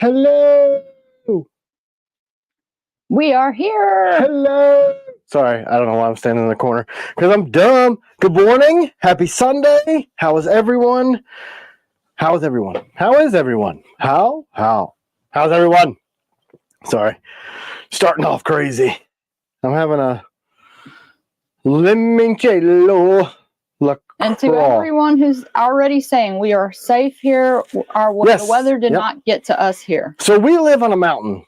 Hello. We are here. Hello. Sorry, I don't know why I'm standing in the corner. Because I'm dumb. Good morning. Happy Sunday. How is everyone? How is everyone? How is everyone? How's everyone? Sorry. Starting off crazy. I'm having a limoncello. And to everyone who's already saying we are safe here, the weather did not get to us here. So we live on a mountain.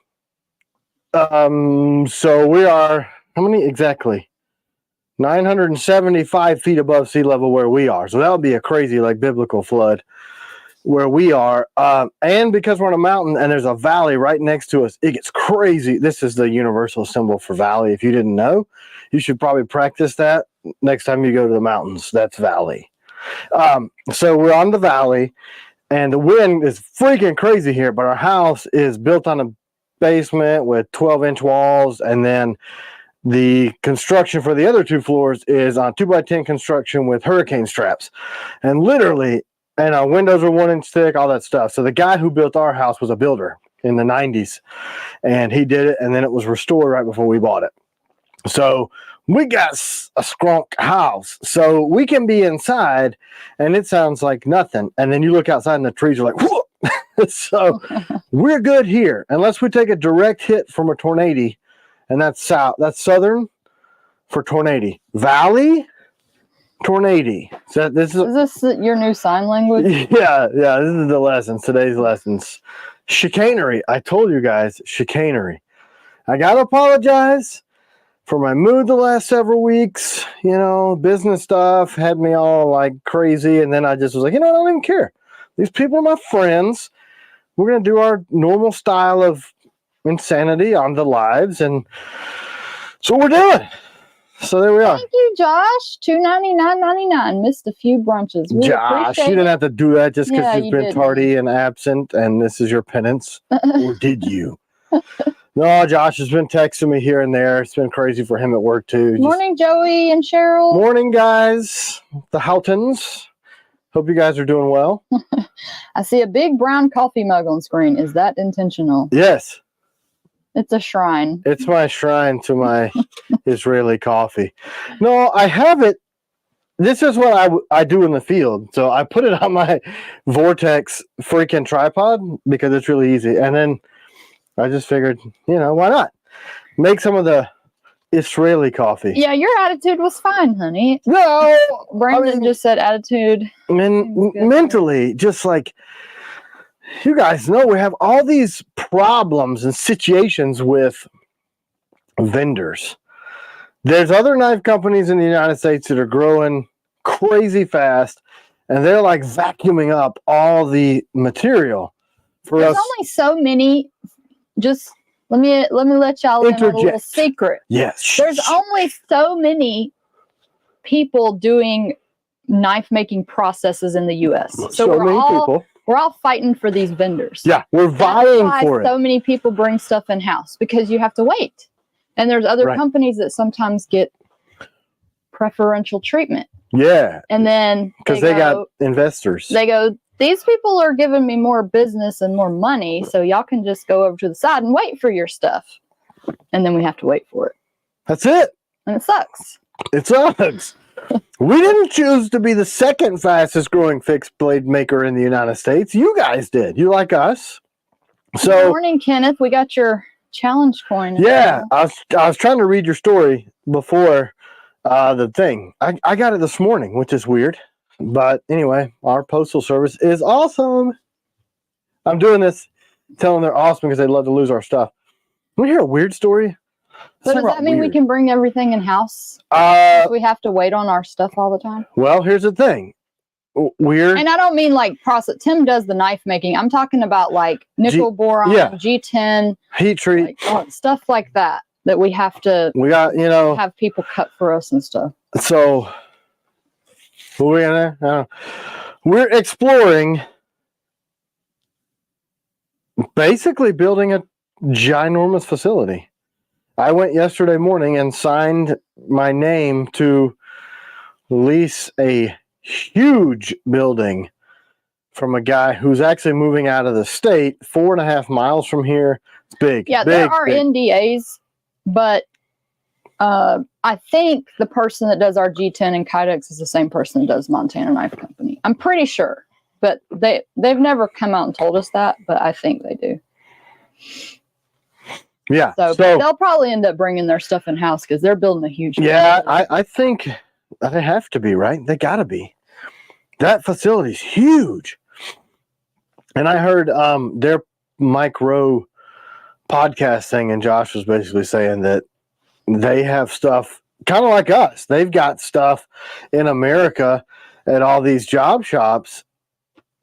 So we are, how many exactly? 975 feet above sea level where we are. So that would be a crazy, like, biblical flood where we are. And because we're on a mountain and there's a valley right next to us, it gets crazy. This is the universal symbol for valley. If you didn't know, you should probably practice that next time you go to the mountains. That's valley. So we're on the valley and the wind is freaking crazy here, but our house is built on a basement with 12-inch walls, and then the construction for the other 2 floors is on 2x10 construction with hurricane straps, and literally, and our windows are 1 inch thick, all that stuff. So the guy who built our house was a builder in the 90s, and he did it, and then it was restored right before we bought it. So we got a skunk house, so we can be inside and it sounds like nothing, and then you look outside and the trees are like, whoa. So we're good here unless we take a direct hit from a tornado, and that's southern for tornado. Valley tornado. So is this your new sign language? Yeah, this is the lessons, today's lessons. Chicanery. I told you guys, chicanery. I gotta apologize for my mood the last several weeks. You know, business stuff had me all like crazy, and then I just was like, I don't even care. These people are my friends. We're going to do our normal style of insanity on the lives, and so we're doing. So there we are. Thank you, Josh. $2.99.99. Missed a few brunches. Josh, you didn't have to do that just because you've been tardy and absent, and this is your penance. Or did you? No, Josh has been texting me here and there. It's been crazy for him at work too. Morning, Joey and Cheryl. Morning, guys. The Houghtons. Hope you guys are doing well. I see a big brown coffee mug on screen. Is that intentional? Yes. It's a shrine. It's my shrine to my Israeli coffee. No, I have it. This is what I do in the field. So I put it on my Vortex freaking tripod because it's really easy. And then I just figured, why not? Make some of the Israeli coffee. Yeah, your attitude was fine, honey. No, Brandon just said attitude. Mentally, just like, you guys know, we have all these problems and situations with vendors. There's other knife companies in the United States that are growing crazy fast, and they're like vacuuming up all the material for us. There's only so many. Just let me let y'all in on a little secret. Yes. There's only so many people doing knife making processes in the U.S. So we're all fighting for these vendors. Yeah, we're vying for it. So many people bring stuff in house because you have to wait, and there's other companies that sometimes get preferential treatment. Yeah, and then because they got investors. They go, these people are giving me more business and more money, so y'all can just go over to the side and wait for your stuff. And then we have to wait for it. That's it. And it sucks. It sucks. We didn't choose to be the second fastest growing fixed blade maker in the United States. You guys did. You like us. So, good morning, Kenneth. We got your challenge coin. Yeah, I was trying to read your story before the thing. I got it this morning, which is weird. But anyway, our postal service is awesome. I'm doing this, telling they're awesome because they'd love to lose our stuff. Want to hear a weird story? So does that mean we can bring everything in house? We have to wait on our stuff all the time? Well, here's the thing. Weird. And I don't mean like process. Tim does the knife making. I'm talking about like nickel boron, G10, heat treat, like, stuff like that we have to. We got have people cut for us and stuff. So we're exploring, basically building a ginormous facility. I went yesterday morning and signed my name to lease a huge building from a guy who's actually moving out of the state 4.5 miles from here. It's big. Yeah, big, there are big. NDAs, but I think the person that does our G10 and Kydex is the same person that does Montana Knife Company. I'm pretty sure, but they've never come out and told us that, but I think they do. Yeah. So they'll probably end up bringing their stuff in house because they're building a huge. Yeah, I think they have to be, right? They got to be. That facility's huge. And I heard their Mike Rowe podcast thing, and Josh was basically saying that they have stuff kind of like us. They've got stuff in America at all these job shops.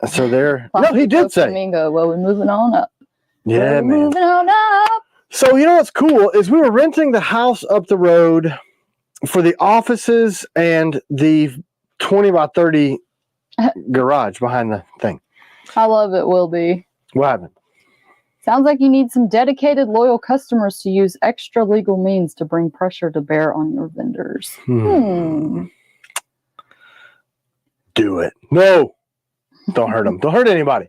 So they're no, he did say. Flamingo. Well, we're moving on up. Yeah, man. Moving on up. So you know what's cool is we were renting the house up the road for the offices and the 20 by 30 garage behind the thing. I love it, Will be. What happened? Sounds like you need some dedicated, loyal customers to use extra legal means to bring pressure to bear on your vendors. Do it. No. Don't hurt them. Don't hurt anybody.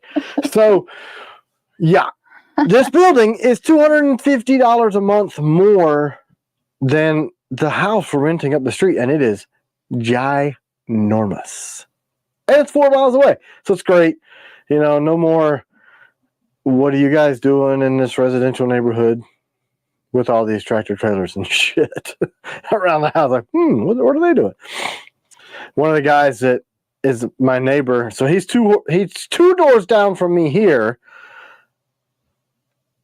So, yeah. This building is $250 a month more than the house we're renting up the street, and it is ginormous. And it's 4 miles away. So it's great. You know, no more, what are you guys doing in this residential neighborhood with all these tractor trailers and shit around the house? Like, what are they doing? One of the guys that is my neighbor, so he's two doors down from me here,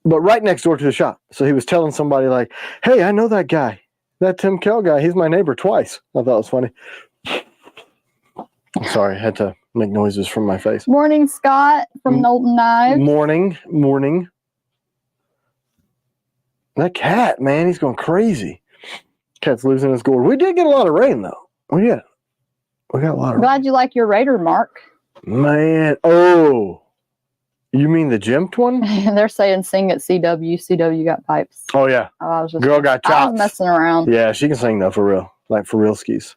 but right next door to the shop. So he was telling somebody like, hey, I know that guy, that TKELL guy. He's my neighbor twice. I thought it was funny. Sorry, I had to make noises from my face. Morning, Scott from Knowlton Knives. Morning. That cat, man, he's going crazy. Cat's losing his gourd. We did get a lot of rain, though. Oh, yeah. We got a lot of Glad you like your Raider, Mark. Man, oh. You mean the gymped one? They're saying sing at CW. CW got pipes. Oh, yeah. Girl got chops. I was messing around. Yeah, she can sing, though, for real. Like, for real skis.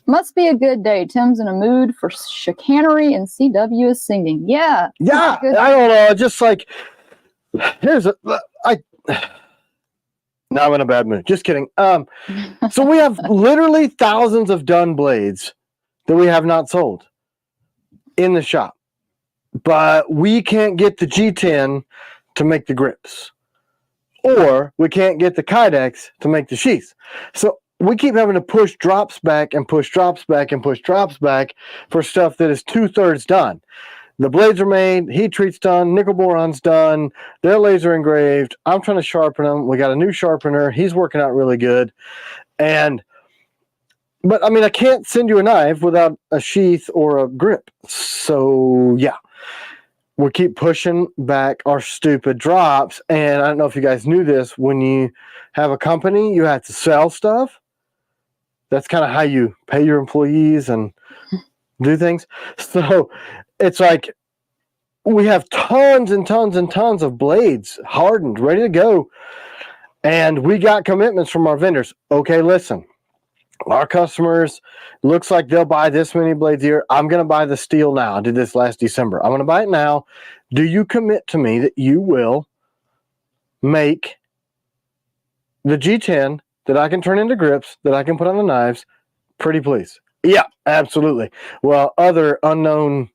Must be a good day. Tim's in a mood for chicanery and CW is singing. Yeah. Yeah, I don't know. Just like, now I'm in a bad mood. Just kidding. So we have literally thousands of done blades that we have not sold in the shop. But we can't get the G10 to make the grips. Or we can't get the Kydex to make the sheaths. So we keep having to push drops back and push drops back and push drops back for stuff that is 2/3 done. The blades are made, heat treat's done, nickel boron's done, they're laser engraved. I'm trying to sharpen them. We got a new sharpener. He's working out really good. But I mean, I can't send you a knife without a sheath or a grip. So yeah, we keep pushing back our stupid drops. And I don't know if you guys knew this, when you have a company, you have to sell stuff. That's kind of how you pay your employees and do things. So it's like we have tons and tons and tons of blades hardened, ready to go. And we got commitments from our vendors. Okay, listen, our customers, looks like they'll buy this many blades a year. I'm going to buy the steel now. I did this last December. I'm going to buy it now. Do you commit to me that you will make the G10 that I can turn into grips, that I can put on the knives? Pretty please. Yeah, absolutely. Well, other unknown,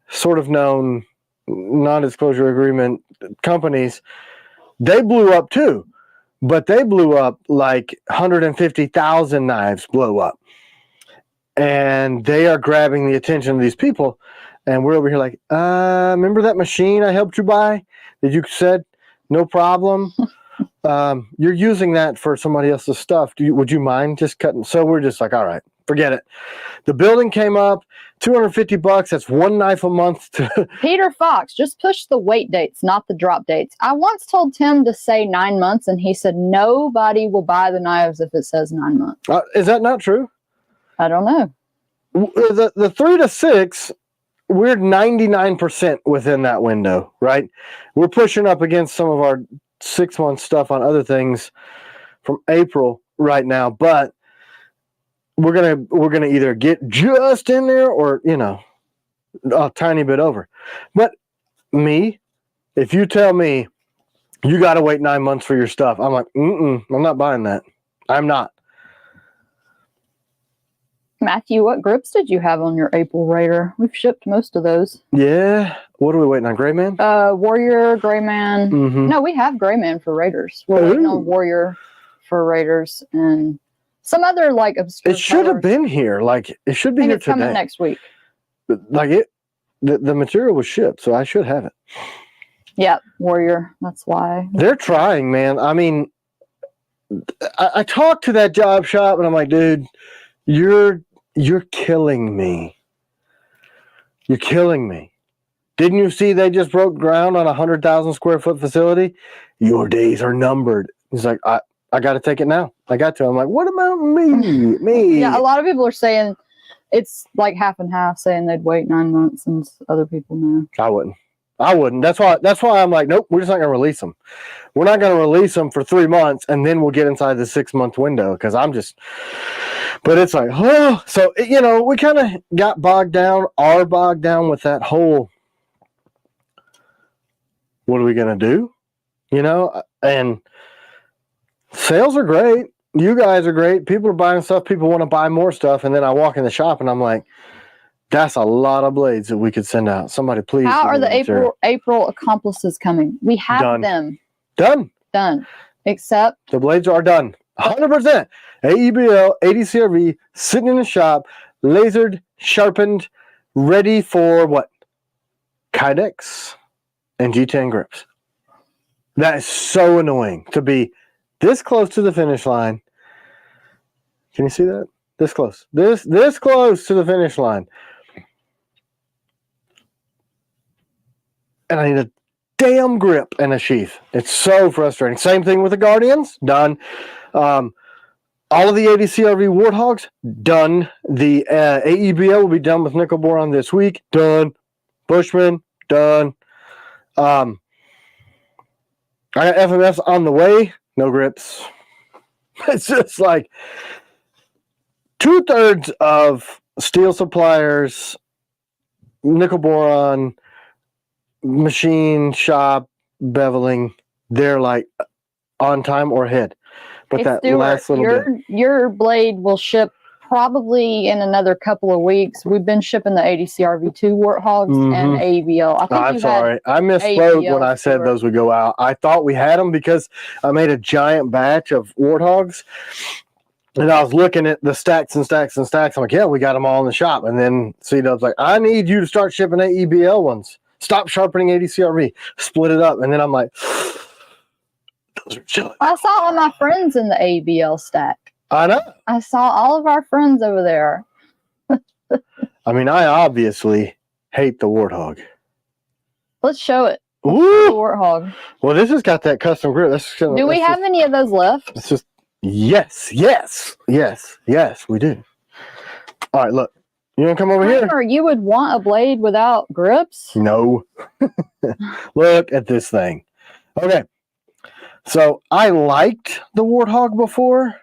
sort of known, non-disclosure agreement companies, they blew up too. But they blew up like 150,000 knives blow up. And they are grabbing the attention of these people. And we're over here like, remember that machine I helped you buy that you said, no problem? You're using that for somebody else's stuff. Would you mind just cutting? So we're just like, all right, forget it. The building came up, $250. That's one knife a month. Peter Fox, just push the wait dates, not the drop dates. I once told Tim to say 9 months, and he said nobody will buy the knives if it says 9 months. Is that not true? I don't know. The 3 to 6, we're 99% within that window, right? We're pushing up against some of our 6-month stuff on other things from April right now, but we're gonna either get just in there or, you know, a tiny bit over. But me, if you tell me you got to wait 9 months for your stuff, I'm like, I'm not buying that. I'm not. Matthew, what grips did you have on your April Raider? We've shipped most of those. Yeah. What are we waiting on? Gray Man? Warrior, Gray Man. Mm-hmm. No, we have Gray Man for Raiders. We're waiting on Warrior for Raiders and some other like obscure. It should have been here. Like it should be here it's coming today. next week. Like the material was shipped, so I should have it. Yeah, Warrior. That's why. They're trying, man. I mean, I talked to that job shop and I'm like, dude, you're killing me. You're killing me. Didn't you see they just broke ground on a 100,000 square foot facility? Your days are numbered. He's like, I got to take it now. I got to. I'm like, what about me? Me? Yeah, a lot of people are saying it's like half and half, saying they'd wait 9 months, and other people know. I wouldn't. That's why I'm like, nope, we're just not going to release them. We're not going to release them for 3 months, and then we'll get inside the 6 month window because but it's like, oh, so, we kind of got bogged down with that whole, what are we going to do? And sales are great. You guys are great. People are buying stuff. People want to buy more stuff. And then I walk in the shop and I'm like, that's a lot of blades that we could send out. Somebody please. How are the April accomplices coming? We have them. Done. Except the blades are done. 100%. AEBL, ADCRV, sitting in the shop, lasered, sharpened, ready for what? Kydex and G10 grips. That is so annoying to be this close to the finish line. Can you see that? This close. This close to the finish line. And I need a damn grip and a sheath. It's so frustrating. Same thing with the Guardians. Done. All of the ADCRV Warthogs. Done. The AEBL will be done with nickel boron this week. Done. Bushman. Done. I got FMFs on the way. No grips. It's just like 2/3 of steel suppliers, nickel boron, machine shop, beveling, they're like on time or ahead. But that Stuart, last little bit. Your blade will ship probably in another couple of weeks. We've been shipping the ADCRV2 Warthogs and AEBL. I think I'm sorry. I misspoke when I said those would go out. I thought we had them because I made a giant batch of Warthogs. And I was looking at the stacks and stacks and stacks. I'm like, yeah, we got them all in the shop. And then C-Dub's like, I need you to start shipping AEBL ones. Stop sharpening ADCRV. Split it up. And then I'm like, those are chilling. I saw all my friends in the AEBL stack. I know. I saw all of our friends over there. I mean, I obviously hate the Warthog. Let's show it. Ooh. The Warthog. Well, this has got that custom grip. Do we have any of those left? It's just, yes, we do. All right, look. You want to come over here? You would want a blade without grips? No. Look at this thing. Okay. So I liked the Warthog before.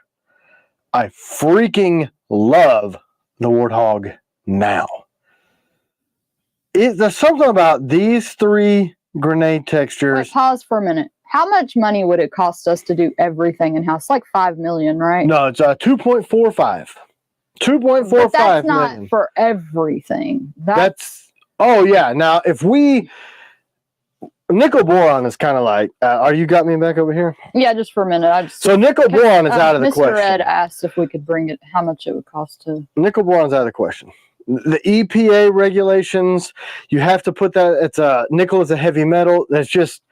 I freaking love the Warthog now. There's something about these three grenade textures. Wait, pause for a minute. How much money would it cost us to do everything in-house? Like $5 million, right? No, it's 2.45. 2.45 that's million. Not for everything. Oh yeah. Now if we nickel boron is kind of like, are you got me back over here? Yeah, just for a minute. So nickel boron is out of the question. Mr. Ed asked if we could bring it, how much it would cost to. Nickel boron is out of the question. The EPA regulations, you have to put that. It's nickel is a heavy metal. That's just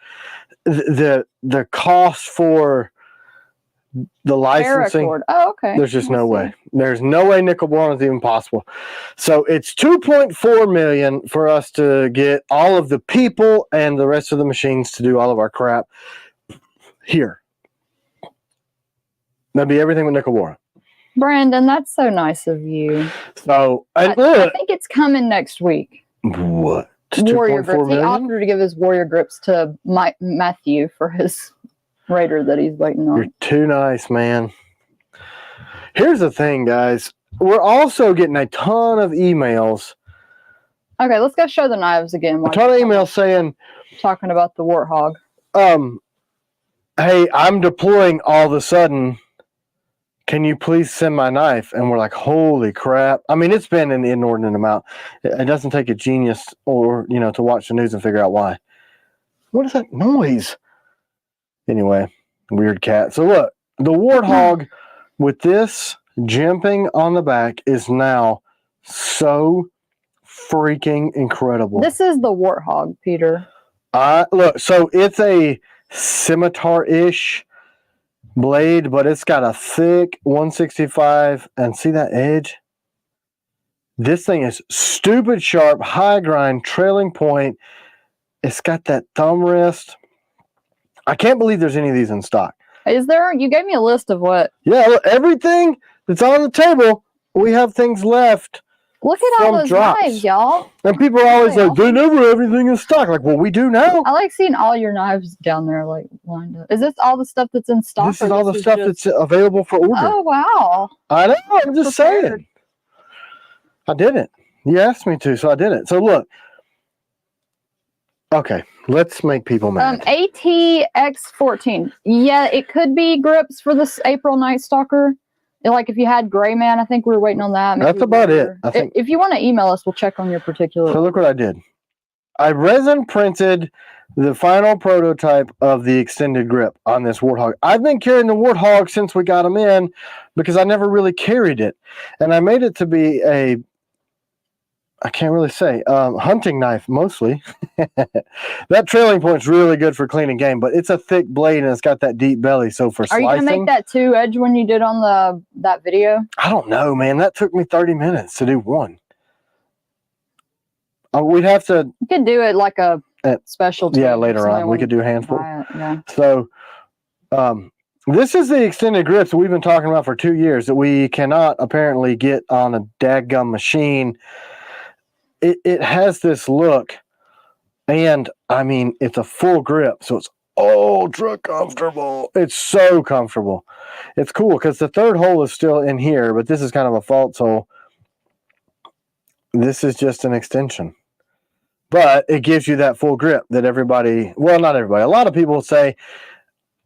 the cost for the licensing. Oh, okay. There's just no way. There's no way nickel boron is even possible. So it's 2.4 million for us to get all of the people and the rest of the machines to do all of our crap here. That'd be everything with nickel boron. Brandon, that's so nice of you. So I think it's coming next week. What? Warrior grips. He offered to give his warrior grips to Matthew for his Raider that he's waiting on. You're too nice, man. Here's the thing, guys. We're also getting a ton of emails Okay, let's go show the knives again. I got an email saying, talking about the warthog. Hey, I'm deploying all of a sudden. Can you please send my knife? And we're like, holy crap. I mean, it's been an inordinate amount. It doesn't take a genius or, to watch the news and figure out why. What is that noise? Anyway, weird cat. So look, the warthog with this jimping on the back is now so freaking incredible. This is the warthog, Peter. Look, so it's a scimitar-ish blade, but it's got a thick 165, and see that edge? This thing is stupid sharp, high grind, trailing point. It's got that thumb rest. I can't believe there's any of these in stock. Is there? You gave me a list of what? Yeah, look, everything that's on the table, we have things left. Look at all those knives, y'all. And people are always like, they never have anything in stock. Like, well, we do now. I like seeing all your knives down there, like, lined up. Is this all the stuff that's in stock? This is all the stuff that's available for order. Oh, wow. I know. I'm just saying. I did it. You asked me to, so I did it. So, look. Okay, let's make people mad. ATX14. Yeah, it could be grips for this April Night Stalker. Like if you had Gray Man, I think we were waiting on that. That's about it. I think. If you want to email us, we'll check on your particular. So look what I did. I resin printed the final prototype of the extended grip on this Warthog. I've been carrying the Warthog since we got them in because I never really carried it. And I made it to be a, I can't really say, hunting knife mostly. That trailing point's really good for cleaning game, but it's a thick blade and it's got that deep belly. So for slicing. Are you going to make that 2 edge when you did on that video? I don't know, man. That took me 30 minutes to do one. We'd have to. You could do it like a specialty. Yeah, later on. We could do a handful. Yeah. So, this is the extended grips that we've been talking about for 2 years that we cannot apparently get on a dadgum machine. It has this look, and I mean, it's a full grip, so it's ultra comfortable. It's so comfortable. It's cool because the third hole is still in here, but this is kind of a false hole. This is just an extension, but it gives you that full grip that everybody, well, not everybody, a lot of people say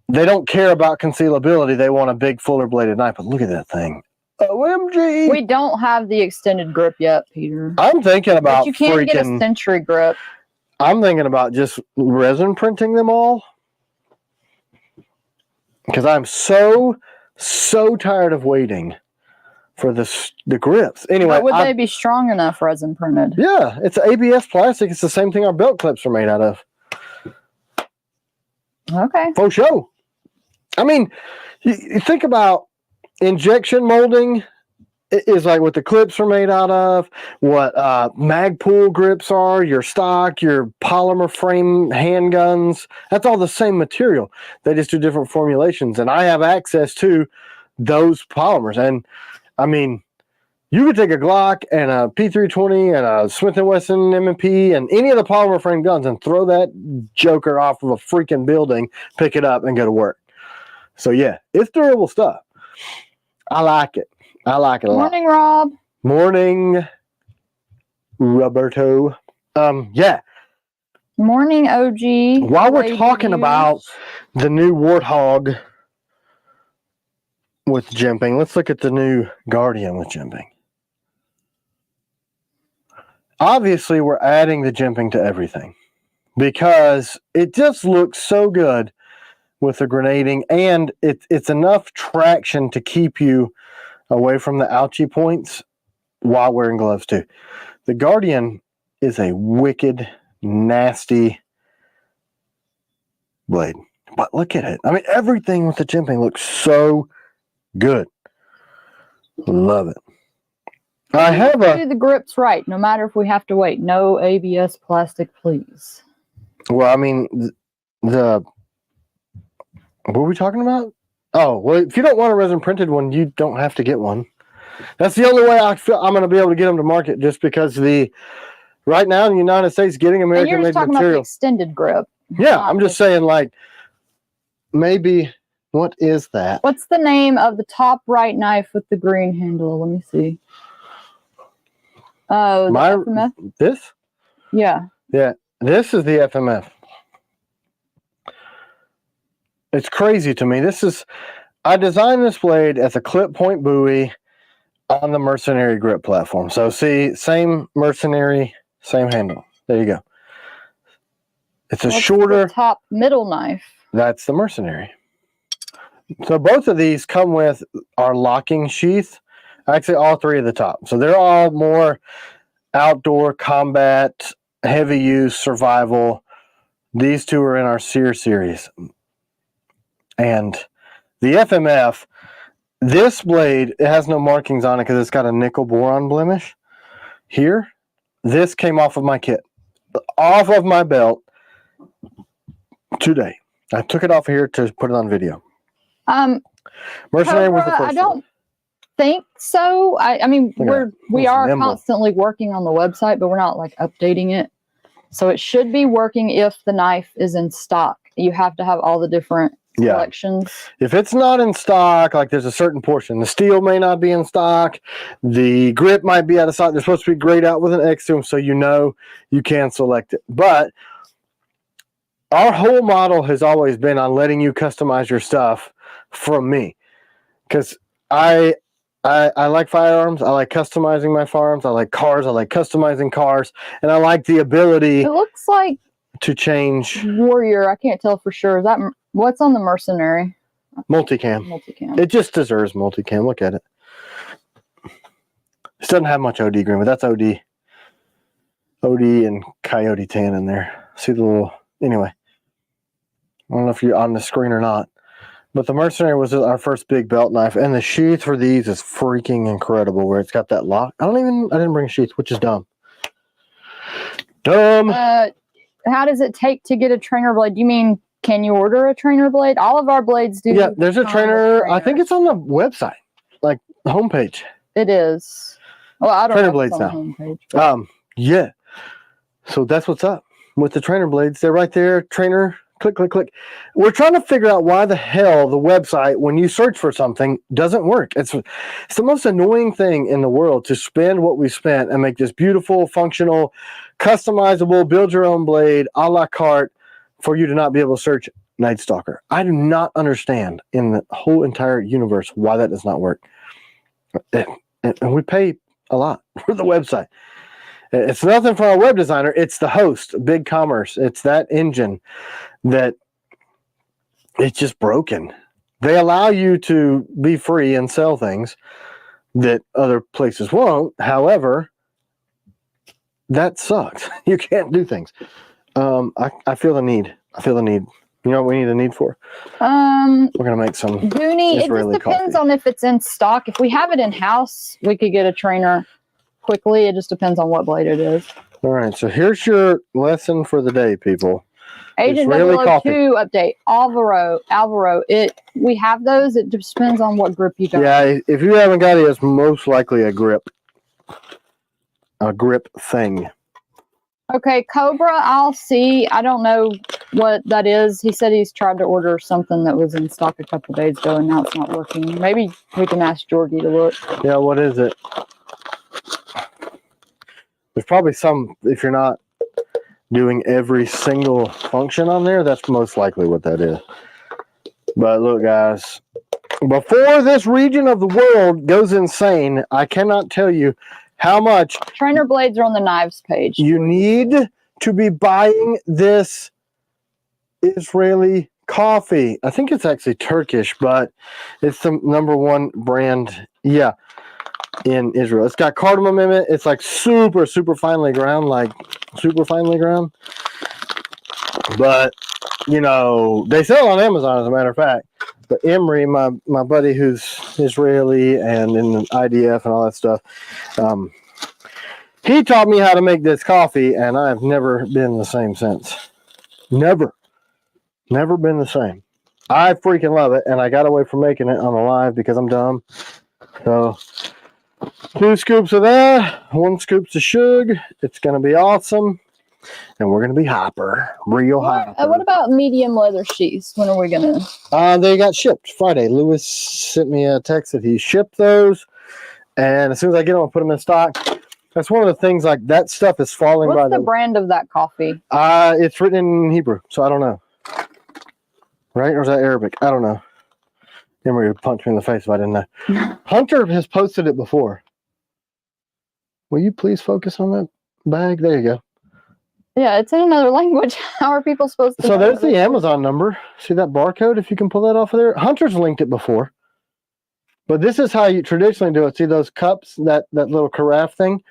they don't care about concealability. They want a big, fuller bladed knife, but look at that thing. OMG. We don't have the extended grip yet, Peter. I'm thinking about but you can't get a century grip. I'm thinking about just resin printing them all because I'm so tired of waiting for the grips. Anyway, but would they be strong enough resin printed? Yeah, it's ABS plastic. It's the same thing our belt clips are made out of. Okay. For sure. I mean, you think about injection molding is like what the clips are made out of, what Magpul grips are, your stock, your polymer frame handguns. That's all the same material. They just do different formulations. And I have access to those polymers. And I mean, you could take a Glock and a P320 and a Smith & Wesson M&P and any of the polymer frame guns and throw that joker off of a freaking building, pick it up, and go to work. So yeah, it's durable stuff. I like it. I like it a lot. Morning, Rob. Morning, Roberto. Yeah. Morning, OG. While we're talking about the new Warthog with jimping, let's look at the new Guardian with jimping. Obviously, we're adding the jimping to everything because it just looks so good with the grenading, and it's enough traction to keep you away from the ouchie points while wearing gloves too. The Guardian is a wicked, nasty blade, but look at it. I mean, everything with the jimping looks so good. Love it. I have do the grips right, no matter if we have to wait. No ABS plastic, please. Well, I mean, what were we talking about? Oh, well, if you don't want a resin printed one, you don't have to get one. That's the only way I feel I'm going to be able to get them to market, just because right now in the United States, getting American made material. You're just talking about the extended grip. Yeah, I'm just saying, like, maybe, what is that? What's the name of the top right knife with the green handle? Let me see. Oh, this? Yeah. Yeah, this is the FMF. It's crazy to me. I designed this blade as a clip point buoy on the Mercenary grip platform. So see, same Mercenary, same handle. There you go. It's a shorter top middle knife. That's the Mercenary. So both of these come with our locking sheath. Actually, all three of the top. So they're all more outdoor combat, heavy use, survival. These two are in our Sear series. And the FMF, this blade, it has no markings on it because it's got a nickel boron blemish. Here, this came off of my kit. Off of my belt today. I took it off here to put it on video. Mercenary was the first I don't think so. I mean, we are constantly working on the website, but we're not like updating it. So it should be working if the knife is in stock. You have to have all the different selections. If it's not in stock, like there's a certain portion, the steel may not be in stock, the grip might be out of stock. They're supposed to be grayed out with an X to them, so you know you can select it. But our whole model has always been on letting you customize your stuff from me, because I like firearms. I like customizing my firearms. I like cars. I like customizing cars, and I like the ability. It looks like to change Warrior. I can't tell for sure. Is that what's on the Mercenary? Multicam. Multicam. It just deserves multicam. Look at it. This doesn't have much OD green, but that's OD and Coyote tan in there. See the little. Anyway, I don't know if you're on the screen or not. But the Mercenary was our first big belt knife, and the sheath for these is freaking incredible. Where it's got that lock. I didn't bring a sheath, which is dumb. Dumb. How does it take to get a trainer blade? You mean can you order a trainer blade? All of our blades do. Yeah, there's a trainer. I think it's on the website, like the homepage. It is. Well, I don't trainer know blades now. Homepage, yeah. So that's what's up with the trainer blades. They're right there. Trainer. Click, click, click. We're trying to figure out why the hell the website, when you search for something, doesn't work. It's the most annoying thing in the world to spend what we spent and make this beautiful, functional, customizable, build your own blade, a la carte, for you to not be able to search Night Stalker. I do not understand in the whole entire universe why that does not work. And we pay a lot for the website. It's nothing for our web designer. It's the host, Big Commerce. It's that engine that it's just broken. They allow you to be free and sell things that other places won't. However, that sucks. You can't do things. I feel the need. I feel the need. You know what we need a need for? We're gonna make some Goonie. It just depends on if it's in stock. If we have it in house, we could get a trainer quickly. It just depends on what blade it is. All right, so here's your lesson for the day, people. Agent 002 update. Alvaro. We have those. It just depends on what grip you got. Yeah, if you haven't got it, it's most likely a grip thing. Okay, Cobra, I'll see. I don't know what that is. He said he's tried to order something that was in stock a couple days ago, and now it's not working. Maybe we can ask Georgie to look. Yeah, what is it? There's probably some, if you're not doing every single function on there, that's most likely what that is. But look, guys, before this region of the world goes insane, I cannot tell you how much trainer blades are on the knives page. You need to be buying this Israeli coffee. I think it's actually Turkish, but it's the #1 brand. Yeah. In Israel. It's got cardamom in it. It's like super finely ground, but you know, they sell it on Amazon as a matter of fact. But Emery, my buddy who's Israeli and in the IDF and all that stuff, he taught me how to make this coffee, and I've never been the same since. Never been the same. I freaking love it, and I got away from making it on the live because I'm dumb. So 2 scoops of that, 1 scoop of sugar. It's going to be awesome. And we're going to be real hyper. What about medium leather sheaths? When are we going to? They got shipped Friday. Lewis sent me a text that he shipped those. And as soon as I get them, I'll put them in stock. That's one of the things, like, that stuff is falling by What's the brand of that coffee? It's written in Hebrew, so I don't know. Right? Or is that Arabic? I don't know. Emery would punch me in the face if I didn't know. Hunter has posted it before. Will you please focus on that bag? There you go. Yeah, it's in another language. How are people supposed to So know there's this? the Amazon number. See that barcode? If you can pull that off of there. Hunter's linked it before. But this is how you traditionally do it. See those cups, that little carafe thing?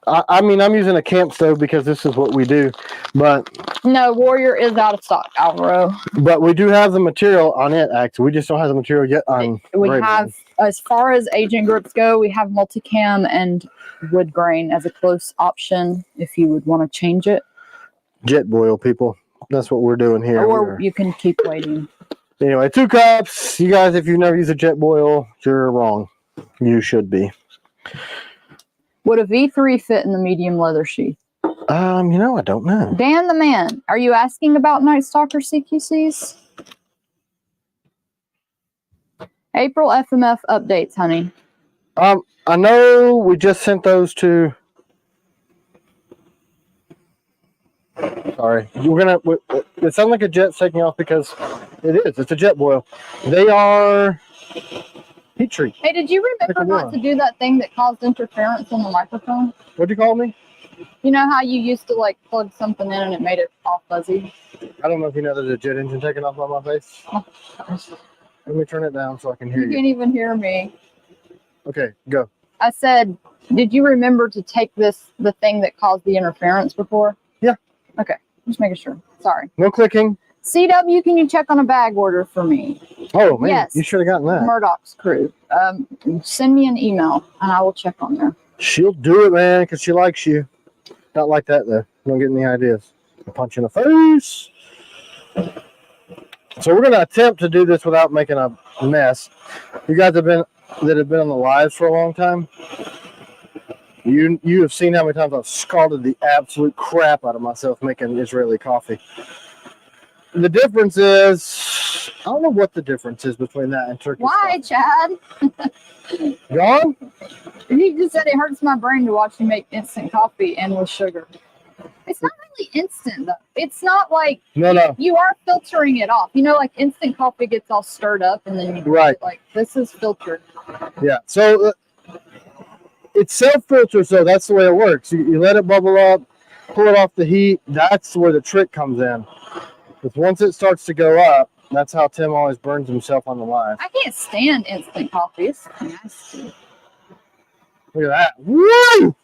I mean, I'm using a camp stove because this is what we do. But No, Warrior is out of stock, Alvaro. But we do have the material on it, actually. We just don't have the material yet on We Raven. have, as far as agent grips go, we have multicam and wood grain as a close option if you would want to change it. Jet boil, people. That's what we're doing here. Or you can keep waiting. Anyway, 2 cups. You guys, if you've never used a jet boil, you're wrong. You should be. Would a V3 fit in the medium leather sheath? I don't know. Dan the man, are you asking about Night Stalker CQCs? April FMF updates, honey. I know we just sent those to. Sorry, it sounds like a jet's taking off because it is. It's a jet boil. They are heat treat. Hey, did you remember not to do that thing that caused interference on the microphone? What'd you call me? You know how you used to like plug something in and it made it all fuzzy? I don't know if you know there's a jet engine taking off on my face. Oh, gosh. Let me turn it down so I can hear You you. can't even hear me. Okay, go. I said, did you remember to take the thing that caused the interference before? Yeah. Okay, just making sure. Sorry. No clicking. CW, can you check on a bag order for me? Oh, man, Yes. you should have gotten that. Murdoch's crew. Send me an email and I will check on there. She'll do it, man, because she likes you. Not like that, though. Don't get any ideas. I'll punch you in the face. So we're going to attempt to do this without making a mess. You guys that have been on the lives for a long time, you have seen how many times I've scalded the absolute crap out of myself making Israeli coffee. The difference is, I don't know what the difference is between that and Turkish Why, coffee. Chad? Gone? He just said it hurts my brain to watch you make instant coffee and with sugar. It's not really instant, though. It's not like No. you are filtering it off. You know, like instant coffee gets all stirred up and then you Right. like this is filtered. Yeah. So it's self-filtered, so that's the way it works. You let it bubble up, pull it off the heat. That's where the trick comes in. Because once it starts to go up, that's how Tim always burns himself on the live. I can't stand instant coffee. It's nasty. Look at that. Woo!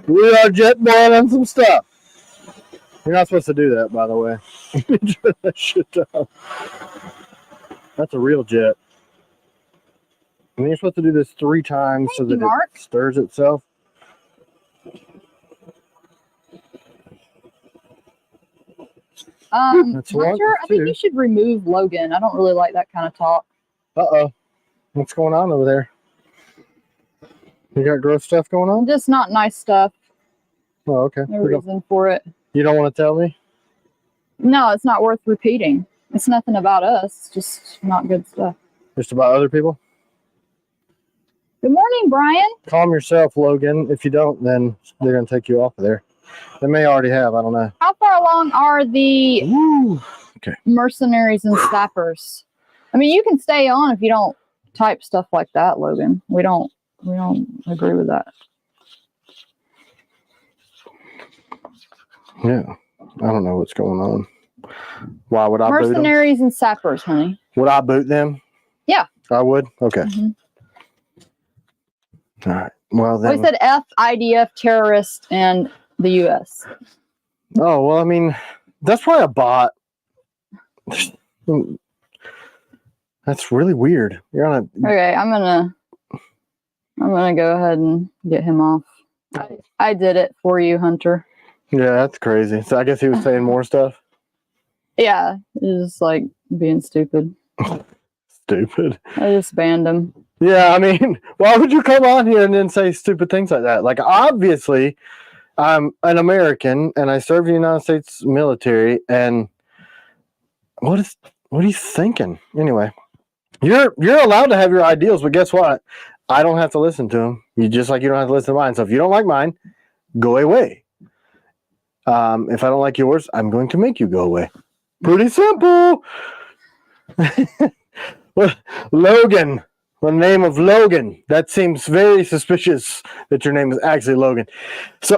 We are jet boiling some stuff. You're not supposed to do that, by the way. Turn that shit down. That's a real jet. I mean, you're supposed to do this 3 times so that Mark. it stirs itself. That's one, Hunter, I think two. you should remove Logan. I don't really like that kind of talk. Uh-oh. What's going on over there? You got gross stuff going on? Just not nice stuff. Oh, okay. No reason for it. You don't want to tell me? No, it's not worth repeating. It's nothing about us. It's just not good stuff. Just about other people? Good morning, Brian. Calm yourself, Logan. If you don't, then they're going to take you off of there. They may already have. I don't know. How far along are the Woo. Okay. mercenaries and sappers? I mean, you can stay on if you don't type stuff like that, Logan. We don't agree with that. Yeah. I don't know what's going on. Why would I boot them? Mercenaries and sappers, honey. Would I boot them? Yeah. I would? Okay. Mhm. All right. Well, We then. said F, IDF, terrorist, and the U.S. Oh, well, I mean, that's probably a bot. That's really weird. You're on a. Okay, I'm gonna go ahead and get him off. I did it for you, Hunter. Yeah, that's crazy. So I guess he was saying more stuff. Yeah, it's just like being stupid. Stupid. I just banned him. Yeah, I mean, why would you come on here and then say stupid things like that? Like, obviously, I'm an American and I serve the United States military. And what are you thinking? Anyway, you're allowed to have your ideals, but guess what? I don't have to listen to them. You just like you don't have to listen to mine. So if you don't like mine, go away. If I don't like yours, I'm going to make you go away. Pretty simple. Well, Logan, the name of Logan. That seems very suspicious that your name is actually Logan. So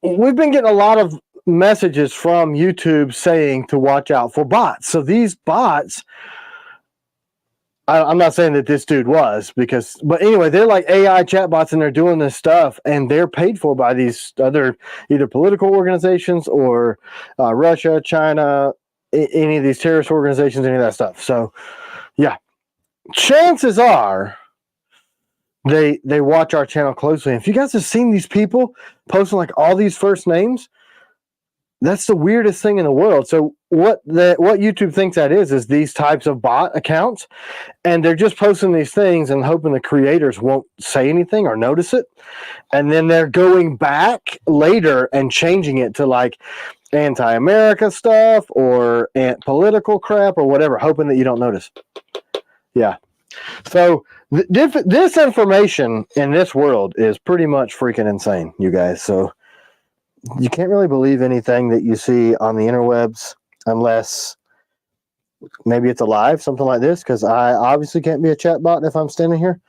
we've been getting a lot of messages from YouTube saying to watch out for bots. So these bots, I'm not saying that this dude was but anyway, they're like AI chatbots and they're doing this stuff and they're paid for by these other either political organizations or Russia, China, any of these terrorist organizations, any of that stuff. So yeah, chances are they watch our channel closely. And if you guys have seen these people posting like all these first names, that's the weirdest thing in the world. So what YouTube thinks that is these types of bot accounts, and they're just posting these things and hoping the creators won't say anything or notice it, and then they're going back later and changing it to like anti-America stuff or political crap or whatever, hoping that you don't notice. Yeah. So this information in this world is pretty much freaking insane, you guys. So you can't really believe anything that you see on the interwebs unless maybe it's alive, something like this, because I obviously can't be a chatbot if I'm standing here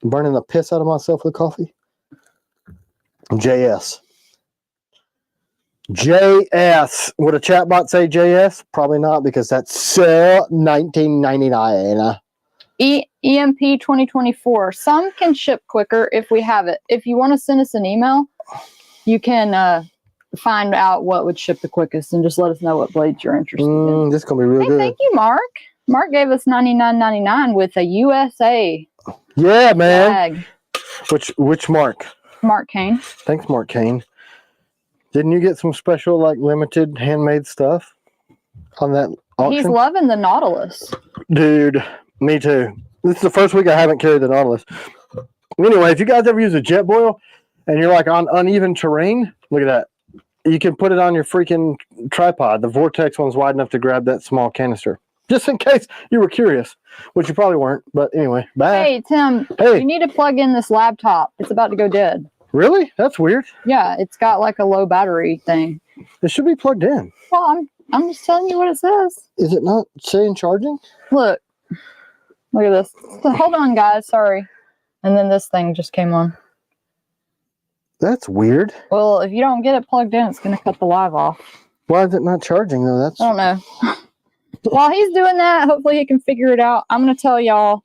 burning the piss out of myself with coffee. JS. JS. Would a chatbot say JS? Probably not, because that's so 1999. EMP 2024. Some can ship quicker if we have it. If you want to send us an email, you can find out what would ship the quickest and just let us know what blades you're interested in. This is going to be real good. Thank you, Mark. Mark gave us $99.99 with a USA. Yeah, man. Flag. Which Mark? Mark Kane. Thanks, Mark Kane. Didn't you get some special, like, limited handmade stuff on that auction? He's loving the Nautilus. Dude, me too. This is the first week I haven't carried the Nautilus. Anyway, if you guys ever use a jet boil and you're like on uneven terrain, look at that. You can put it on your freaking tripod. The Vortex one's wide enough to grab that small canister. Just in case you were curious, which you probably weren't. But anyway, bye. Hey, Tim, you need to plug in this laptop. It's about to go dead. Really? That's weird. Yeah, it's got like a low battery thing. It should be plugged in. Well, I'm just telling you what it says. Is it not saying charging? Look at this. So, hold on, guys. Sorry. And then this thing just came on. That's weird. Well, if you don't get it plugged in, it's going to cut the live off. Why is it not charging, though? I don't know. While he's doing that, hopefully he can figure it out. I'm going to tell y'all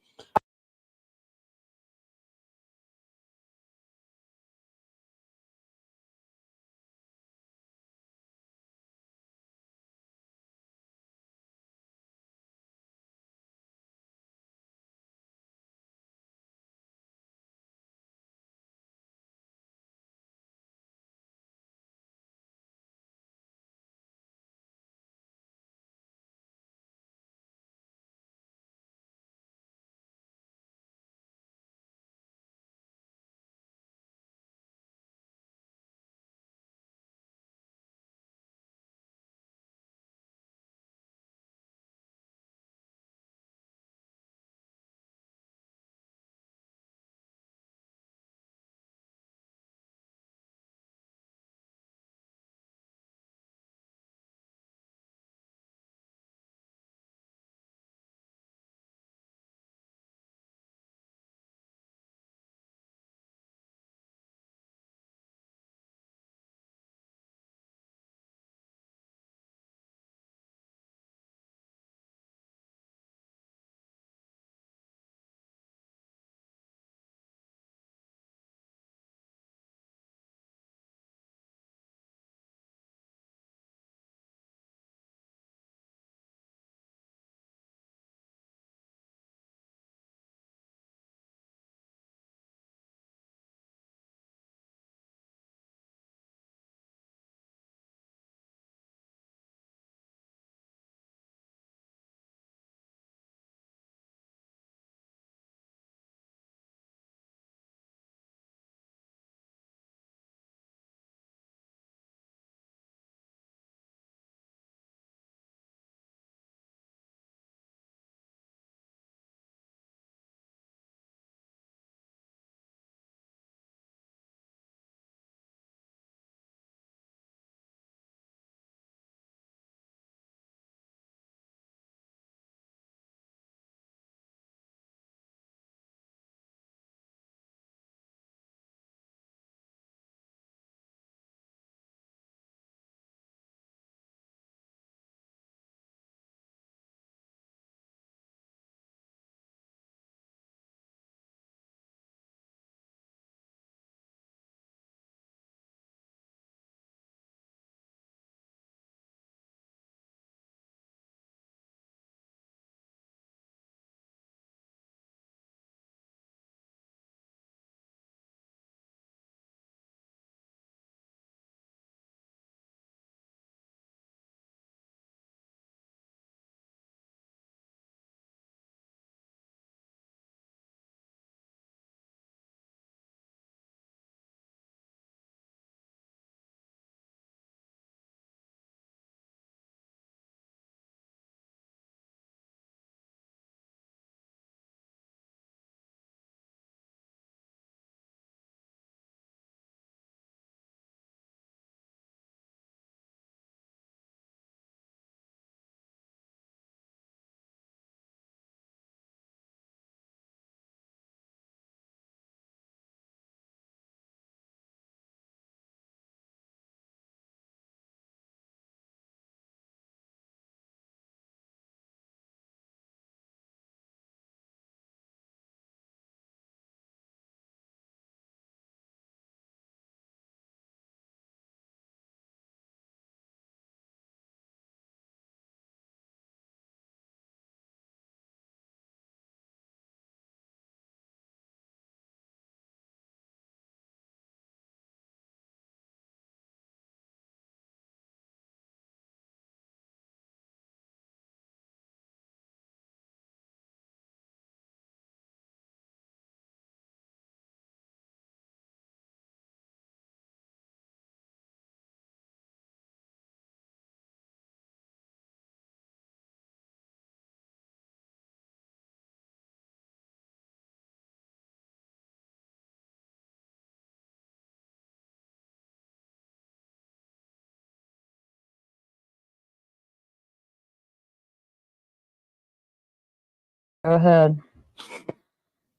Go ahead.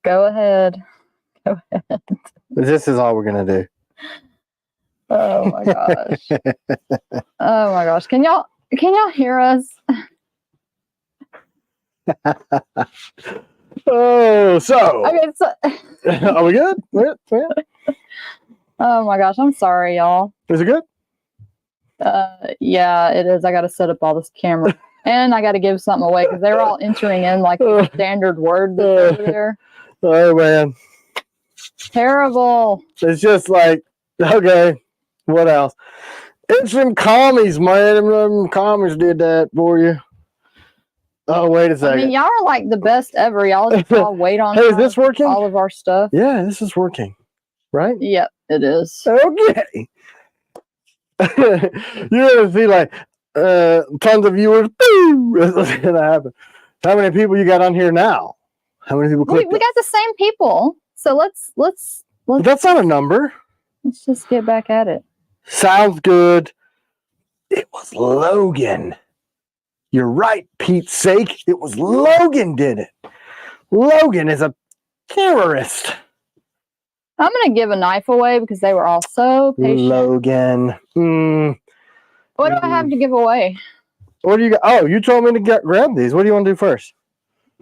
Go ahead. Go ahead. This is all we're gonna do. Oh my gosh. Oh my gosh. Can y'all hear us? Oh, so Okay, so are we good? Yeah. oh my gosh, I'm sorry, y'all. Is it good? Yeah, it is. I gotta set up all this camera. And I gotta give something away because they were all entering in like the standard word that's over there. Oh man. Terrible. It's just like, okay, what else? It's them commies, man. Them commies did that for you. Oh, wait a I second. mean, y'all are like the best ever. Y'all just all wait on Hey, is this working? all of our stuff. Yeah, this is working, right? Yep, it is. Okay. You're gonna see like tons of viewers. Boom! What's gonna happen? How many people you got on here now? How many people We clicked? got the same people. So let's That's not a number. let's just get back at it. Sounds good. It was Logan. You're right, Pete's sake. It was Logan did it. Logan is a terrorist. I'm gonna give a knife away because they were all so patient. Logan. What do I have to give away? What do you got? Oh, you told me to grab these. What do you want to do first?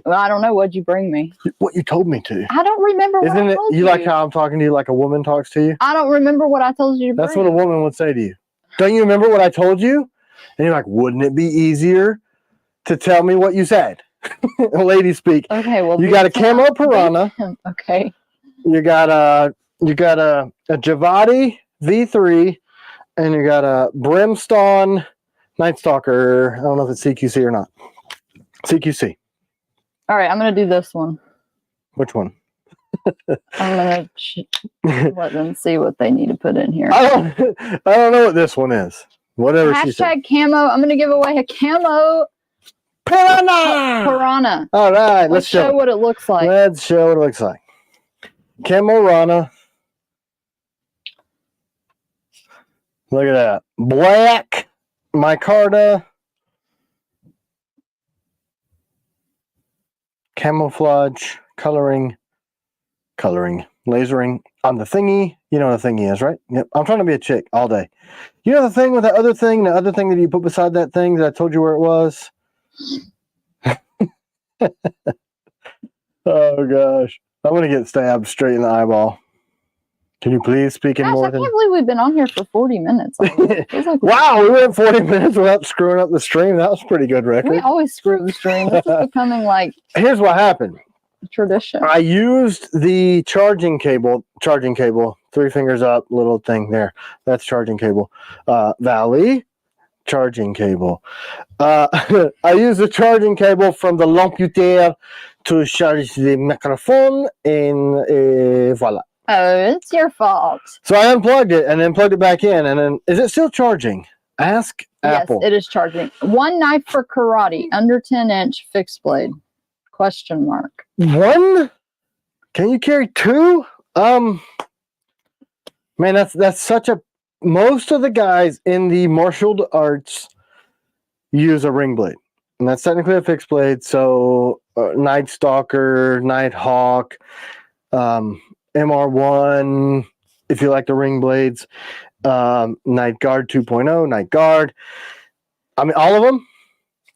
Well, I don't know. What'd you bring me? What you told me to. I don't remember what Isn't I it? told You like how I'm talking to you like a woman talks to you? I don't remember what I told you to That's bring. what a woman would say to you. Don't you remember what I told you? And you're like, wouldn't it be easier to tell me what you said? Lady speak. Okay, well, You got a camo piranha. Okay. You got a Javati V3, and you got a Brimstone Night Stalker. I don't know if it's CQC or not. CQC. All right, I'm gonna do this one. Which one? I'm gonna let them see what they need to put in here. I don't know what this one is. Whatever she said. Hashtag camo. I'm gonna give away a camo piranha. All right, Let's show what it looks like. Let's show what it looks like. Camo Rana. Look at that. Black micarta. Camouflage. Coloring. Lasering on the thingy. You know what a thingy is, right? Yep. I'm trying to be a chick all day. You know the thing with the other thing that you put beside that thing that I told you where it was? Oh gosh. I'm gonna get stabbed straight in the eyeball. Can you please speak in more I can't believe we've been on here for 40 minutes. Wow, we went 40 minutes without screwing up the stream. That was a pretty good record. We always screw up the stream. This is becoming like here's what happened. Tradition. I used the charging cable, 3 fingers up, little thing there. That's charging cable. Valley, charging cable. I used the charging cable from the computer to charge the microphone, and voila. Oh, it's your fault. So I unplugged it and then plugged it back in, and then is it still charging? Ask Apple. Yes, it is charging. One knife for karate, under 10-inch fixed blade. Question mark. One? Can you carry 2? Man, that's such a. Most of the guys in the martial arts use a ring blade, and that's technically a fixed blade. So Night Stalker, Night Hawk, MR1, if you like the ring blades, Night Guard 2.0, Night Guard. I mean, all of them.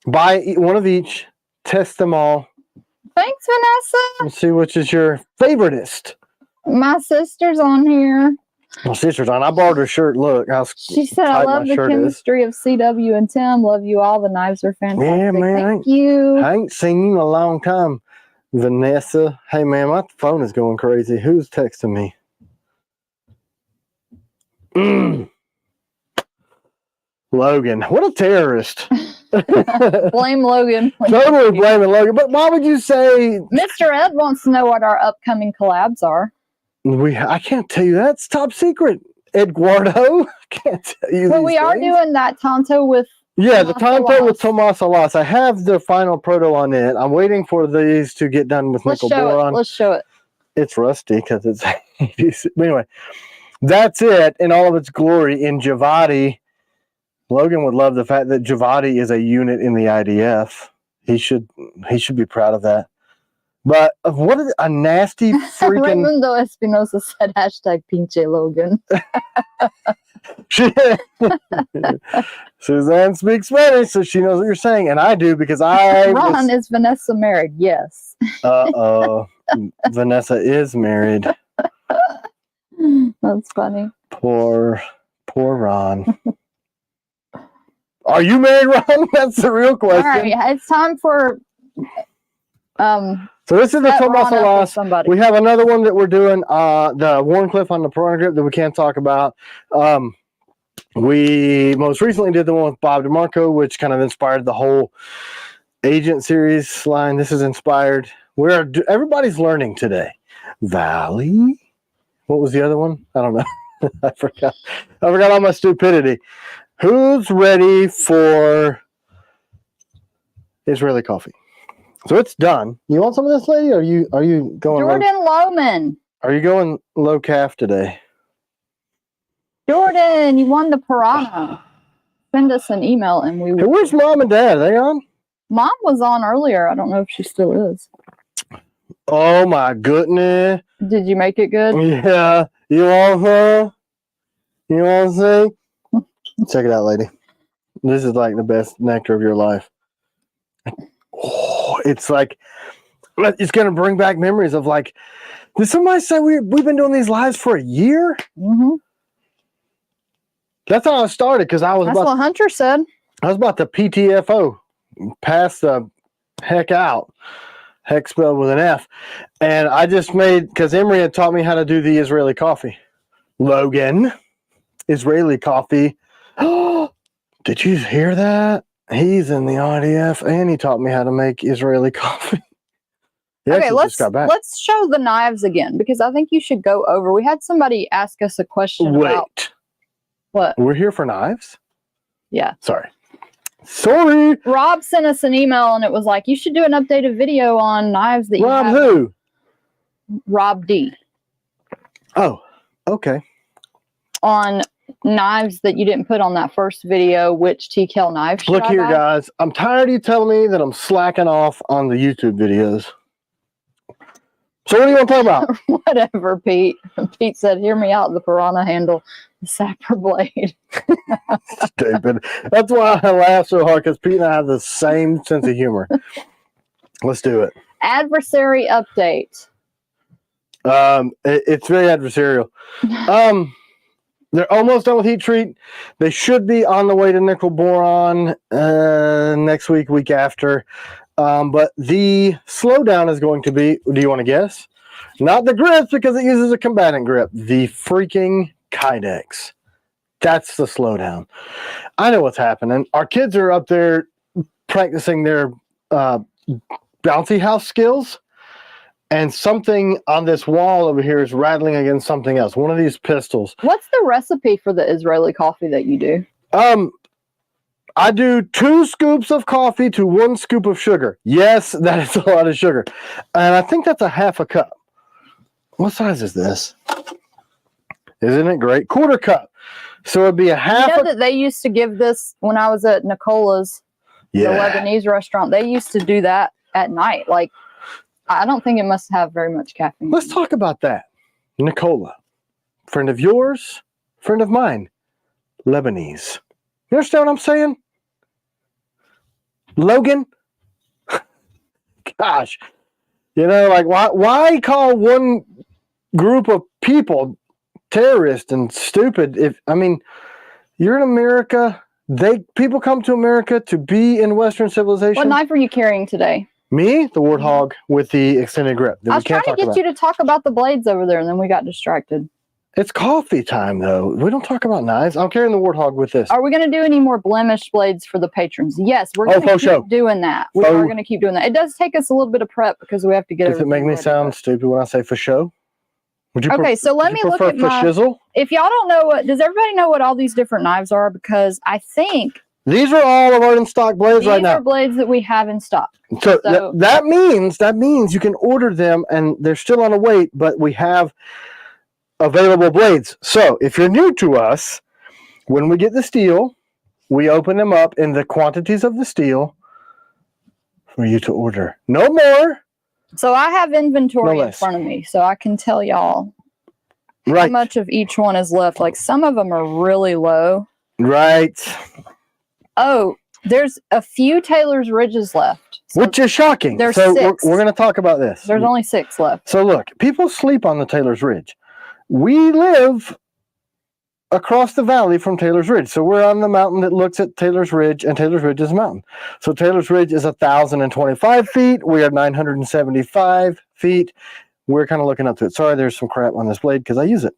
Buy one of each. Test them all. Thanks, Vanessa. And see which is your favoritist. My sister's on here. My sister's on. I borrowed her shirt. Look, She said, "I love the chemistry of CW and Tim. Love you all. The knives are fantastic." Yeah, man. Thank you. I ain't seen you in a long time, Vanessa. Hey, man, my phone is going crazy. Who's texting me? Logan. What a terrorist. Blame Logan. Totally blaming Logan. But why would you say... Mr. Ed wants to know what our upcoming collabs are. I can't tell you that. It's top secret, Eduardo. I can't tell you But we are doing that Tonto with... Yeah, the Tonto with Tomas Alas. I have the final proto on it. I'm waiting for these to get done with Nickel Boron. Let's show it. It's rusty because it's... Anyway, that's it in all of its glory in Javati. Logan would love the fact that Javati is a unit in the IDF. He should be proud of that. But what is a nasty freaking... Raimundo Espinosa said hashtag pinche Logan. Suzanne speaks Spanish, so she knows what you're saying, and I do because I Ron, is Vanessa married? Yes. Uh-oh. Vanessa is married. That's funny. Poor Ron. Are you married, Ron? That's the real question. All right, it's time for so this is the Tomaso Loss. We have another one that we're doing, the Warncliffe on the Piranha Grip that we can't talk about. We most recently did the one with Bob DeMarco, which kind of inspired the whole Agent series line. This is inspired. Everybody's learning today. Valley. What was the other one? I don't know. I forgot all my stupidity. Who's ready for Israeli coffee? So it's done. You want some of this, lady? Or are you going? Jordan Lohman. Are you going low calf today? Jordan, you won the piranha. Send us an email and we will. Hey, where's mom and dad? Are they on? Mom was on earlier. I don't know if she still is. Oh my goodness. Did you make it good? Yeah. You want some? You want to see? Check it out, lady. This is like the best nectar of your life. Oh, it's like, it's going to bring back memories of like, did somebody say we've been doing these lives for a year? Mm-hmm. That's how I started because That's what Hunter said. I was about to PTFO, pass the heck out, heck spelled with an F. And I just made, because Emery had taught me how to do the Israeli coffee. Logan, Israeli coffee. Did you hear that? He's in the IDF and he taught me how to make Israeli coffee. Okay, let's show the knives again because I think you should go over. We had somebody ask us a question about what? We're here for knives? Yeah. Sorry. Rob sent us an email and it was like, you should do an updated video on knives that you have. Rob who? Rob D. Oh, okay. On knives that you didn't put on that first video, which TKELL knives should Look I here, buy? guys. I'm tired of you telling me that I'm slacking off on the YouTube videos. So what do you want to talk about? Whatever, Pete. Pete said, hear me out, the piranha handle, the sapper blade. Stupid. That's why I laugh so hard, because Pete and I have the same sense of humor. Let's do it. Adversary update. It's very adversarial. They're almost done with heat treat. They should be on the way to nickel boron next week after. But the slowdown is going to be, do you want to guess? Not the grips, because it uses a combatant grip. The freaking Kydex. That's the slowdown. I know what's happening. Our kids are up there practicing their bouncy house skills. And something on this wall over here is rattling against something else. One of these pistols. What's the recipe for the Israeli coffee that you do? I do 2 scoops of coffee to 1 scoop of sugar. Yes, that is a lot of sugar. And I think that's a half a cup. What size is this? Isn't it great? 1/4 cup. So it'd be a half. You know that they used to give this when I was at Nicola's, the Lebanese restaurant. They used to do that at night. Like, I don't think it must have very much caffeine. Let's talk about that. Nicola, friend of yours, friend of mine, Lebanese. You understand what I'm saying? Logan, gosh, you know, like why call one group of people terrorist and stupid? You're in America. People come to America to be in Western civilization. What knife are you carrying today? Me, the Warthog with the extended grip. I was trying to get you to talk about the blades over there, and then we got distracted. It's coffee time, though. We don't talk about knives. I'm carrying the Warthog with this. Are we going to do any more blemish blades for the patrons? Yes, we're going to keep doing that. We are going to keep doing that. It does take us a little bit of prep because we have to get Does it make me sound stupid when I say for show? So let me look at my... shizzle? If y'all don't know does everybody know what all these different knives are? Because I think... These are all of our in-stock blades right now. These are blades that we have in stock. So that means you can order them, and they're still on a wait, but we have available blades. So if you're new to us, when we get the steel, we open them up in the quantities of the steel for you to order. No more. So I have inventory No in less. front of me, so I can tell y'all how Right. much of each one is left. Like some of them are really low. Right. Oh, there's a few Taylor's Ridges left. So Which is shocking. there's So six. we're going to talk about this. There's only 6 left. So look, people sleep on the Taylor's Ridge. We live across the valley from Taylor's Ridge. So we're on the mountain that looks at Taylor's Ridge, and Taylor's Ridge is a mountain. So Taylor's Ridge is 1,025 feet. We are 975 feet. We're kind of looking up to it. Sorry, there's some crap on this blade because I use it.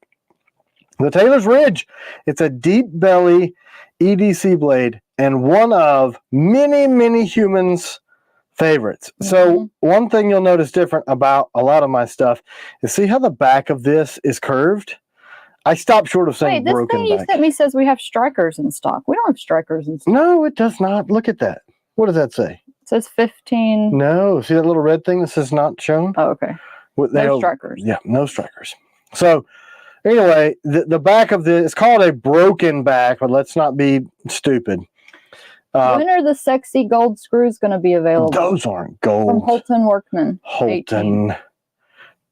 The Taylor's Ridge, it's a deep belly EDC blade and one of many, many humans' favorites. So one thing you'll notice different about a lot of my stuff is see how the back of this is curved? I stopped short of saying Wait, this broken thing you back. sent me says we have strikers in stock. We don't have strikers in stock. No, it does not. Look at that. What does that say? It says 15. No. See that little red thing that says not shown? Oh, okay. No strikers. Yeah, no strikers. So anyway, the back of this, it's called a broken back, but let's not be stupid. When are the sexy gold screws going to be available? Those aren't gold. From Holton Workman. Holton.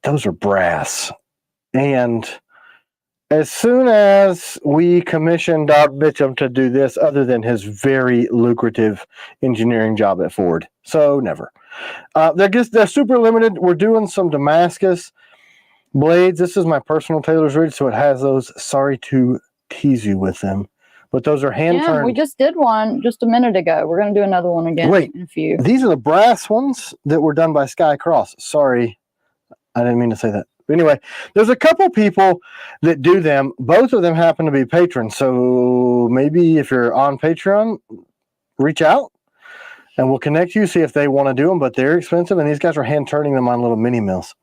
Those are brass. And as soon as we commissioned Doc Bitcham to do this, other than his very lucrative engineering job at Ford, so never. They're super limited. We're doing some Damascus blades. This is my personal Taylor's Ridge, so it has those. Sorry to tease you with them, but those are hand turned. Yeah, we just did one just a minute ago. We're going to do another one again in a few. These are the brass ones that were done by Sky Cross. Sorry, I didn't mean to say that. Anyway, there's a couple people that do them. Both of them happen to be patrons. So maybe if you're on Patreon, reach out and we'll connect you, see if they want to do them. But they're expensive, and these guys are hand turning them on little mini mills.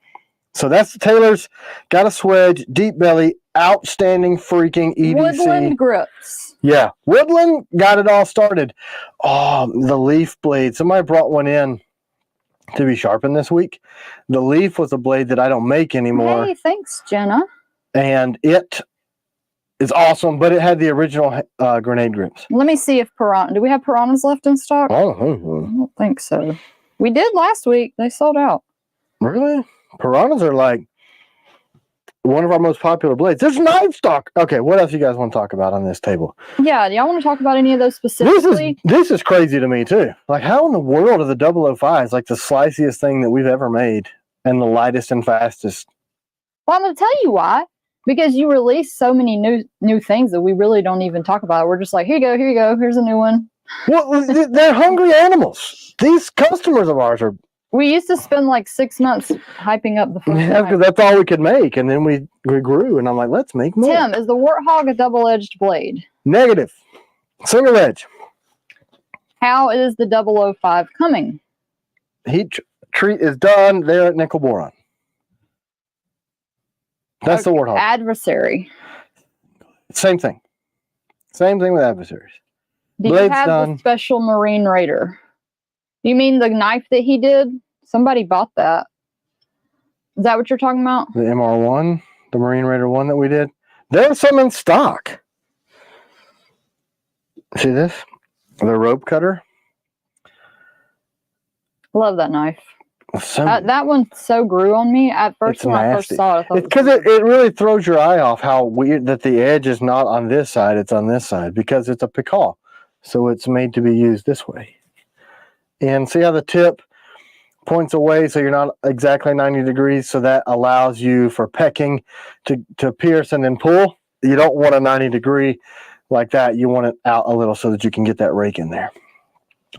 So that's the Taylor's. Got a swedge, deep belly, outstanding freaking EDC. Woodland grips. Yeah, Woodland got it all started. Oh, the leaf blade. Somebody brought one in to be sharpened this week. The leaf was a blade that I don't make anymore. Hey, thanks, Jenna. And it is awesome, but it had the original grenade grips. Let me see if do we have piranhas left in stock? Oh, I don't think so. We did last week. They sold out. really? Piranhas are like one of our most popular blades. There's knife stock. Okay, what else you guys want to talk about on this table? Yeah, do y'all want to talk about any of those specifically? This is crazy to me too. Like, how in the world are the 005s like the sliciest thing that we've ever made and the lightest and fastest? Well, I'm going to tell you why. Because you release so many new things that we really don't even talk about. We're just like, here you go, here's a new one. Well, they're hungry animals. These customers of ours are. We used to spend like 6 months hyping up the first Yeah, because that's all we could make, and then we grew, and I'm like, let's make more. Tim, is the Warthog a double-edged blade? Negative. Single edge. How is the 005 coming? Heat treat is done there at nickel boron. That's the Warthog. Adversary. Same thing. Same thing with adversaries. Do you Blade's have done. the special Marine Raider? You mean the knife that he did? Somebody bought that. Is that what you're talking about? The MR1, the Marine Raider 1 that we did. There's some in stock. See this? The rope cutter. Love that knife. So, That one so grew on me at first It's when I first nasty. saw it. I thought it's because it really throws your eye off how weird that the edge is not on this side, it's on this side because it's a pical. So it's made to be used this way. And see how the tip points away so you're not exactly 90 degrees, so that allows you for pecking to pierce and then pull. You don't want a 90 degree like that. You want it out a little so that you can get that rake in there.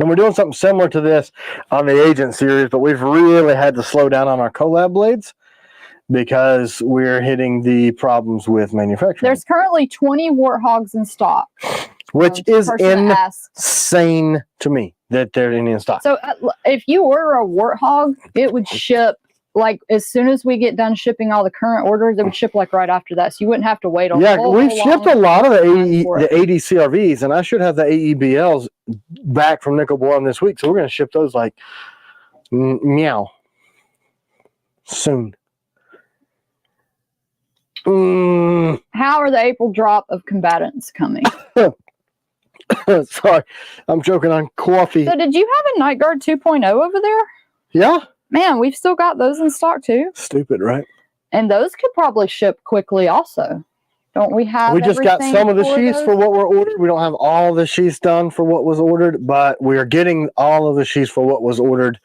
And we're doing something similar to this on the Agent series, but we've really had to slow down on our collab blades because we're hitting the problems with manufacturing. There's currently 20 Warthogs in stock. Which is Person asked. insane to me that they're in stock. So if you order a Warthog, it would ship like as soon as we get done shipping all the current orders, it would ship like right after that. So you wouldn't have to wait on. Yeah, we've shipped a lot of the the AD CRVs, and I should have the AEBLs back from nickel boron this week. So we're going to ship those like meow soon. How are the April drop of combatants coming? Sorry, I'm joking on coffee. So did you have a Night Guard 2.0 over there? Yeah. Man, we've still got those in stock too. Stupid, right? And those could probably ship quickly also. Don't we have We just got everything some of the for sheaths those? for what were ordered. We don't have all the sheaths done for what was ordered, but we are getting all of the sheaths for what was ordered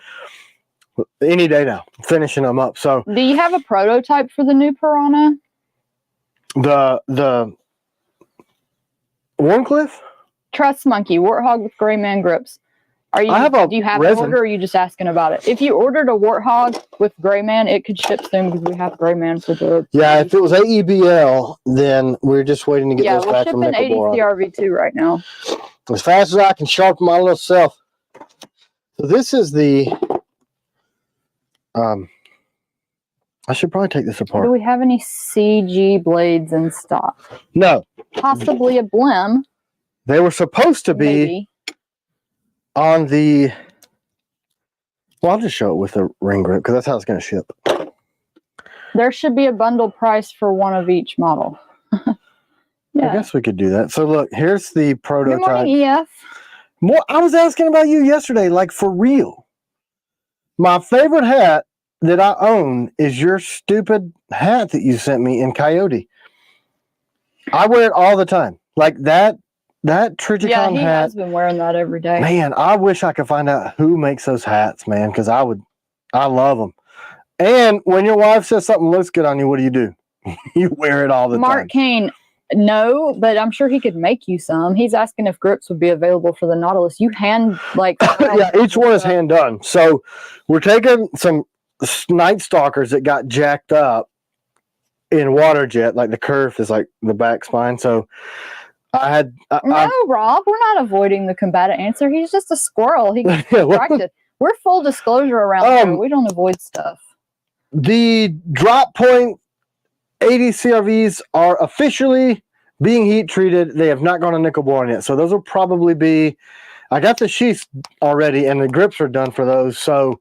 any day now, finishing them up. So Do you have a prototype for the new Piranha? the Warncliffe? Trust Monkey, Warthog with Gray Man grips. Do you have an resin. order, or are you just asking about it? If you ordered a Warthog with Gray Man, it could ship soon because we have Gray Man for the... Yeah, if it was AEBL, then we're just waiting to get those we're back from shipping 80 Nickelboro. CRV2 right now. As fast as I can sharpen my little self. So this is the... I should probably take this apart. Do we have any CG blades in stock? No. Possibly a Blim. They were supposed to be Maybe. on the... Well, I'll just show it with the ring grip because that's how it's going to ship. There should be a bundle price for one of each model. I guess we could do that. So look, here's the prototype. Good morning, EF. I was asking about you yesterday, like for real. My favorite hat that I own is your stupid hat that you sent me in Coyote. I wear it all the time. Like that Trigicon Yeah, he hat. has been wearing that every day. Man, I wish I could find out who makes those hats, man, because I love them. And when your wife says something looks good on you, what do? You wear it all the time. Mark Kane, no, but I'm sure he could make you some. He's asking if grips would be available for the Nautilus. You hand, like... Yeah, each one is hand done. So we're taking some Night Stalkers that got jacked up in water jet, like the kerf is like the back spine. So I had... Rob, we're not avoiding the combatant answer. He's just a squirrel. He gets distracted. We're full disclosure around here. We don't avoid stuff. The drop point 80 CRVs are officially being heat treated. They have not gone to nickel boron yet. So those will probably be... I got the sheaths already and the grips are done for those. So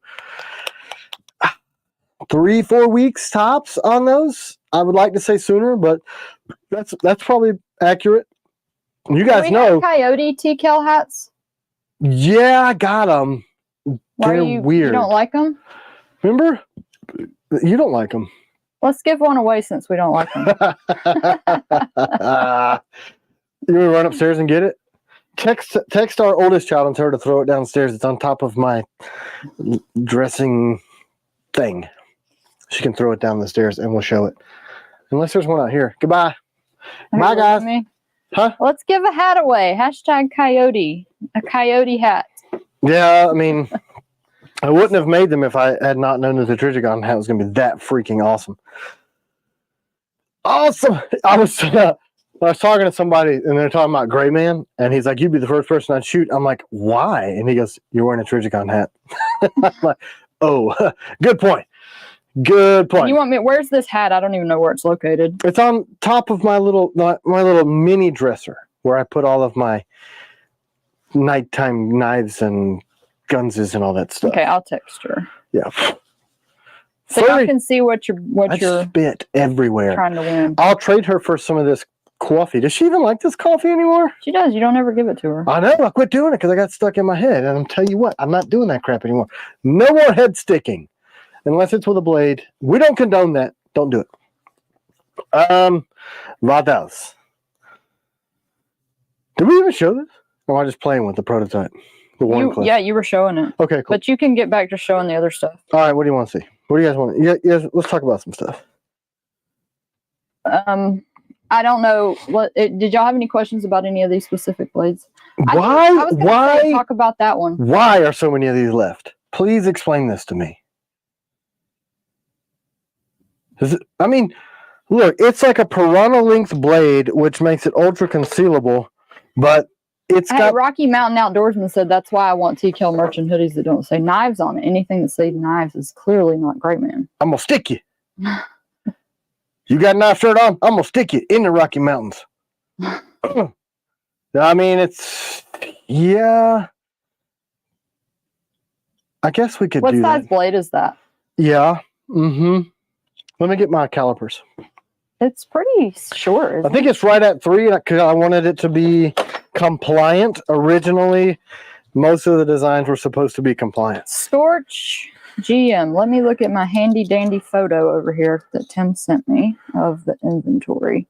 3-4 weeks tops on those. I would like to say sooner, but that's probably accurate. You guys know Coyote TKELL hats. Yeah, I got them. They're weird. You don't like them? Remember? You don't like them. Let's give one away since we don't like them. You want to run upstairs and get it? Text our oldest child and tell her to throw it downstairs. It's on top of my dressing thing. She can throw it down the stairs and we'll show it. Unless there's one out here. Goodbye. Bye, guys. Huh? Let's give a hat away. Hashtag Coyote. A Coyote hat. Yeah, I mean, I wouldn't have made them if I had not known that the Trigicon hat was going to be that freaking awesome. Awesome! I was talking to somebody, and they're talking about Gray Man, and he's like, "You'd be the first person I'd shoot." I'm like, "Why?" And he goes, "You're wearing a Trigicon hat." I'm like, "Oh, good point. Good point." You want me? Where's this hat? I don't even know where it's located. It's on top of my little mini dresser where I put all of my nighttime knives and gunses and all that stuff. Okay, I'll text her. Yeah. So I can see what you're spit everywhere. Trying to win. I'll trade her for some of this coffee. Does she even like this coffee anymore? She does. You don't ever give it to her. I know. I quit doing it because I got stuck in my head. And I'm telling you what, I'm not doing that crap anymore. No more head sticking. Unless it's with a blade. We don't condone that. Don't do it. What else? Did we even show this? Or am I just playing with the prototype? The Warncliffe? Yeah, you were showing it. Okay, cool. But you can get back to showing the other stuff. All right, what do you want to see? What do you guys want? Yeah, let's talk about some stuff. I don't know. Did y'all have any questions about any of these specific blades? Why talk about that one? Why are so many of these left? Please explain this to me. I mean, look, it's like a Piranha length blade, which makes it ultra concealable, but it's got... Rocky Mountain Outdoorsman said that's why I want TKELL merchant hoodies that don't say knives on it. Anything that says knives is clearly not Gray Man. I'm gonna stick you. You got a knife shirt on? I'm gonna stick you in the Rocky Mountains. I mean, it's... Yeah. I guess we could do that. What size blade is that? Yeah. Mm-hmm. Let me get my calipers. It's pretty short. I think it's right at 3 because I wanted it to be compliant. Originally, most of the designs were supposed to be compliant. Storch GM. Let me look at my handy dandy photo over here that Tim sent me of the inventory.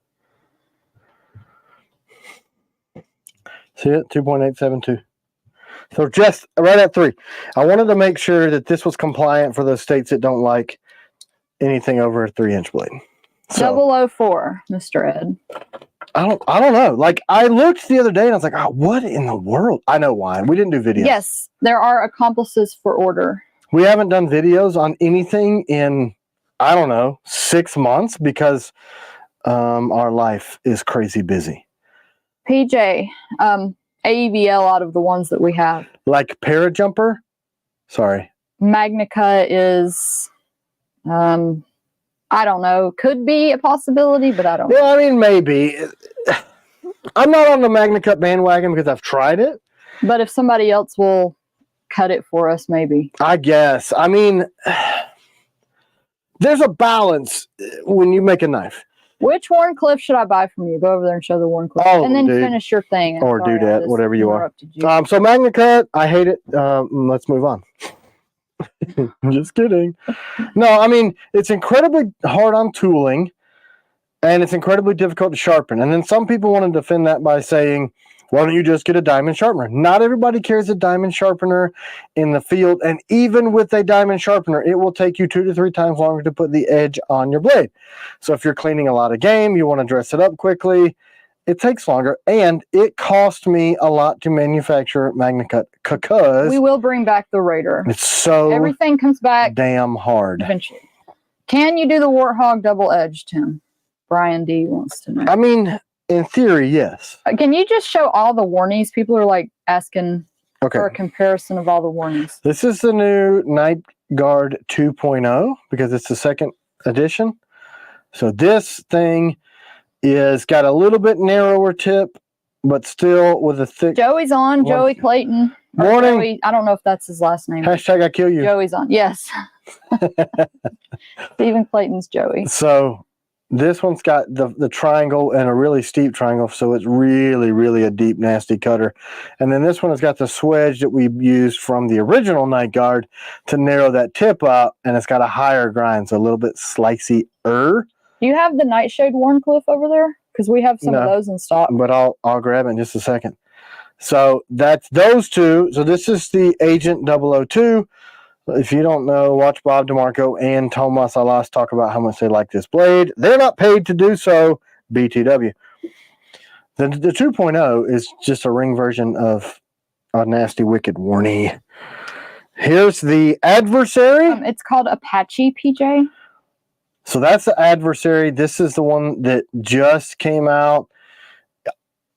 See it? 2.872. So just right at 3. I wanted to make sure that this was compliant for those states that don't like anything over a 3-inch blade. So, 004, Mr. Ed. I don't know. Like, I looked the other day and I was like, oh, what in the world? I know why. We didn't do videos. Yes, there are accomplices for order. We haven't done videos on anything in, I don't know, 6 months because our life is crazy busy. PJ, AEVL out of the ones that we have. Like Parajumper? Sorry. Magnica is, I don't know, could be a possibility, but I don't know. Well, I mean, maybe. I'm not on the Magnicut bandwagon because I've tried it. But if somebody else will cut it for us, maybe. I guess. I mean, there's a balance when you make a knife. Which Warncliffe should I buy from you? Go over there and show the Warncliffe. All of and them, then dude. finish your thing. Or do that, whatever you are. You. So Magnicut, I hate it. Let's move on. I'm just kidding. No, I mean, it's incredibly hard on tooling, and it's incredibly difficult to sharpen. And then some people want to defend that by saying, why don't you just get a diamond sharpener? Not everybody carries a diamond sharpener in the field, and even with a diamond sharpener, it will take you 2 to 3 times longer to put the edge on your blade. So if you're cleaning a lot of game, you want to dress it up quickly, it takes longer, and it cost me a lot to manufacture Magnicut because we will bring back the Raider. It's so everything comes back damn hard. Eventually. Can you do the Warthog double edge, Tim? Brian D wants to know. I mean, in theory, yes. Can you just show all the warnings? People are like asking for a comparison of all the warnings. This is the new Night Guard 2.0 because it's the 2nd edition. So this thing is got a little bit narrower tip, but still with a thick. Joey's on. Joey Clayton. Morning. Joey, I don't know if that's his last name. Hashtag I kill you. Joey's on. Yes. Stephen Clayton's Joey. So this one's got the triangle and a really steep triangle, so it's really, really a deep, nasty cutter. And then this one has got the swedge that we used from the original Night Guard to narrow that tip up, and it's got a higher grind, so a little bit slicey-er. Do you have the Nightshade Warncliffe over there? Because we have some of those in stock. But I'll grab it in just a second. So that's those two. So this is the Agent 002. If you don't know, watch Bob DeMarco and Tomas Alas talk about how much they like this blade. They're not paid to do so. BTW. The 2.0 is just a ring version of a nasty, wicked Warnie. Here's the Adversary. It's called Apache, PJ. So that's the Adversary. This is the one that just came out.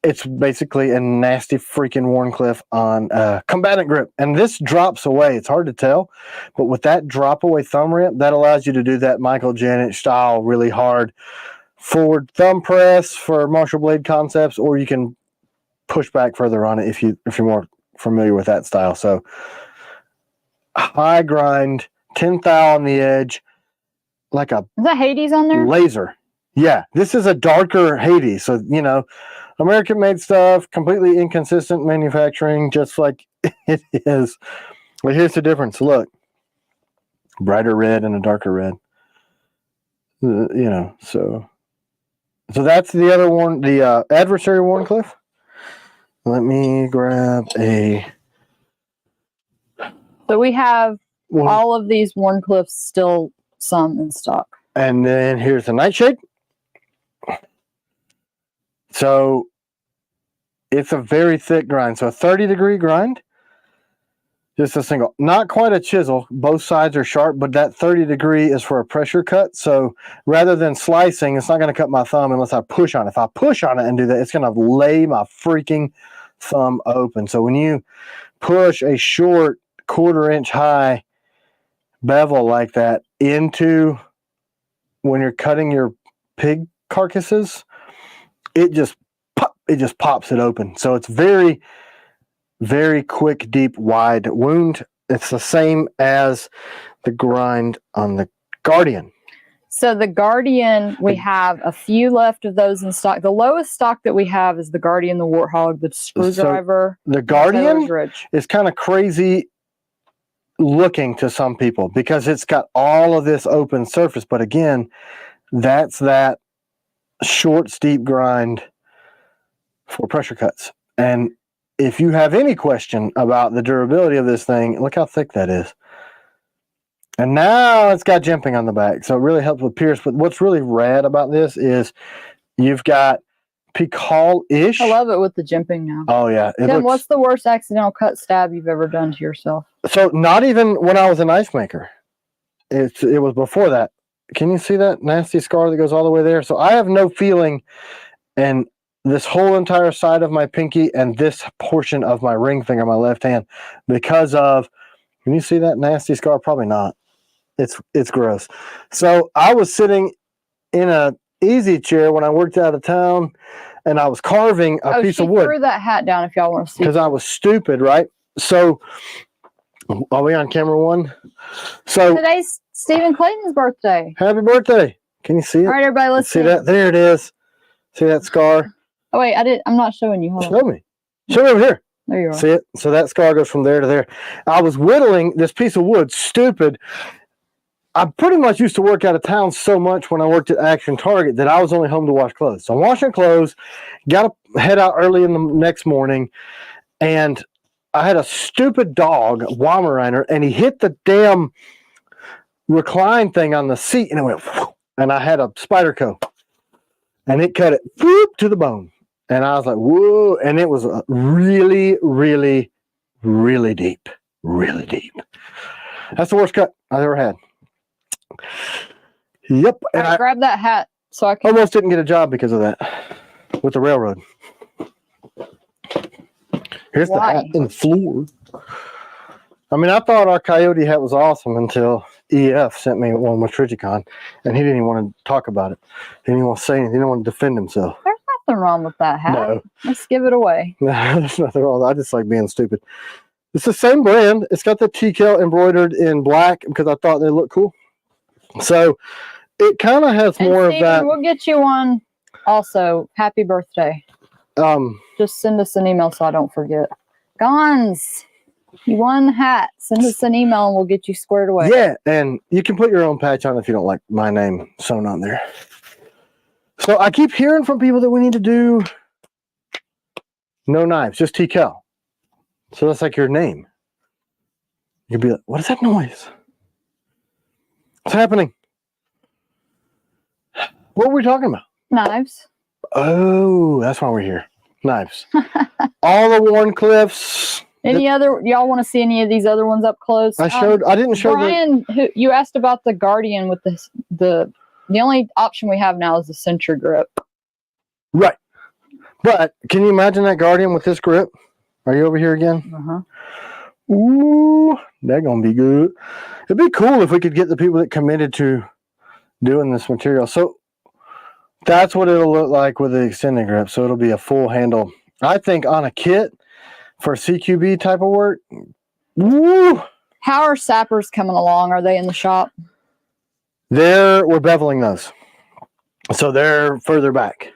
It's basically a nasty freaking Warncliffe on combatant grip. And this drops away. It's hard to tell. But with that drop away thumb rip, that allows you to do that Michael Janet style really hard forward thumb press for Marshall Blade concepts, or you can push back further on it if you're more familiar with that style. So high grind, 10 thou on the edge. Like a is that Hades on there? Laser. Yeah, this is a darker Hades. So, you know, American made stuff, completely inconsistent manufacturing, just like it is. But here's the difference. Look, brighter red and a darker red. You know, so that's the other one, the Adversary Warncliffe. Let me grab a. So we have all of these Warncliffes still. Some in stock. And then here's the Nightshade. So it's a very thick grind. So a 30-degree grind. Just a single. Not quite a chisel. Both sides are sharp, but that 30-degree is for a pressure cut. So rather than slicing, it's not going to cut my thumb unless I push on it. If I push on it and do that, it's going to lay my freaking thumb open. So when you push a short 1/4-inch high bevel like that into when you're cutting your pig carcasses, it just pops it open. So it's very, very quick, deep, wide wound. It's the same as the grind on the Guardian. So the Guardian, we have a few left of those in stock. The lowest stock that we have is the Guardian, the Warthog, the Screwdriver. The Taylor's Guardian Ridge. is kind of crazy looking to some people because it's got all of this open surface. But again, that's that short, steep grind for pressure cuts. And if you have any question about the durability of this thing, look how thick that is. And now it's got jimping on the back, so it really helps with pierce. But what's really rad about this is you've got TKELL-ish. I love it with the jimping now. Oh, yeah. Tim, what's the worst accidental cut stab you've ever done to yourself? So not even when I was a knife maker. It was before that. Can you see that nasty scar that goes all the way there? So I have no feeling, and this whole entire side of my pinky and this portion of my ring finger, my left hand, because of, can you see that nasty scar? Probably not. It's gross. So I was sitting in a easy chair when I worked out of town, and I was carving a piece of wood. Threw that hat down if y'all want to see. Because I was stupid, right? So, are we on camera one? So today's Stephen Clayton's birthday. Happy birthday! Can you see it? All right, everybody, let's see that. There it is. See that scar? Oh wait, I'm not showing you. Hold Show on. me. Show me over here. There you are. See it? So that scar goes from there to there. I was whittling this piece of wood. Stupid. I pretty much used to work out of town so much when I worked at Action Target that I was only home to wash clothes. So I'm washing clothes, got to head out early in the next morning, and I had a stupid dog, Weimaraner, and he hit the damn recline thing on the seat, and it went, whoosh, and I had a Spyderco, and it cut it whoop, to the bone. And I was like, whoa, and it was really, really, really deep, really deep. That's the worst cut I've ever had. Yep. And I grabbed that hat so I can. Almost didn't get a job because of that with the railroad. Here's the hat in the floor. I mean, I thought our coyote hat was awesome until EF sent me one with Trigicon, and he didn't even want to talk about it. He didn't even want to say anything. He didn't want to defend himself. There's nothing wrong with that hat. No. Let's give it away. No, there's nothing wrong. I just like being stupid. It's the same brand. It's got the TKELL embroidered in black because I thought they looked cool. So it kind of has more of that. We'll get you one also. Happy birthday. Just send us an email so I don't forget. Gons, you won the hat. Send us an email and we'll get you squared away. Yeah, and you can put your own patch on if you don't like my name sewn on there. So I keep hearing from people that we need to do no knives, just TKELL. So that's like your name. You'd be like, what is that noise? What's happening? What were we talking about? Knives. Oh, that's why we're here. Knives. All the Warncliffs. Any other? Y'all want to see any of these other ones up close? I didn't show Brian, you asked about the Guardian with the only option we have now is the Century grip. Right. But can you imagine that Guardian with this grip? Are you over here again? Uh-huh. Ooh, that's gonna be good. It'd be cool if we could get the people that committed to doing this material. So that's what it'll look like with the extended grip. So it'll be a full handle. I think on a kit for CQB type of work. Woo! How are sappers coming along? Are they in the shop? We're beveling those. So they're further back.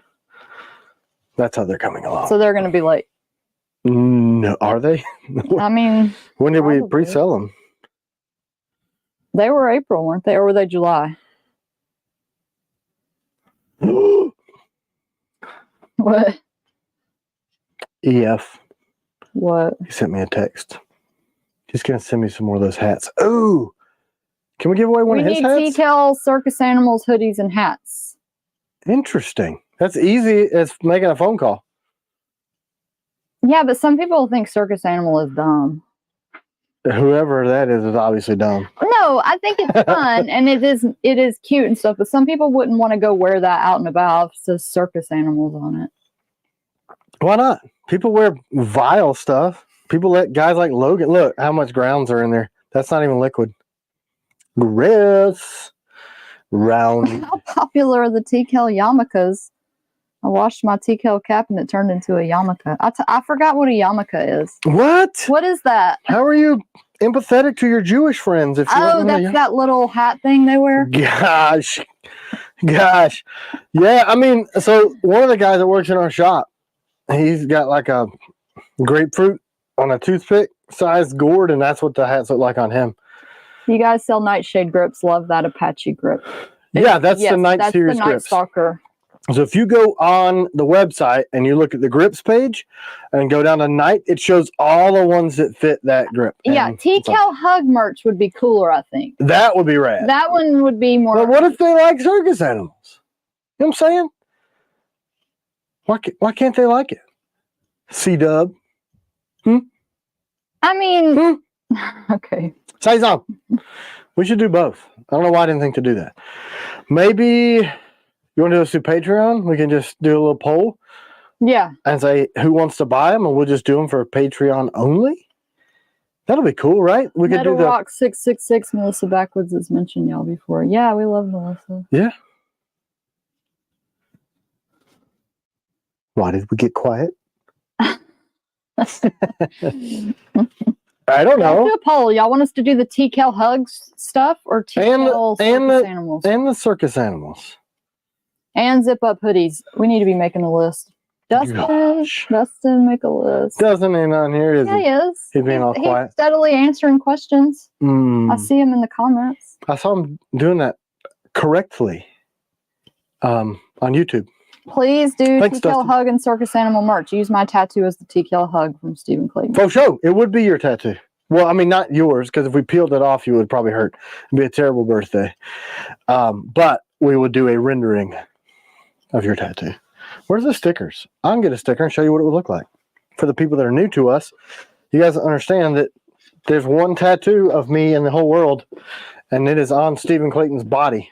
That's how they're coming along. So they're going to be late. No, are they? I mean, when did we pre-sell them? They were April, weren't they? Or were they July? What? EF. What? He sent me a text. He's going to send me some more of those hats. Oh, can we give away one of his hats? We need TKELL Circus Animals hoodies and hats. Interesting. That's easy as making a phone call. Yeah, but some people think Circus Animal is dumb. Whoever that is obviously dumb. No, I think it's fun and it is cute and stuff, but some people wouldn't want to go wear that out and about if it says Circus Animals on it. Why not? People wear vile stuff. People let guys like Logan, look how much grounds are in there. That's not even liquid. Gross. Round. How popular are the TKELL yarmulkes? I washed my TKELL cap and it turned into a yarmulke. I forgot what a yarmulke is. What? What is that? How are you empathetic to your Jewish friends. If you Oh, want to, that's that little hat thing they wear. Gosh. Yeah, I mean, so one of the guys that works in our shop, he's got like a grapefruit on a toothpick sized gourd, and that's what the hats look like on him. You guys sell Nightshade grips. Love that Apache grip. Yeah, that's the Night that's Series the Night grips. Stalker. So if you go on the website and you look at the grips page and go down to Night, it shows all the ones that fit that grip. Yeah, And TKELL Hug merch would be cooler, I think. that would be rad. That one would be more. But what if they like circus animals? You know what I'm saying? Why can't they like it? C-dub. I mean, okay. Say something. We should do both. I don't know why I didn't think to do that. Maybe you want to do this through Patreon? We can just do a little poll. Yeah. And say who wants to buy them, and we'll just do them for Patreon only. That'll be cool, right? We could do the Rock 666. Melissa Backwoods has mentioned y'all before. Yeah, we love Melissa. Yeah. Why did we get quiet? I don't know. Let's do a poll. Y'all want us to do the TKELL Hugs stuff or TKELL Circus Animals? And the circus animals. And zip up hoodies. We need to be making a list. Dustin, make a list. Dustin ain't on here, is Yeah, he is. He's being all quiet. He's steadily answering questions. I see him in the comments. I saw him doing that correctly on YouTube. Please do Thanks, TKELL Dustin. Hug and Circus Animal merch. Use my tattoo as the TKELL Hug from Stephen Clayton. For sure. It would be your tattoo. Well, I mean, not yours, because if we peeled it off, you would probably hurt. It'd be a terrible birthday. But we would do a rendering of your tattoo. Where's the stickers? I can get a sticker and show you what it would look like. For the people that are new to us, you guys understand that there's one tattoo of me in the whole world, and it is on Stephen Clayton's body.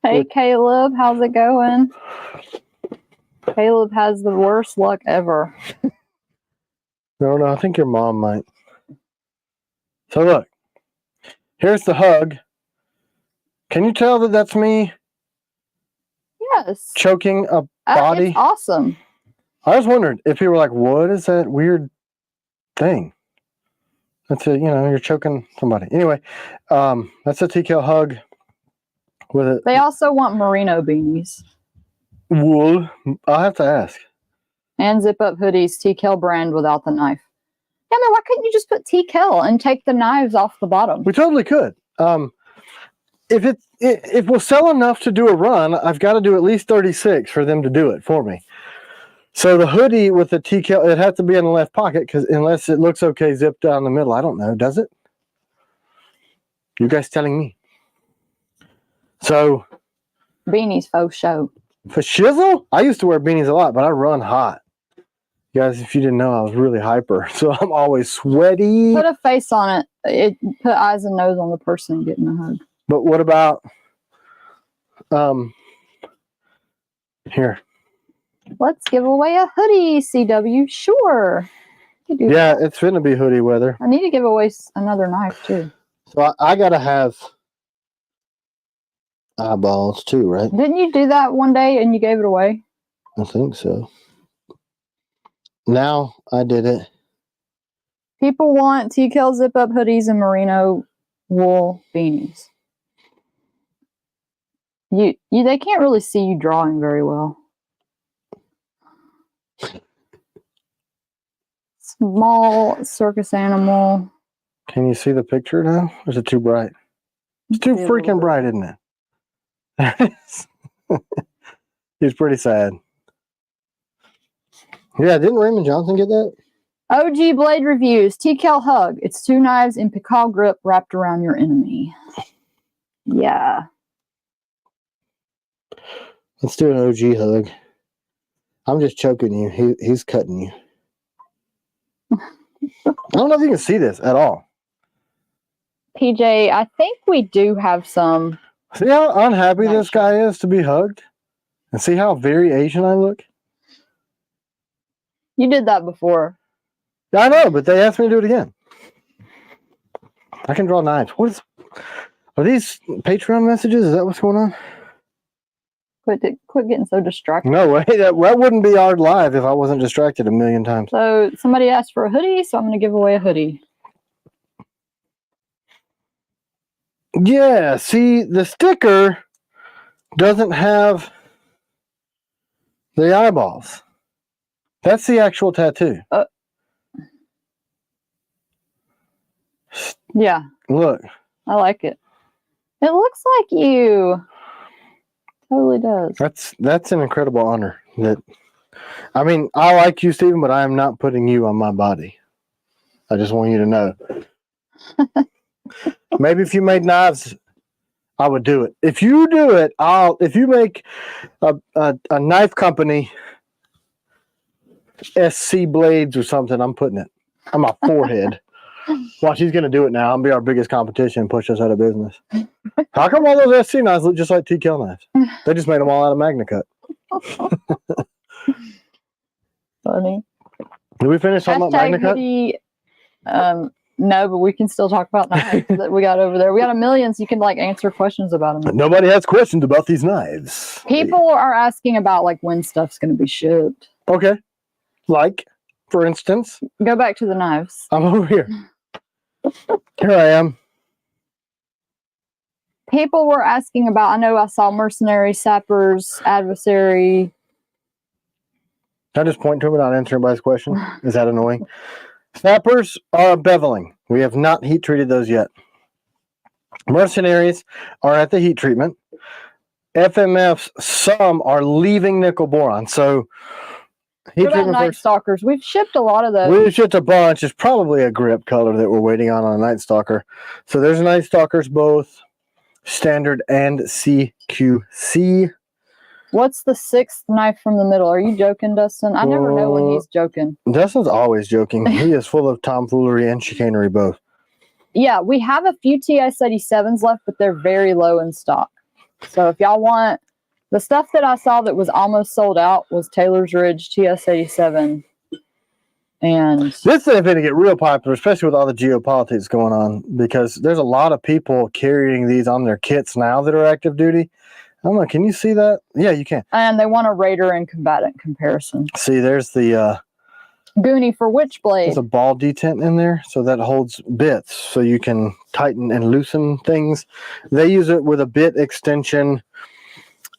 Hey, Caleb, how's it going? Caleb has the worst luck ever. No, I think your mom might. So look, here's the hug. Can you tell that that's me Yes. choking a body? It's awesome. I was wondering if people were like, what is that weird thing? That's a, you're choking somebody. Anyway, that's a TKELL Hug with it. They also want merino beanies. Wool. I'll have to ask. And zip up hoodies, TKELL brand without the knife. Yeah, man, why couldn't you just put TKELL and take the knives off the bottom? We totally could. If we'll sell enough to do a run, I've got to do at least 36 for them to do it for me. So the hoodie with the TKELL, it has to be in the left pocket, because unless it looks okay zipped down the middle, I don't know. Does it? You guys telling me. So Beanies faux show. for shizzle, I used to wear beanies a lot, but I run hot. Guys, if you didn't know, I was really hyper, so I'm always sweaty. Put a face on it. Put eyes and nose on the person getting a hug. But what about here? Let's give away a hoodie, CW. Sure. Yeah, it's finna be hoodie weather. I need to give away another knife too. So I gotta have eyeballs too, right? Didn't you do that one day and you gave it away? I think so. Now I did it. People want TKELL zip up hoodies and merino wool beanies. They can't really see you drawing very well. Small circus animal. Can you see the picture now? Or is it too bright? It's too freaking bright, isn't it? He's pretty sad. Yeah, didn't Raymond Johnson get that? OG Blade Reviews. TKELL Hug. It's 2 knives in Picard grip wrapped around your enemy. Yeah. Let's do an OG hug. I'm just choking you. He's cutting you. I don't know if you can see this at all. PJ, I think we do have some. See how unhappy this guy is to be hugged? And see how very Asian I look? You did that before. I know, but they asked me to do it again. I can draw knives. Are these Patreon messages? Is that what's going on? Quit getting so distracted. No way. That wouldn't be our live if I wasn't distracted a million times. So somebody asked for a hoodie, so I'm going to give away a hoodie. Yeah, see, the sticker doesn't have the eyeballs. That's the actual tattoo. Yeah. Look. I like it. It looks like you. Totally does. That's an incredible honor. I mean, I like you, Stephen, but I am not putting you on my body. I just want you to know. Maybe if you made knives, I would do it. If you do it, if you make a knife company, SC Blades or something, I'm putting it on my forehead. Watch, he's going to do it now. I'll be our biggest competition and push us out of business. How come all those SC knives look just like TKELL knives? They just made them all out of Magna Cut. Funny. Did we finish talking about Magna Cut? Hoodie, no, but we can still talk about knives that we got over there. We got a million, so you can like answer questions about them. Nobody has questions about these knives. People are asking about like when stuff's going to be shipped. Okay. Like, for instance. Go back to the knives. I'm over here. Here I am. People were asking about, I know I saw mercenary, sappers, adversary. Can I just point to him without answering anybody's question? Is that annoying? Sappers are beveling. We have not heat treated those yet. Mercenaries are at the heat treatment. FMFs, some are leaving nickel boron. So, heat what about treatment Night first. Stalkers? We've shipped a lot of those. We've shipped a bunch. It's probably a grip color that we're waiting on a Night Stalker. So, there's Night Stalkers, both standard and CQC. What's the sixth knife from the middle? Are you joking, Dustin? I never know when he's joking. Dustin's always joking. He is full of tomfoolery and chicanery both. Yeah, we have a few TS-87s left, but they're very low in stock. So if y'all want, the stuff that I saw that was almost sold out was Taylor's Ridge TS-87. And this thing's going to get real popular, especially with all the geopolitics going on, because there's a lot of people carrying these on their kits now that are active duty. I'm like, can you see that? Yeah, you can. And they want a Raider and combatant comparison. See, there's the Goonie for Witchblade. There's a ball detent in there, so that holds bits, so you can tighten and loosen things. They use it with a bit extension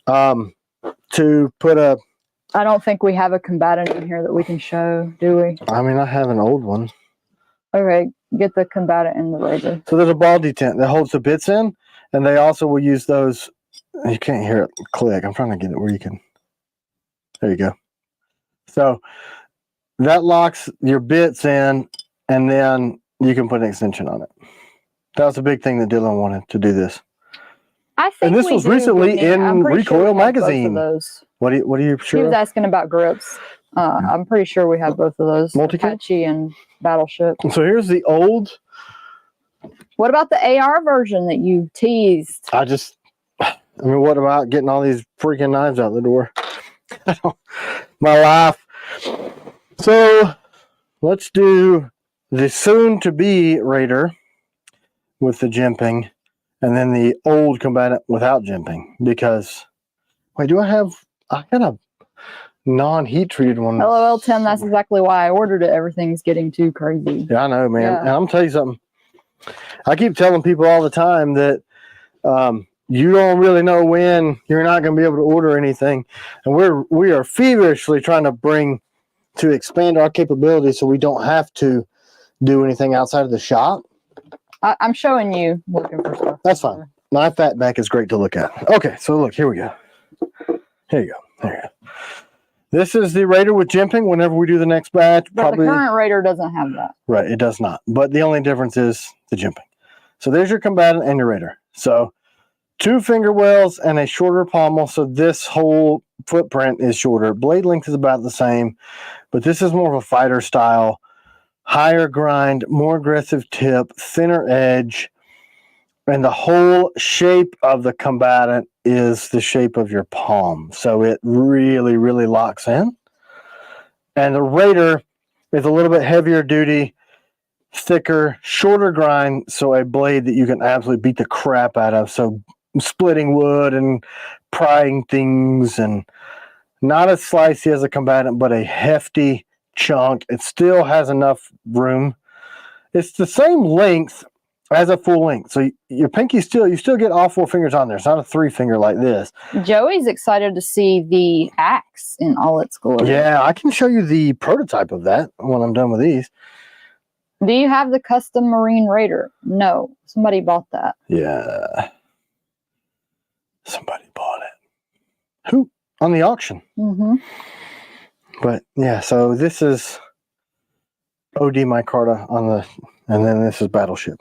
to put a... I don't think we have a combatant in here that we can show, do we? I mean, I have an old one. Okay, get the combatant in the Raider. So there's a ball detent that holds the bits in, and they also will use those... You can't hear it click. I'm trying to get it where you can... There you go. So that locks your bits in, and then you can put an extension on it. That was a big thing that Dylan wanted to do this. I think and this was recently in Recoil magazine. What are you sure? He was asking about grips. I'm pretty sure we have both of those. Apache and Battleship. So here's the old. What about the AR version that you teased? I mean, what about getting all these freaking knives out the door? My life. So let's do the soon-to-be Raider with the jimping, and then the old combatant without jimping. Because, wait, I got a non-heat treated one. LOL Tim, that's exactly why I ordered it. Everything's getting too crazy. Yeah, I know, man. Yeah. And I'm gonna tell you something. I keep telling people all the time that you don't really know when you're not going to be able to order anything, and we are feverishly trying to expand our capabilities so we don't have to do anything outside of the shop. I'm showing you looking for stuff. That's fine. My fat back is great to look at. Okay, so look, here we go. Here you go. There you go. This is the Raider with jimping whenever we do the next batch. But the current Raider doesn't have that. Right, it does not. But the only difference is the jimping. So there's your combatant and your Raider. So 2 finger wells and a shorter pommel. So this whole footprint is shorter. Blade length is about the same, but this is more of a fighter style. Higher grind, more aggressive tip, thinner edge, and the whole shape of the combatant is the shape of your palm. So it really, really locks in. And the Raider is a little bit heavier duty, thicker, shorter grind, so a blade that you can absolutely beat the crap out of. So splitting wood and prying things, and not as slicey as a combatant, but a hefty chunk. It still has enough room. It's the same length as a full length. So your pinky you still get all 4 fingers on there. It's not a 3-finger like this. Joey's excited to see the axe in all its glory. Yeah, I can show you the prototype of that when I'm done with these. Do you have the custom Marine Raider? No. Somebody bought that. Yeah. Somebody bought it. Who? On the auction. Mm-hmm. But yeah, so this is OD micarta on the, and then this is Battleship.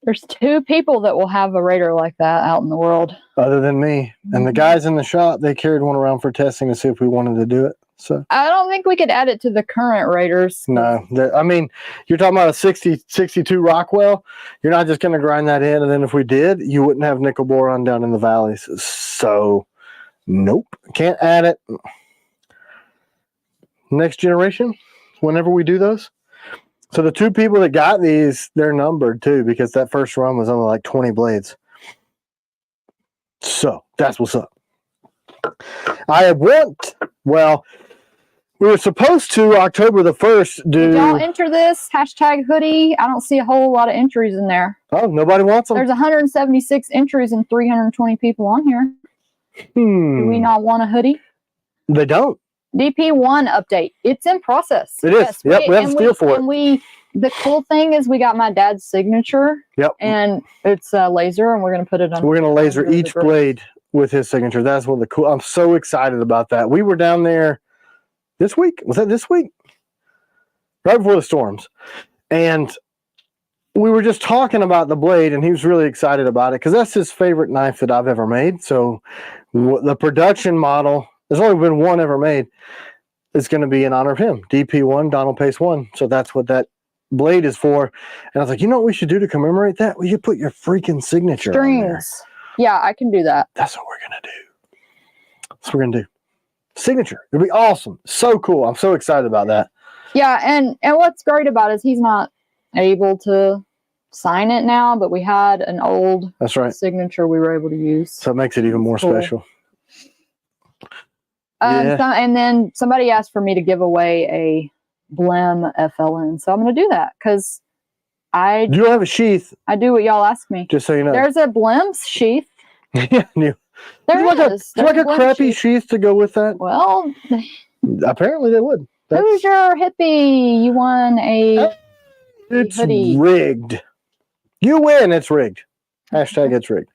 There's 2 people that will have a Raider like that out in the world. Other than me. And the guys in the shop, they carried one around for testing to see if we wanted to do it. So I don't think we could add it to the current Raiders. no, I mean, you're talking about a 62 Rockwell. You're not just going to grind that in, and then if we did, you wouldn't have nickel boron down in the valleys. So nope, can't add it. Next generation, whenever we do those. So the 2 people that got these, they're numbered too, because that first run was only like 20 blades. So that's what's up. We were supposed to do. Did y'all enter this hashtag hoodie? I don't see a whole lot of entries in there. Oh, nobody wants them. There's 176 entries and 320 people on here. Do we not want a hoodie? They don't. DP1 update. It's in process. It is. Yep, we have a steal for it. And the cool thing is we got my dad's signature. Yep. And it's a laser, and we're going to put it on. We're going to laser each blade with his signature. That's one of the cool. I'm so excited about that. We were down there this week. Was that this week? Right before the storms. And we were just talking about the blade, and he was really excited about it because that's his favorite knife that I've ever made. So the production model, there's only been one ever made. It's going to be in honor of him. DP1, Donald Pace 1. So that's what that blade is for. And I was like, you know what we should do to commemorate that? We should put your freaking signature on there. Strings. Yeah, I can do that. That's what we're going to do. That's what we're going to do. Signature. It'll be awesome. So cool. I'm so excited about that. Yeah, and what's great about it is he's not able to sign it now, but we had an old signature we were able to use. So it makes it even more special. And then somebody asked for me to give away a Blim FLN, so I'm going to do that because you don't have a sheath. I do what y'all ask me. Just so you know, there's a Blim sheath. Yeah, There's like a crappy sheath to go with that. Well, apparently they would. Who's your hippie? You won a It's hoodie. Rigged. You win. It's rigged. Hashtag it's rigged.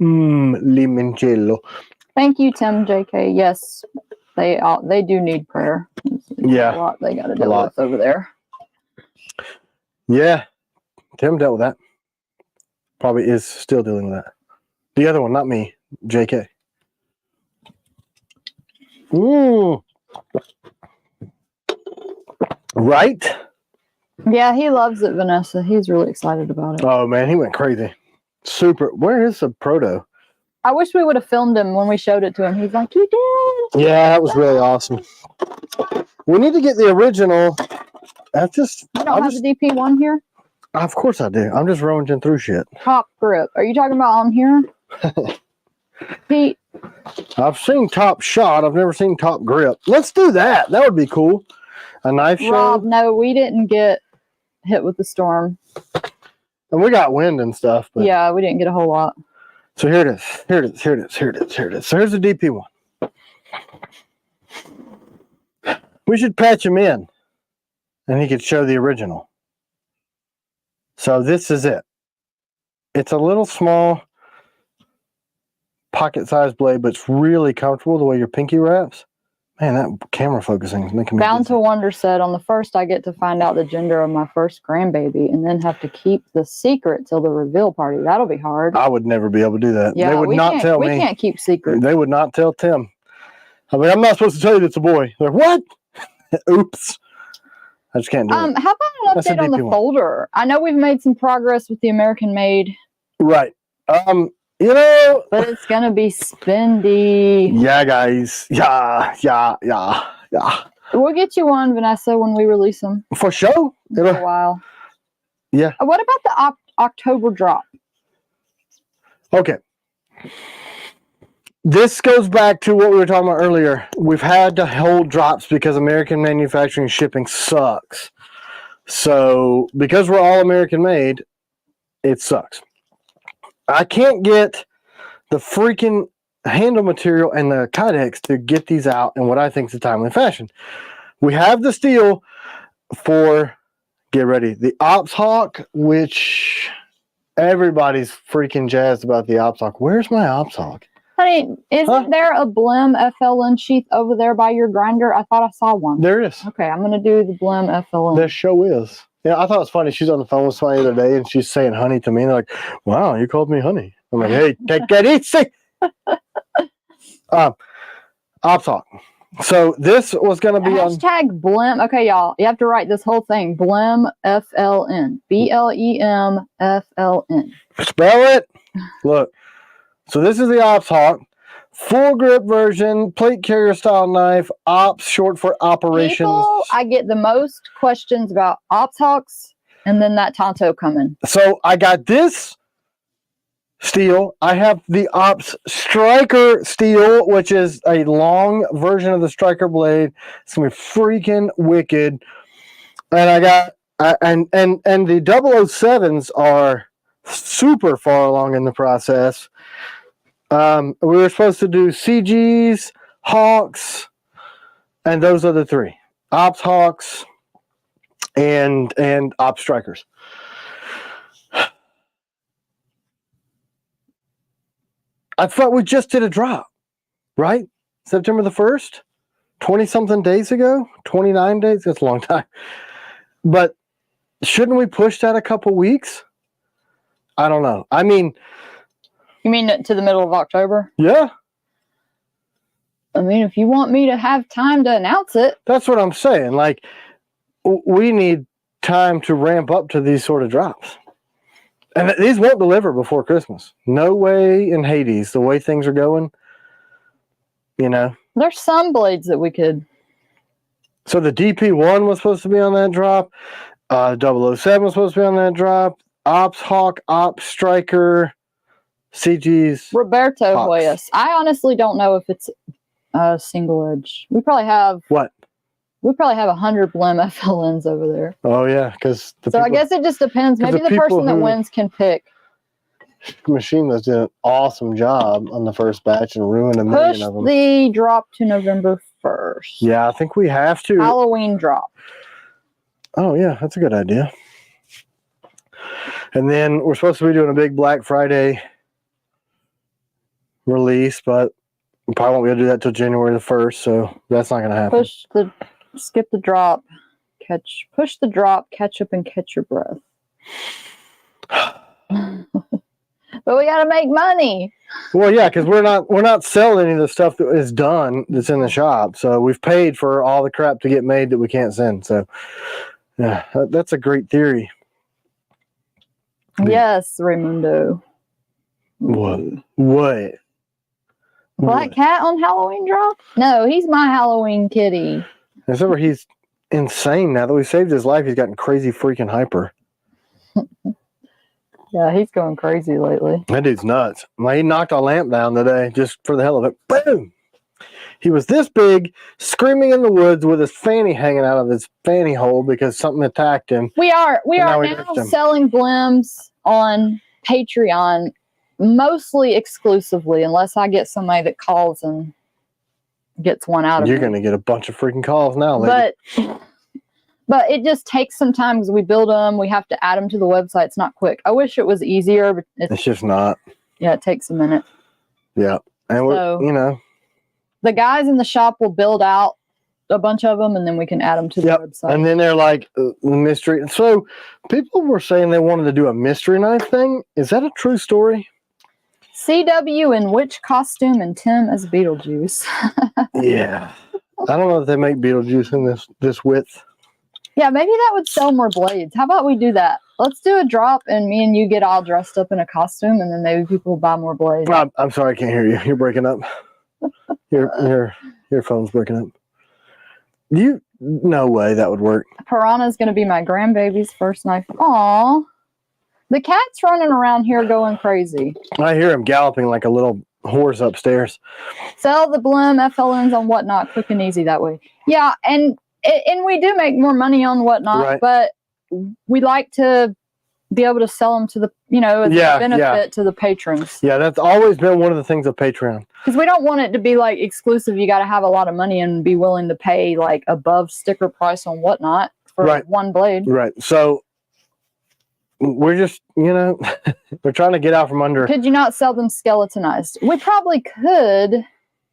Limoncello. Thank you, Tim JK. Yes, they do need prayer. Yeah, a lot they got to deal with over there. Yeah, Tim dealt with that. Probably is still dealing with that. The other one, not me, JK. Right? Yeah, he loves it, Vanessa. He's really excited about it. Oh man, he went crazy. Super. Where is the proto? I wish we would have filmed him when we showed it to him. He's like, you did. Yeah, that was really awesome. We need to get the original. You don't have the DP1 here? Of course I do. I'm just rummaging through shit. Top grip. Are you talking about on here? Pete. I've seen top shot. I've never seen top grip. Let's do that. That would be cool. A knife show. Rob, no, we didn't get hit with the storm. And we got wind and stuff. But yeah, we didn't get a whole lot. So here it is. Here it is. Here it is. Here it is. Here it is. So here's the DP1. We should patch him in. And he could show the original. So this is it. It's a little small pocket-sized blade, but it's really comfortable the way your pinky wraps. Man, that camera focusing is making me Bound dizzy. to Wonder said, on the first I get to find out the gender of my first grandbaby and then have to keep the secret till the reveal party. That'll be hard. I would never be able to do that. Yeah, they would not tell me. We can't keep secrets. They would not tell Tim. I mean, I'm not supposed to tell you that it's a boy. They're like, what? Oops. I just can't do it. How about an update on the folder? I know we've made some progress with the American made. Right. You know, but it's gonna be spendy. Yeah, guys. Yeah. We'll get you one, Vanessa, when we release them. For sure. for a while. Yeah. What about the October drop? Okay. This goes back to what we were talking about earlier. We've had to hold drops because American manufacturing shipping sucks. So because we're all American made, it sucks. I can't get the freaking handle material and the kydex to get these out in what I think is a timely fashion. We have the steel for, get ready, the Ops Hawk, which everybody's freaking jazzed about the Ops Hawk. Where's my Ops Hawk? Honey, isn't there a Blim FLN sheath over there by your grinder? I thought I saw one. There is. Okay, I'm going to do the Blim FLN. There show is. Yeah, I thought it was funny. She's on the phone with somebody the other day, and she's saying honey to me. And they're like, wow, you called me honey. I'm like, hey, take that easy. Ops Hawk. So this was going to be Hashtag Blim. Okay, y'all, you have to write this whole thing. Blim FLN. BLEM FLN. Spell it. Look. So this is the Ops Hawk. Full grip version, plate carrier style knife, Ops short for operations. People, I get the most questions about Ops Hawks and then that Tonto coming. So I got this steel. I have the Ops Striker steel, which is a long version of the Striker blade. It's gonna be freaking wicked. And I got and the 007s are super far along in the process. We were supposed to do CGs, Hawks, and those are the three. Ops Hawks and Ops Strikers. I thought we just did a drop, right? September the 1st? 20-something days ago? 29 days? That's a long time. But shouldn't we push that a couple weeks? I don't know. I mean... You mean to the middle of October? Yeah. I mean, if you want me to have time to announce it. That's what I'm saying. Like, we need time to ramp up to these sort of drops. And these won't deliver before Christmas. No way in Hades, the way things are going. You know? There's some blades that we could. So the DP1 was supposed to be on that drop. 007 was supposed to be on that drop. Ops Hawk, Ops Striker... CG's Roberto Hawks. Hoyas. I honestly don't know if it's a single edge. We probably have what? We probably have 100 Blim FLNs over there. Oh yeah, because I guess it just depends. Maybe the person that wins can pick. Machine was doing an awesome job on the first batch and ruined a million of them. Push the drop to November 1st. Yeah, I think we have to. Halloween drop. Oh yeah, that's a good idea. And then we're supposed to be doing a big Black Friday release, but we probably won't be able to do that till January the 1st, so that's not going to happen. Skip the drop, push the drop, catch up and catch your breath. But we got to make money. Well, yeah, because we're not selling any of the stuff that is done that's in the shop, so we've paid for all the crap to get made that we can't send. So, yeah, that's a great theory. Yes, Raimundo. What? Black Cat on Halloween drop? No, he's my Halloween kitty. Except for he's insane now that we saved his life. He's gotten crazy freaking hyper. Yeah, he's going crazy lately. That dude's nuts. Like, he knocked a lamp down today just for the hell of it. Boom! He was this big, screaming in the woods with his fanny hanging out of his fanny hole because something attacked him. We are now selling Blims on Patreon, mostly exclusively, unless I get somebody that calls and gets one out of You're going to get a bunch of freaking calls now, lady. But it just takes some time because we build them. We have to add them to the website. It's not quick. I wish it was easier, but it's just not. Yeah, it takes a minute. Yeah. And we're, the guys in the shop will build out a bunch of them, and then we can add them to the website. And then they're like mystery. So people were saying they wanted to do a mystery knife thing. Is that a true story? CW in which costume and Tim as Beetlejuice? Yeah. I don't know if they make Beetlejuice in this width. Yeah, maybe that would sell more blades. How about we do that? Let's do a drop and me and you get all dressed up in a costume, and then maybe people will buy more blades. I'm sorry, I can't hear you. You're breaking up. Your phone's breaking up. no way that would work. Piranha's going to be my grandbaby's first knife. Aw. The cat's running around here going crazy. I hear him galloping like a little horse upstairs. Sell the Blim FLNs on Whatnot, quick and easy that way. Yeah, and we do make more money on Whatnot, Right. but we like to be able to sell them to the, as a benefit to the patrons. Yeah, that's always been one of the things of Patreon. Because we don't want it to be like exclusive. You got to have a lot of money and be willing to pay like above sticker price on Whatnot for one blade. Right. So we're just, we're trying to get out from under. Could you not sell them skeletonized? We probably could,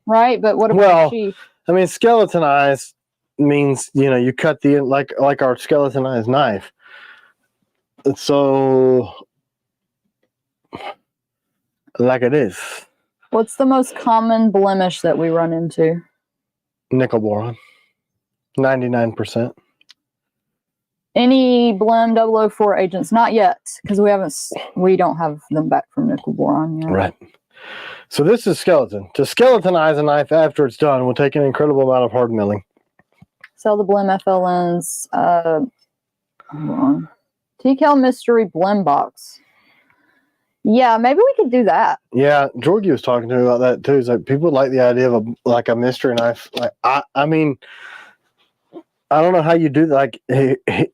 right? But what about sheath? I mean, skeletonized means, you cut the, like our skeletonized knife. So, like it is. What's the most common blemish that we run into? Nickel boron. 99%. Any Blim 004 agents? Not yet, because we don't have them back from nickel boron yet. Right. So this is skeleton. To skeletonize a knife after it's done will take an incredible amount of hard milling. Sell the Blim FLNs. Hold on. TKELL Mystery Blim Box. Yeah, maybe we could do that. Yeah, Georgie was talking to me about that too. It's like people like the idea of a mystery knife. Like I mean, I don't know how you do that. Like,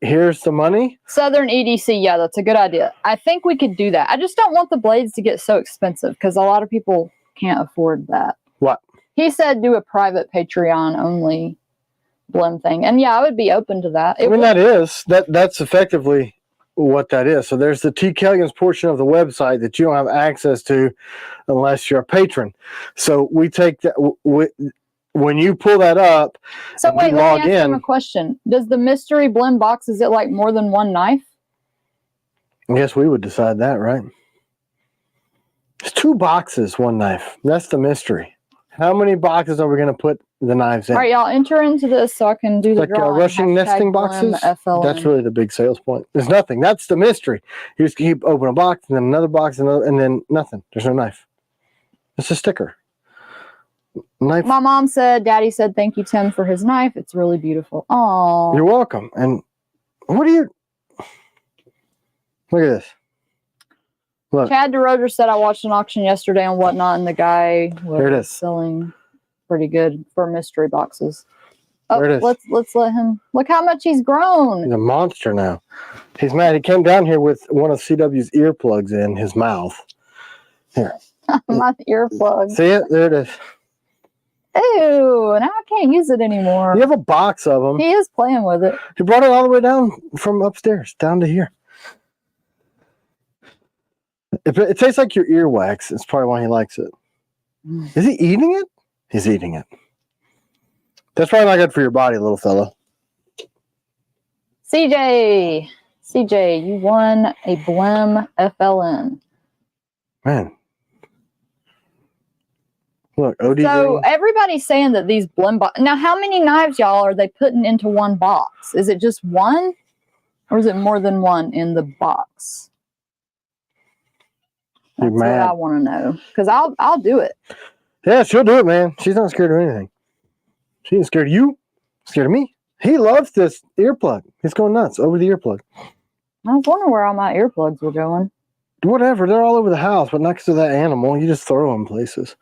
here's the money. Southern EDC. Yeah, that's a good idea. I think we could do that. I just don't want the blades to get so expensive because a lot of people can't afford that. What? He said do a private Patreon only Blim thing. And yeah, I would be open to that. That's effectively what that is. So there's the TKELL portion of the website that you don't have access to unless you're a patron. So we take that when you pull that up. So wait, let me ask him a question. Does the mystery Blim box, is it like more than one knife? I guess we would decide that, right? It's 2 boxes, 1 knife. That's the mystery. How many boxes are we going to put the knives in? All right, y'all enter into this so I can do the like drawing. Rushing nesting boxes. That's really the big sales point. There's nothing. That's the mystery. You just keep open a box and then another box and then nothing. There's no knife. It's a sticker. Knife. My mom said, Daddy said, thank you, Tim, for his knife. It's really beautiful. Oh, you're welcome. And what do you? Look at this. Look. Chad DeRoger said I watched an auction yesterday on Whatnot, and the guy was selling pretty good for mystery boxes. Oh, there it is. Let's let him look how much he's grown. He's a monster now. He's mad. He came down here with one of CW's earplugs in his mouth. Here. My earplug. See it? There it is. Ew, now I can't use it anymore. You have a box of them. He is playing with it. He brought it all the way down from upstairs, down to here. It tastes like your earwax. It's probably why he likes it. Is he eating it? He's eating it. That's probably not good for your body, little fella. CJ, you won a Blim FLN. Man. Look, OD. So everybody's saying that these Blim box. Now, how many knives, y'all, are they putting into one box? Is it just one, or is it more than one in the box? That's what I want to know, because I'll do it. Yeah, she'll do it, man. She's not scared of anything. She ain't scared of you. Scared of me. He loves this earplug. He's going nuts over the earplug. I was wondering where all my earplugs were going. Whatever. They're all over the house, but next to that animal, you just throw them places.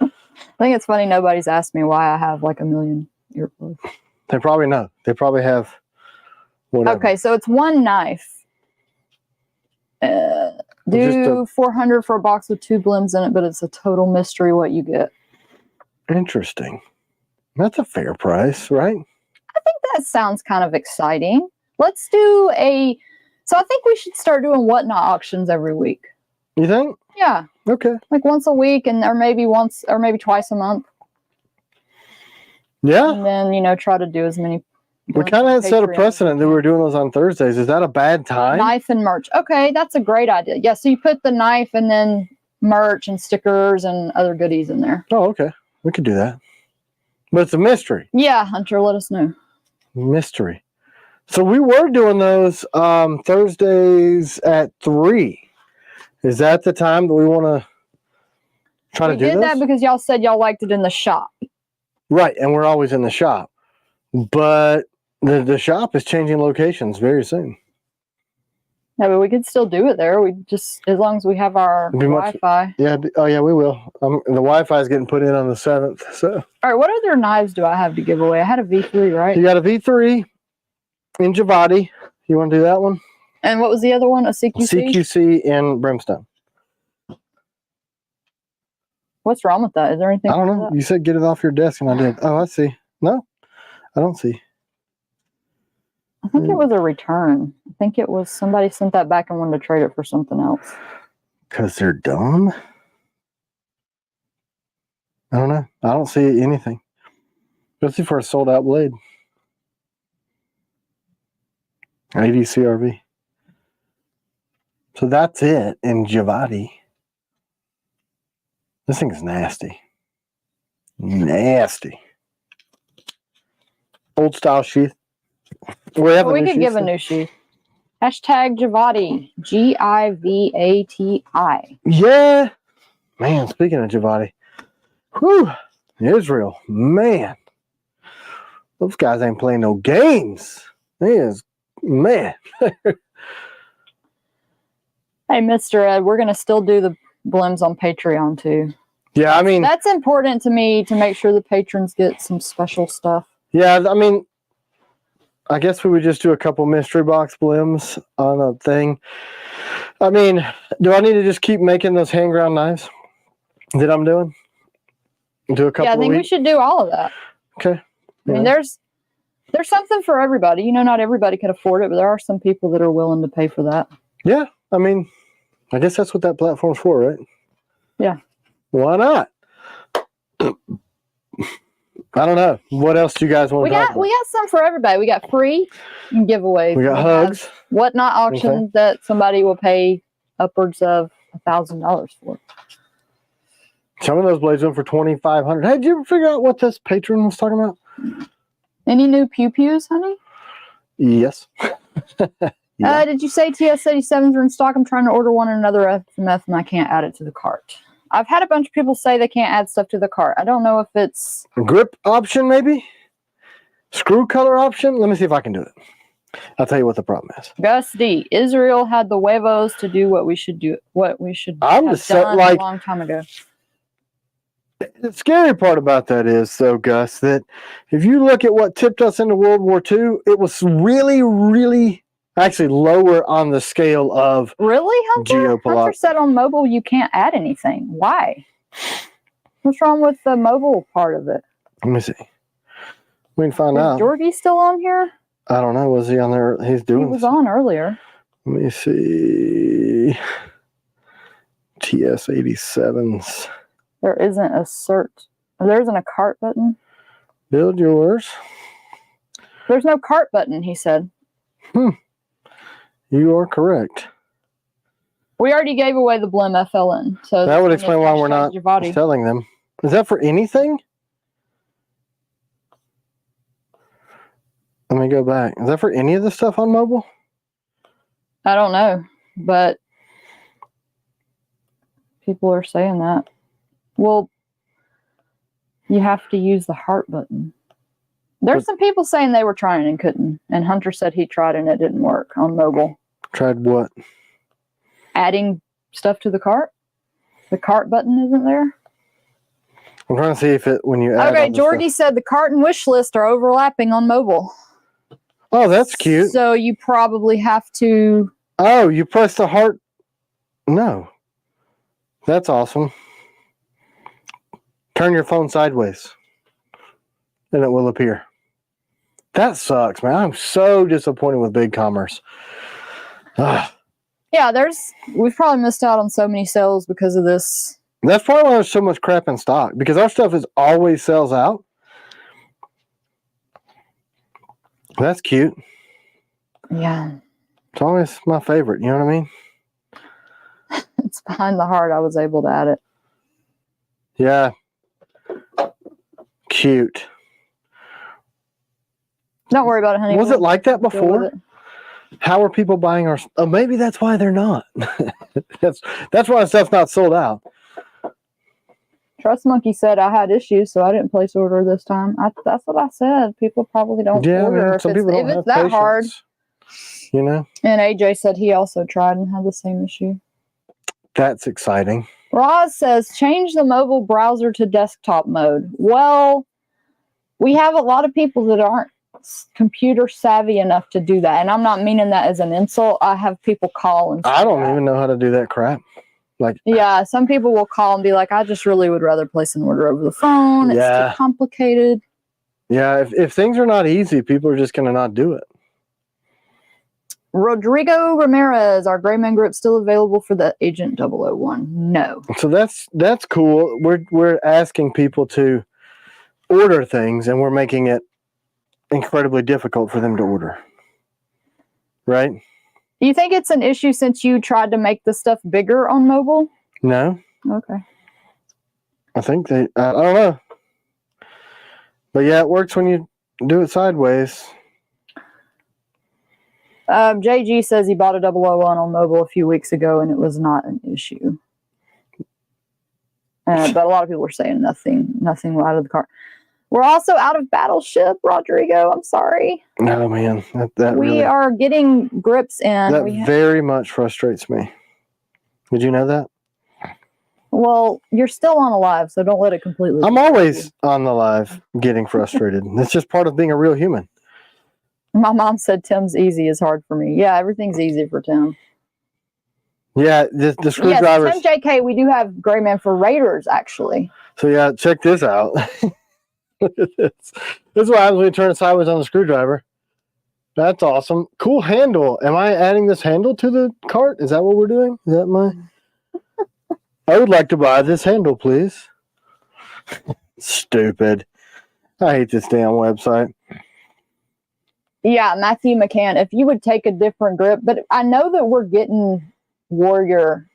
I think it's funny nobody's asked me why I have like 1 million earplugs. They probably know. They probably have whatever. Okay, so it's one knife. Do 400 for a box with 2 Blims in it, but it's a total mystery what you get. Interesting. That's a fair price, right? I think that sounds kind of exciting. Let's do so I think we should start doing Whatnot auctions every week. You think? Yeah. Okay. Like once a week or maybe twice a month. Yeah. And then, try to do as many. We kind of had set a precedent that we were doing those on Thursdays. Is that a bad time? Knife and merch. Okay, that's a great idea. Yeah, so you put the knife and then merch and stickers and other goodies in there. Oh, okay. We could do that. But it's a mystery. Yeah, Hunter, let us know. Mystery. So we were doing those Thursdays at 3. Is that the time that we want to try to do this? We did that because y'all said y'all liked it in the shop. Right, and we're always in the shop. But The shop is changing locations very soon. Yeah, but we could still do it there. We just, as long as we have our It'd be much- Wi-Fi. Yeah. Oh yeah, we will. The Wi-Fi is getting put in on the 7th. So All right, what other knives do I have to give away? I had a V3, right? you got a V3 in Javati. You want to do that one? And what was the other one? A CQC? CQC in Brimstone. What's wrong with that? Is there anything I don't wrong know. with that? You said get it off your desk, and I did. Oh, I see. No, I don't see. I think it was a return. I think it was somebody sent that back and wanted to trade it for something else. Because they're dumb? I don't know. I don't see anything. Especially for a sold out blade. 80 CRV. So that's it in Javati. This thing's nasty. Nasty. Old style sheath. We have Well, we new could sheath, give a so- new sheath. Hashtag Javati. Givati. Yeah. Man, speaking of Javati. Whew. Israel. Man. Those guys ain't playing no games. He is, man. Hey, Mr. Ed, we're going to still do the blims on Patreon too. Yeah, I mean, That's important to me to make sure the patrons get some special stuff. yeah, I mean, I guess we would just do a couple mystery box blims on a thing. I mean, do I need to just keep making those hand ground knives that I'm doing? Do a couple Yeah, I think a we week? should do all of that. Okay. I mean, Yeah. there's something for everybody. You know, not everybody can afford it, but there are some people that are willing to pay for that. Yeah, I mean, I guess that's what that platform's for, right? Yeah. Why not? I don't know. What else do you guys want We to talk got about? we got some for everybody. We got free giveaways. We got have hugs. Whatnot auctions that somebody will pay upwards of $1,000 for. Some of those blades went for $2,500. Hey, did you ever figure out what this patron was talking about? Any new pew-pews, honey? Yes. Yeah. Did you say TS87s are in stock? I'm trying to order one and another FMF and I can't add it to the cart. I've had a bunch of people say they can't add stuff to the cart. I don't know if it's... Grip option, maybe? Screw color option? Let me see if I can do it. I'll tell you what the problem is. Gus D. Israel had the huevos to do what we should do. What we should I'm have just so- done like- a long time ago. The scary part about that is, though, Gus, that if you look at what tipped us into World War II, it was really, really actually lower on the scale of Really, Hunter? Geopolitics. Hunter said on mobile you can't add anything. Why? What's wrong with the mobile part of it? Let me see. We can find Is out. Georgie still on here? I don't know. Was he on there? He's He doing was some- on earlier. Let me see. TS87s. There isn't a search. There isn't a cart button. Build yours. There's no cart button, he said. You are correct. We already gave away the Blim FLN. So That would this explain one why is we're not Javati. selling them. Is that for anything? Let me go back. Is that for any of the stuff on mobile? I don't know, but people are saying that. Well, you have to use the heart button. There's some people saying they were trying and couldn't. And Hunter said he tried and it didn't work on mobile. Tried what? Adding stuff to the cart? The cart button isn't there? I'm trying to see if it, when you add Okay, all this Georgie stuff- said the cart and wish list are overlapping on mobile. Oh, that's cute. So you probably have to... Oh, you press the heart. No. That's awesome. Turn your phone sideways. And it will appear. That sucks, man. I'm so disappointed with Big Commerce. Ah, Yeah, we've probably missed out on so many sales because of this. that's probably why there's so much crap in stock. Because our stuff is always sells out. That's cute. Yeah, It's always my favorite. You know what I mean? it's behind the heart. I was able to add it. Yeah. Cute. Don't worry about it, honey. Was it like that We'll deal with before? it. How are people buying our? Oh, maybe that's why they're not. that's why stuff's not sold out. Trust Monkey said I had issues, so I didn't place order this time. That's what I said. People probably don't order if some it's, people don't if have it's that hard. patience, you know? And AJ said he also tried and had the same issue. That's exciting. Roz says, change the mobile browser to desktop mode. Well, we have a lot of people that aren't computer savvy enough to do that. And I'm not meaning that as an insult. I have people call and say I don't even know how to do that crap. Like, yeah, some people will call and be like, I just really would rather place an order over the phone. It's too complicated. Yeah, if things are not easy, people are just going to not do it. Rodrigo Ramirez, our Gray Man group still available for the Agent 001? No. So that's cool. We're asking people to order things, and we're making it incredibly difficult for them to order. Right? Do you think it's an issue since you tried to make the stuff bigger on mobile? No. Okay. I think I don't know. But yeah, it works when you do it sideways. JG says he bought a 001 on mobile a few weeks ago and it was not an issue. But a lot of people are saying nothing out of the cart. We're also out of Battleship, Rodrigo. I'm sorry. No, man. That we really, are getting grips in. That very much frustrates me. Did you know that? Well, you're still on a live, so don't let it completely. I'm always on the live getting frustrated. It's just part of being a real human. My mom said Tim's easy is hard for me. Yeah, everything's easy for Tim. Yeah, the screwdrivers. Yes, Tim JK, we do have Gray Man for Raiders, actually. So yeah, check this out. Look at this. This is what happens when you turn it sideways on the screwdriver. That's awesome. Cool handle. Am I adding this handle to the cart? Is that what we're doing? Is that my... I would like to buy this handle, please. Stupid. I hate this damn website. Yeah, Matthew McCann, if you would take a different grip, but I know that we're getting Warrior,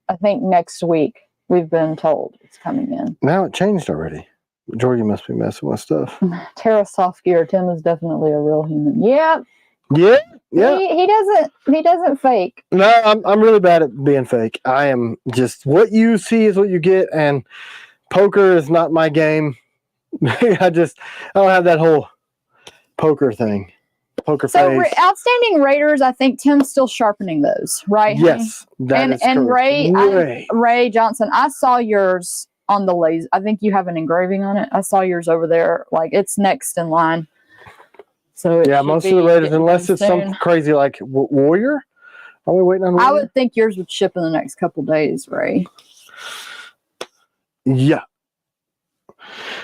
I think next week. We've been told it's coming in. Now it changed already. Jorgie must be messing with stuff. Terra Soft Gear, Tim is definitely a real human. Yeah. Yeah. Yeah. He doesn't fake. No, I'm really bad at being fake. I am just, what you see is what you get, and poker is not my game. I don't have that whole poker thing. Poker so face. Outstanding Raiders, I think Tim's still sharpening those, right? Yes, that is and correct. Ray Johnson, I saw yours on the laser. I think you have an engraving on it. I saw yours over there. Like, it's next in line. So yeah, most of the Raiders, unless it's something crazy like Warrior. Are we waiting on Warrior? I would think yours would ship in the next couple days, Ray. Yeah.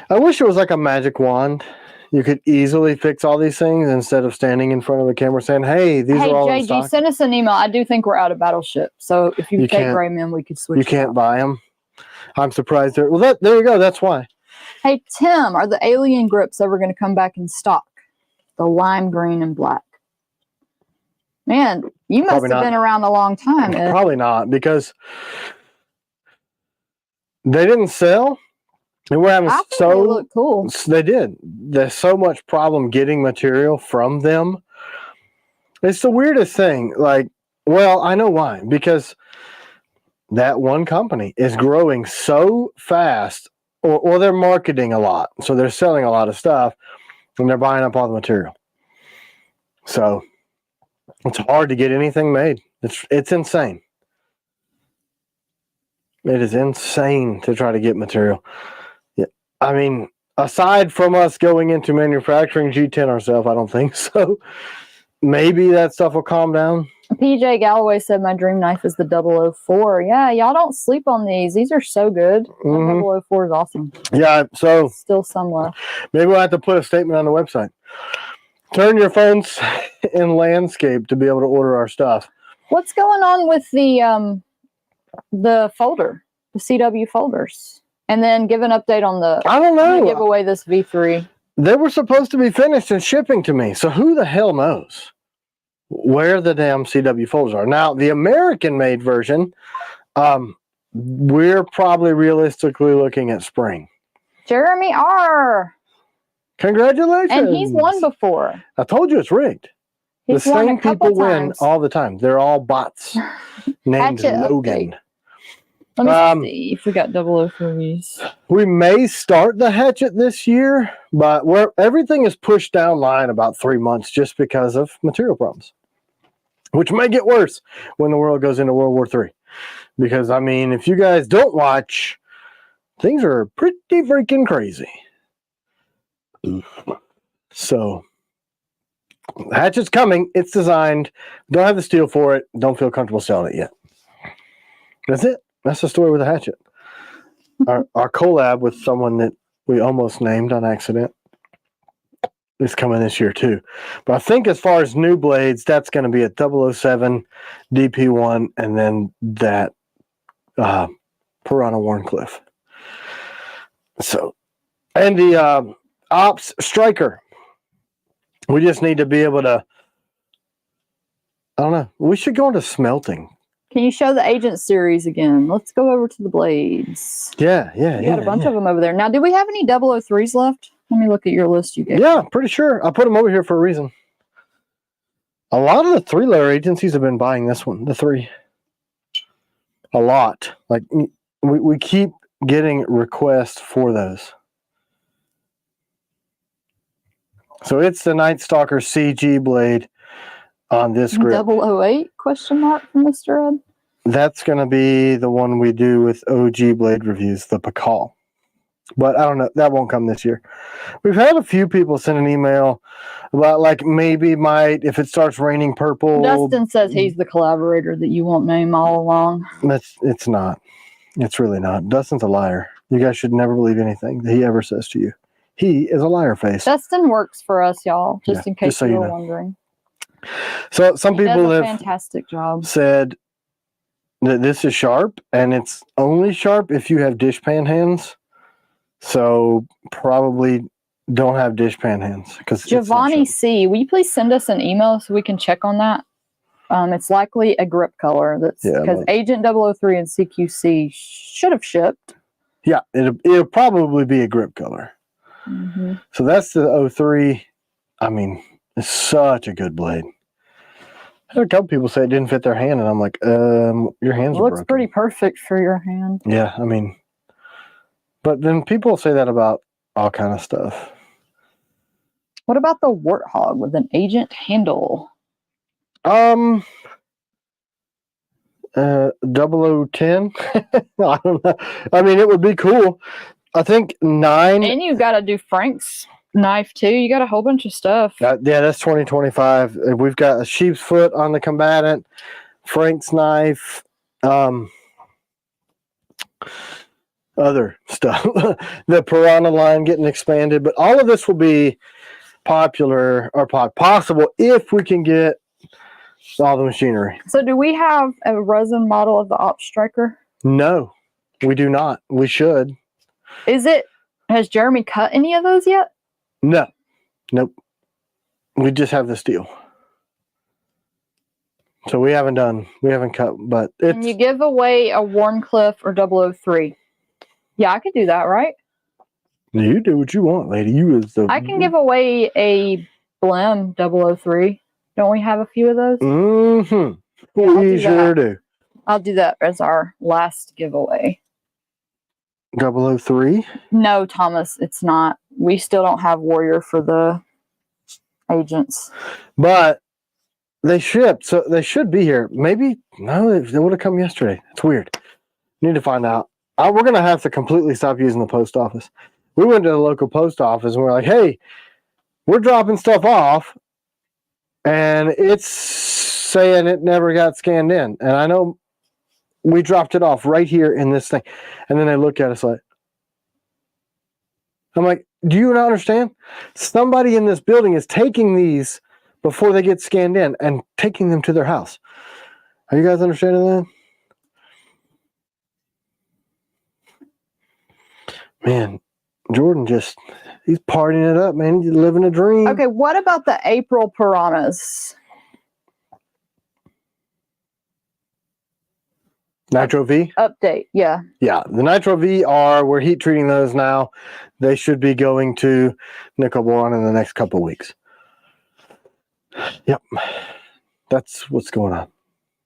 I wish it was like a magic wand. You could easily fix all these things instead of standing in front of the camera saying, hey, these are all in stock. JG, send us an email. I do think we're out of Battleship. So if you take Gray Man, we could switch. You can't buy them. I'm surprised. Well, there you go. That's why. Hey, Tim, are the alien grips ever going to come back in stock? The lime green and black. Man, you must have been around a long time. Probably not, because they didn't sell. And we're having they look cool. They did. There's so much problem getting material from them. It's the weirdest thing. Like, well, I know why. Because that one company is growing so fast, or they're marketing a lot. So they're selling a lot of stuff, and they're buying up all the material. So it's hard to get anything made. It's insane. It is insane to try to get material. I mean, aside from us going into manufacturing G10 ourselves, I don't think so. Maybe that stuff will calm down. PJ Galloway said my dream knife is the 004. Yeah, y'all don't sleep on these. These are so good. Mm-hmm. 004 is awesome. Yeah, so still some left. Maybe we'll have to put a statement on the website. Turn your phones in landscape to be able to order our stuff. What's going on with the folder, the CW folders? And then give an update on the... I don't know. Give away this V3. They were supposed to be finished and shipping to me. So who the hell knows where the damn CW folders are? Now, the American-made version, we're probably realistically looking at spring. Jeremy R. Congratulations. And he's won before. I told you it's rigged. He's the same people win all the time. They're all bots named Logan. Let me see if we got 003s. We may start the hatchet this year, but everything is pushed down line about 3 months just because of material problems, which may get worse when the world goes into World War III. Because, I mean, if you guys don't watch, things are pretty freaking crazy. So, the hatchet's coming. It's designed. Don't have the steel for it. Don't feel comfortable selling it yet. That's it. That's the story with the hatchet. Our collab with someone that we almost named on accident is coming this year too. But I think as far as new blades, that's going to be a 007 DP1 and then that Piranha Warncliffe. So, and the Ops Striker. We just need to be able to, I don't know, we should go into smelting. Can you show the Agent series again? Let's go over to the blades. Yeah. You got a bunch of them over there. Now, do we have any 003s left? Let me look at your list you gave. Yeah, pretty sure. I put them over here for a reason. A lot of the 3-layer agencies have been buying this one, the 3. A lot. Like, we keep getting requests for those. So it's the Night Stalker CG blade on this grip. 008 question mark from Mr. Ed? That's going to be the one we do with OG blade reviews, the Pakal. But I don't know. That won't come this year. We've had a few people send an email about like maybe if it starts raining purple. Dustin says he's the collaborator that you won't name all along. It's not. It's really not. Dustin's a liar. You guys should never believe anything that he ever says to you. He is a liar face. Dustin works for us, y'all, just in case so you you were know. wondering. So some people have have fantastic job. said that this is sharp, and it's only sharp if you have dishpan hands. So probably don't have dishpan hands. Giovanni C, will you please send us an email so we can check on that? It's likely a grip color. That's because Agent 003 and CQC should have shipped. Yeah, it'll probably be a grip color. Mm-hmm. So that's the 03. I mean, it's such a good blade. I had a couple people say it didn't fit their hand, and I'm like, your hands are looks broken. pretty perfect for your hand. Yeah, I mean, but then people say that about all kind of stuff. What about the Warthog with an Agent handle? 0010. I don't know. I mean, it would be cool. I think 9. And you got to do Frank's knife too. You got a whole bunch of stuff. Yeah, that's 2025. We've got a sheep's foot on the combatant, Frank's knife, other stuff. The Piranha line getting expanded, but all of this will be popular or possible if we can get all the machinery. So do we have a resin model of the Ops Striker? No, we do not. We should. Has Jeremy cut any of those yet? No. Nope. We just have the steel. So we haven't cut, but it's... Can you give away a Warncliffe or 003? Yeah, I could do that, right? You do what you want, lady. I can give away a Blem 003. Don't we have a few of those? Mm-hmm. Yeah, we sure do. I'll do that as our last giveaway. 003? No, Thomas, it's not. We still don't have Warrior for the agents. But they shipped, so they should be here. Maybe, no, they would have come yesterday. It's weird. Need to find out. We're going to have to completely stop using the post office. We went to the local post office and we're like, hey, we're dropping stuff off and it's saying it never got scanned in. And I know we dropped it off right here in this thing. And then they look at us like, I'm like, do you not understand? Somebody in this building is taking these before they get scanned in and taking them to their house. Are you guys understanding that? Man, Jordan he's partying it up, man. He's living a dream. Okay, what about the April Piranhas? Nitro V? Update, yeah. Yeah, the Nitro V we're heat treating those now. They should be going to nickel boron in the next couple of weeks. Yep, that's what's going on.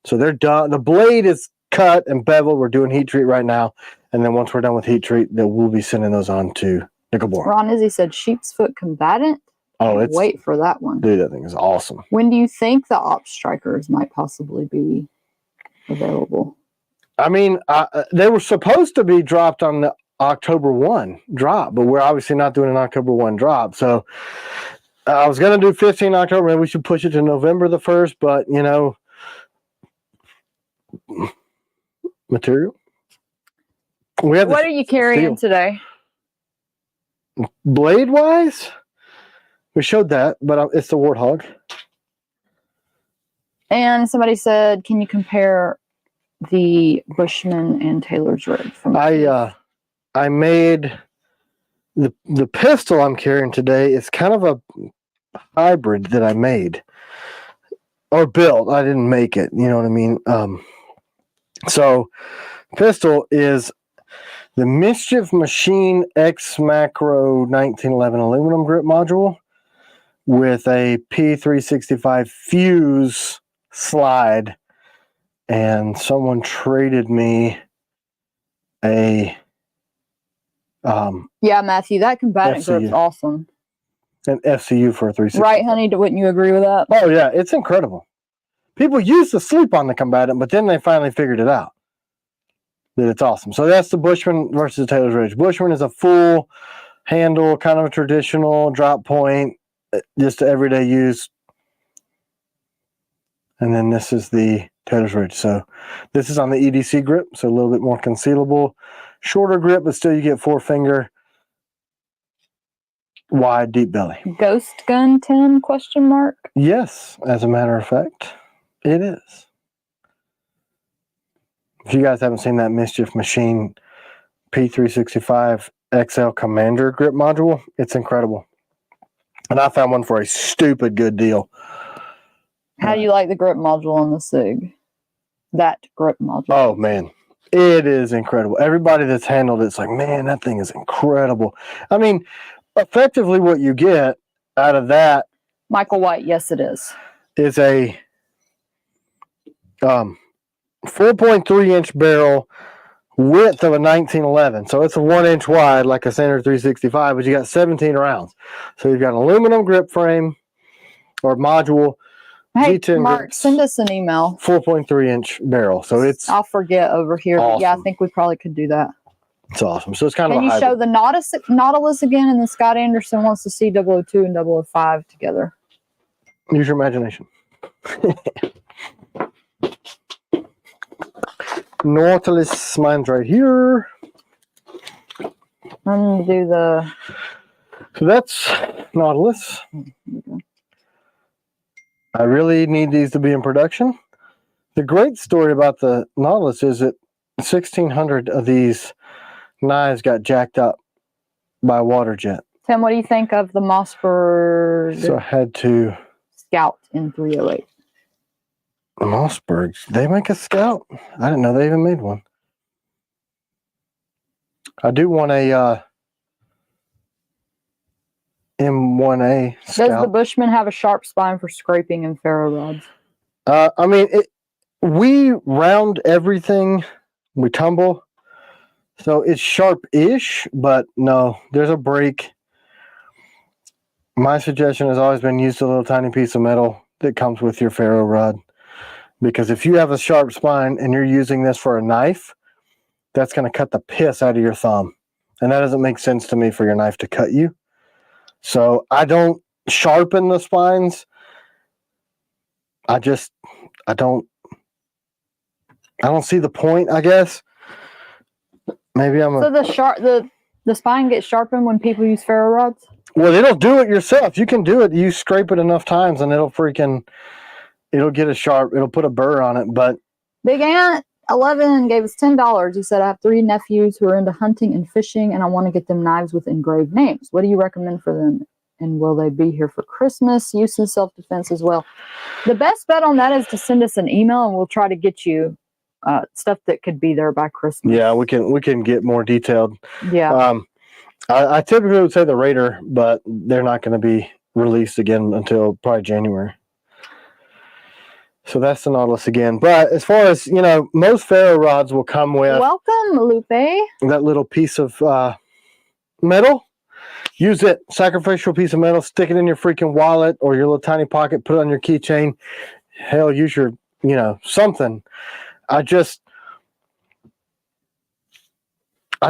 So they're done. The blade is cut and beveled. We're doing heat treat right now. And then once we're done with heat treat, then we'll be sending those on to nickel bore. Ron Izzy said sheep's foot combatant. Oh, it's Wait for that one. dude, that thing is awesome. When do you think the op strikers might possibly be available? I mean, they were supposed to be dropped on the October 1 drop, but we're obviously not doing an October 1 drop. So I was going to do 15 October, and we should push it to November the 1st, but you know, material. What are you carrying today? Blade wise, we showed that, but it's the Warthog. And somebody said, can you compare the Bushman and Taylor's rig? I made the pistol I'm carrying today is kind of a hybrid that I made or built. I didn't make it, you know what I mean? So pistol is the Mischief Machine X Macro 1911 aluminum grip module with a P365 fuse slide, and someone traded me a yeah, Matthew, that combatant grip's awesome. An FCU for a 360. Right, honey? Wouldn't you agree with that? Oh yeah, it's incredible. People used to sleep on the combatant, but then they finally figured it out that it's awesome. So that's the Bushman versus the Taylor's Ridge. Bushman is a full handle, kind of a traditional drop point, just everyday use. And then this is the Taylor's Ridge. So this is on the EDC grip, so a little bit more concealable. Shorter grip, but still you get 4-finger, wide, deep belly. Ghost gun 10 question mark? Yes, as a matter of fact, it is. If you guys haven't seen that Mischief Machine P365 XL Commander grip module, it's incredible. And I found one for a stupid good deal. How do you like the grip module on the SIG? That grip module. Oh, man. It is incredible. Everybody that's handled it's like, man, that thing is incredible. I mean, effectively what you get out of that, Michael White, yes, it is a 4.3-inch barrel, width of a 1911. So it's a 1-inch wide, like a standard 365, but you got 17 rounds. So you've got an aluminum grip frame or module. Hey, G10 Mark, grips, send us an email. 4.3-inch barrel. So it's I'll forget over here. Awesome. But yeah, I think we probably could do that. It's awesome. So it's kind of Can a you hybrid. show the Nautilus again? And then Scott Anderson wants to see 002 and 005 together. Use your imagination. Nautilus, mine's right here. I'm going to do the... So that's Nautilus. I really need these to be in production. The great story about the Nautilus is that 1,600 of these knives got jacked up by a water jet. Tim, what do you think of the Mossberg So I had to... Scout in 308? Mossberg, they make a Scout? I didn't know they even made one. I do want a M1A Scout. Does the Bushman have a sharp spine for scraping and ferro rods? I mean, we round everything, we tumble, so it's sharp-ish, but no, there's a break. My suggestion has always been use a little tiny piece of metal that comes with your ferro rod, because if you have a sharp spine and you're using this for a knife, that's going to cut the piss out of your thumb, and that doesn't make sense to me for your knife to cut you. So I don't sharpen the spines. I don't see the point, I guess. Maybe I'm So the spine gets sharpened when people use ferro rods? Well, it'll do it yourself. You can do it. You scrape it enough times and it'll get a sharp, it'll put a burr on it, but Big Ant 11 gave us $10. He said, I have 3 nephews who are into hunting and fishing, and I want to get them knives with engraved names. What do you recommend for them? And will they be here for Christmas? Use in self-defense as well. The best bet on that is to send us an email, and we'll try to get you stuff that could be there by Christmas. yeah, we can get more detailed. Yeah. I typically would say the Raider, but they're not going to be released again until probably January. So that's the Nautilus again. But as far as, you know, most ferro rods will come with Welcome, Lupe. that little piece of metal. Use it, sacrificial piece of metal, stick it in your freaking wallet or your little tiny pocket, put it on your keychain. Hell, use your, you know, something. I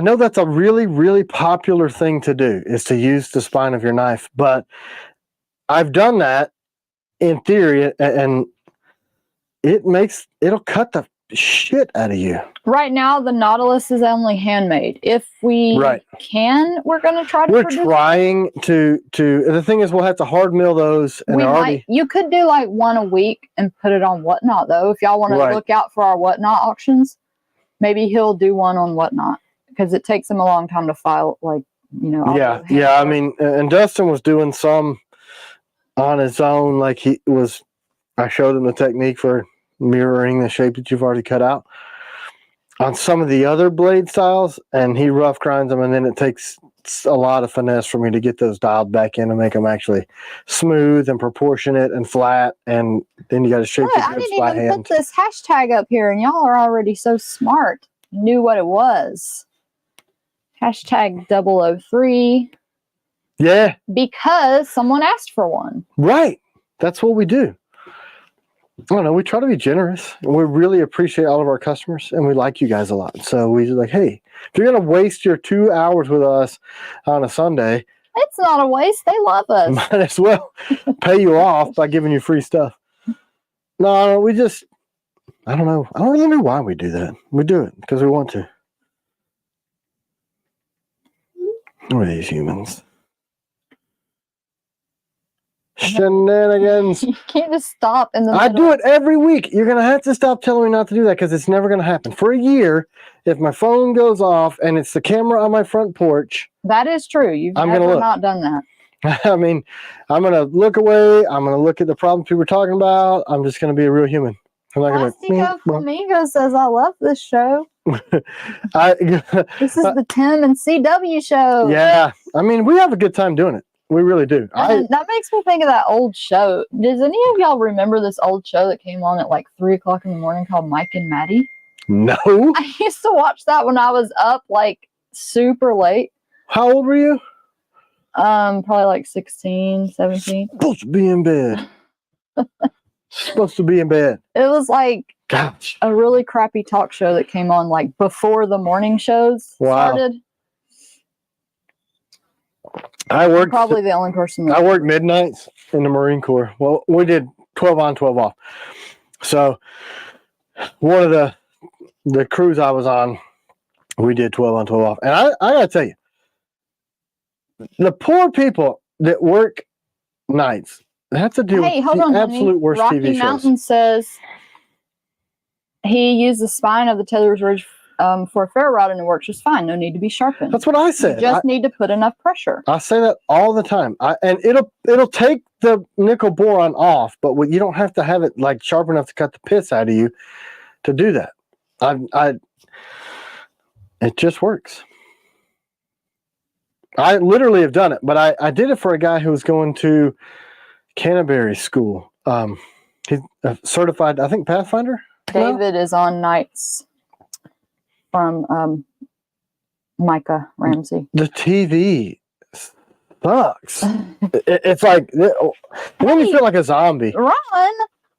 know that's a really, really popular thing to do, is to use the spine of your knife. But I've done that in theory, and it'll cut the shit out of you. Right now, the Nautilus is only handmade. If we can, we're going to try to We're produce trying to, the thing is, we'll have to hard mill those. And we they're might. already, You could do like one a week and put it on Whatnot, though. If y'all want to look out for our Whatnot auctions, maybe he'll do one on Whatnot, because it takes him a long time to file, like, you know. Yeah. I mean, and Dustin was doing some on his own. Like I showed him the technique for mirroring the shape that you've already cut out on some of the other blade styles, and he rough grinds them, and then it takes a lot of finesse for me to get those dialed back in and make them actually smooth and proportionate and flat, and then you got to shape the grips by hand. I didn't even put this hashtag up here, and y'all are already so smart. You knew what it was. Hashtag 003. Yeah. Because someone asked for one. Right. That's what we do. I don't know. We try to be generous, and we really appreciate all of our customers, and we like you guys a lot. So we just like, hey, if you're going to waste your 2 hours with us on a Sunday, it's not a waste. They love us. Might as well pay you off by giving you free stuff. No, we just, I don't know. I don't really know why we do that. We do it because we want to. Who are these humans? Shenanigans. You can't just stop in the I middle. do it every week. You're going to have to stop telling me not to do that, because it's never going to happen. For a year, if my phone goes off and it's the camera on my front porch. That is true. You've never not done that. I mean, I'm going to look away. I'm going to look at the problems people are talking about. I'm just going to be a real human. I'm not going to. Flamingo says, I love this show. This is the Tim and CW show. Yeah. I mean, we have a good time doing it. We really do. That makes me think of that old show. Does any of y'all remember this old show that came on at like 3 o'clock in the morning called Mike and Maddie? No. I used to watch that when I was up like super late. How old were you? Probably like 16, 17. Supposed to be in bed. Supposed to be in bed. It was like a really crappy talk show that came on like before the morning shows started. I'm probably the only person. I worked midnights in the Marine Corps. Well, we did 12 on, 12 off. So one of the crews I was on, we did 12 on, 12 off. And I got to tell you, the poor people that work nights have to deal with the absolute worst Rocky TV shows. Mountain says he used the spine of the Taylor's Ridge for a ferro rod, and it works just fine. No need to be sharpened. That's what I said. You just need to put enough pressure. I say that all the time. And it'll take the nickel boron off, but you don't have to have it like sharp enough to cut the piss out of you to do that. It just works. I literally have done it, but I did it for a guy who was going to Canterbury school. He's a certified, I think, Pathfinder. David is on nights from Micah Ramsey. The TV sucks. It's like, it made me feel like a zombie. Ron,